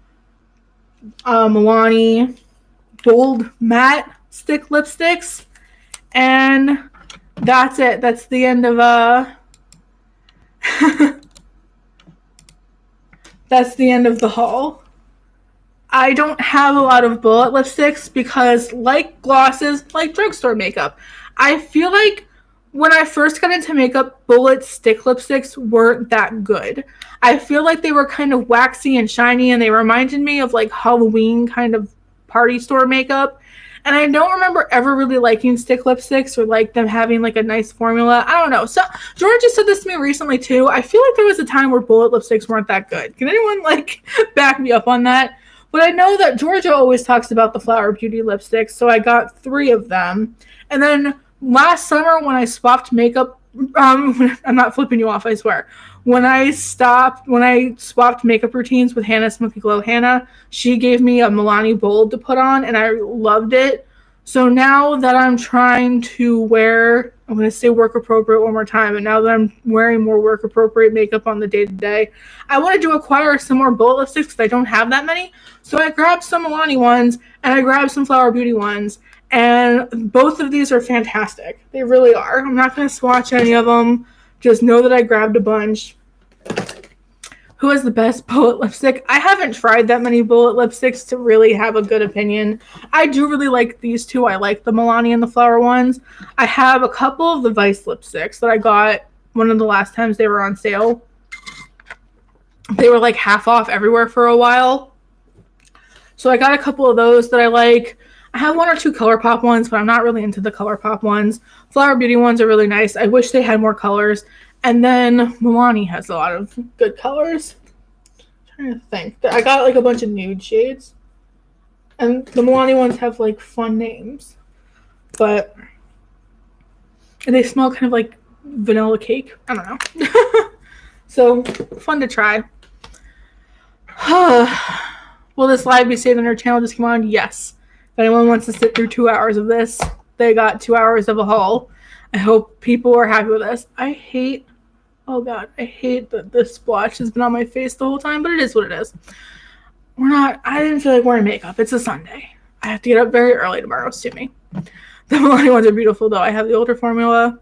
Milani Bold Matte stick lipsticks, and that's it. That's the end of that's the end of the haul. I don't have a lot of bullet lipsticks because, like glosses, like drugstore makeup, I feel like when I first got into makeup, bullet stick lipsticks weren't that good. I feel like they were kind of waxy and shiny, and they reminded me of like Halloween kind of party store makeup. And I don't remember ever really liking stick lipsticks or like them having like a nice formula. I don't know. So George just said this to me recently too. I feel like there was a time where bullet lipsticks weren't that good. Can anyone like back me up on that? But I know that Georgia always talks about the Flower Beauty lipsticks, so I got 3 of them. And then last summer when I swapped makeup, I'm not flipping you off, I swear. When I swapped makeup routines with Hannah, Smokey Glow Hannah, she gave me a Milani Bold to put on, and I loved it. So now that I'm trying to wear, I'm going to say work appropriate one more time, and now that I'm wearing more work appropriate makeup on the day to day, I wanted to acquire some more bullet lipsticks because I don't have that many. So I grabbed some Milani ones and I grabbed some Flower Beauty ones, and both of these are fantastic. They really are. I'm not going to swatch any of them. Just know that I grabbed a bunch. Who has the best bullet lipstick? I haven't tried that many bullet lipsticks to really have a good opinion. I do really like these 2. I like the Milani and the Flower ones. I have a couple of the Vice lipsticks that I got one of the last times they were on sale. They were like half off everywhere for a while. So I got a couple of those that I like. I have 1 or 2 ColourPop ones, but I'm not really into the ColourPop ones. Flower Beauty ones are really nice. I wish they had more colors. And then Milani has a lot of good colors. I'm trying to think. I got like a bunch of nude shades. And the Milani ones have like fun names. But they smell kind of like vanilla cake. I don't know. So fun to try. Will this live be saved on our channel just come on? Yes. If anyone wants to sit through 2 hours of this, they got 2 hours of a haul. I hope people are happy with this. I hate that this splotch has been on my face the whole time, but it is what it is. I didn't feel like wearing makeup. It's a Sunday. I have to get up very early tomorrow, sue me. The Milani ones are beautiful though. I have the older formula.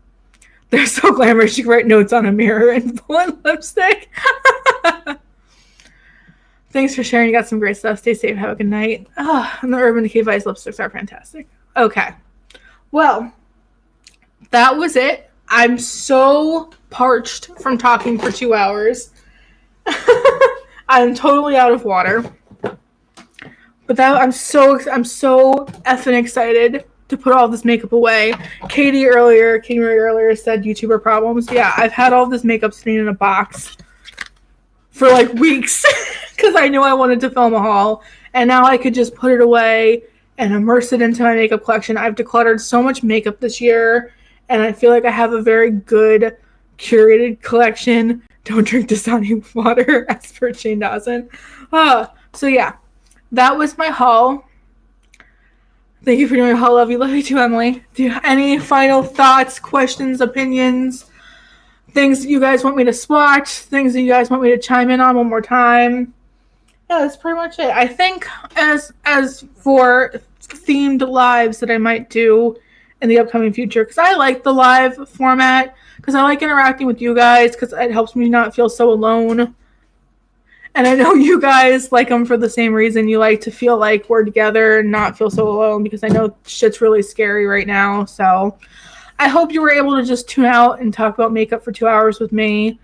They're so glamorous. You can write notes on a mirror and bullet lipstick. Thanks for sharing. You got some great stuff. Stay safe. Have a good night. And the Urban Decay Vice lipsticks are fantastic. Okay. Well, that was it. I'm so parched from talking for 2 hours. I'm totally out of water. But I'm so effing excited to put all this makeup away. Katie earlier said YouTuber problems. Yeah, I've had all this makeup sitting in a box for like weeks because I knew I wanted to film a haul, and now I could just put it away and immerse it into my makeup collection. I've decluttered so much makeup this year, and I feel like I have a very good curated collection. Don't drink Dasani water, as per Shane Dawson. So yeah, that was my haul. Thank you for doing a haul. Love you too, Emily. Do you have any final thoughts, questions, opinions, things that you guys want me to swatch, things that you guys want me to chime in on one more time? Yeah, that's pretty much it. I think as for themed lives that I might do in the upcoming future, because I like the live format, because I like interacting with you guys, because it helps me not feel so alone. And I know you guys like them for the same reason. You like to feel like we're together and not feel so alone, because I know shit's really scary right now. So I hope you were able to just tune out and talk about makeup for 2 hours with me.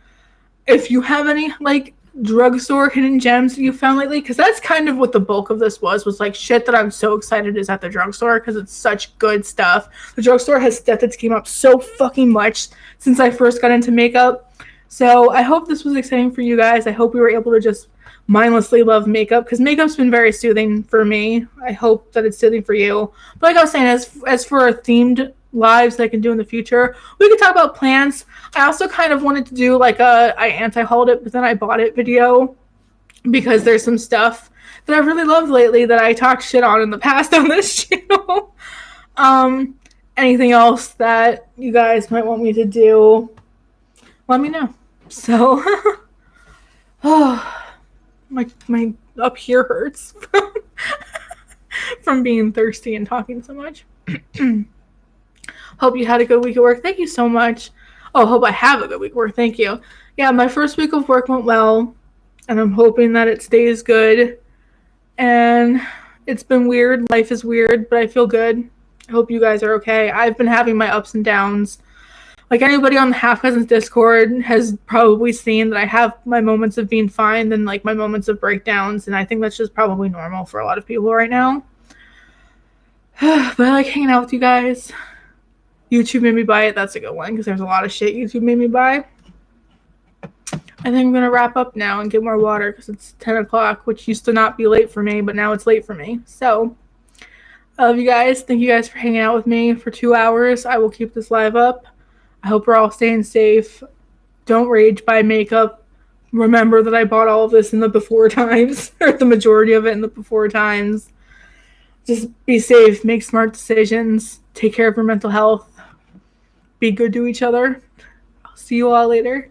If you have any like drugstore hidden gems that you found lately, because that's kind of what the bulk of this was like shit that I'm so excited is at the drugstore, because it's such good stuff. The drugstore has stuff that's came up so fucking much since I first got into makeup. So I hope this was exciting for you guys. I hope we were able to just mindlessly love makeup, because makeup's been very soothing for me. I hope that it's soothing for you. But like I was saying, as for themed lives that I can do in the future, we could talk about plants. I also kind of wanted to do like I anti-hauled it, but then I bought it video, because there's some stuff that I've really loved lately that I talked shit on in the past on this channel. Anything else that you guys might want me to do, let me know. So, my up here hurts from being thirsty and talking so much. Hope you had a good week of work. Thank you so much. Oh, hope I have a good week of work. Thank you. Yeah, my first week of work went well, and I'm hoping that it stays good. And it's been weird. Life is weird, but I feel good. I hope you guys are okay. I've been having my ups and downs. Like anybody on the Half Cousins Discord has probably seen that I have my moments of being fine and like my moments of breakdowns, and I think that's just probably normal for a lot of people right now. But I like hanging out with you guys. YouTube made me buy it. That's a good one, because there's a lot of shit YouTube made me buy. I think I'm going to wrap up now and get more water because it's 10 o'clock, which used to not be late for me, but now it's late for me. So, I love you guys. Thank you guys for hanging out with me for 2 hours. I will keep this live up. I hope we're all staying safe. Don't rage buy makeup. Remember that I bought all of this in the before times, or the majority of it in the before times. Just be safe, make smart decisions, take care of your mental health, be good to each other. I'll see you all later.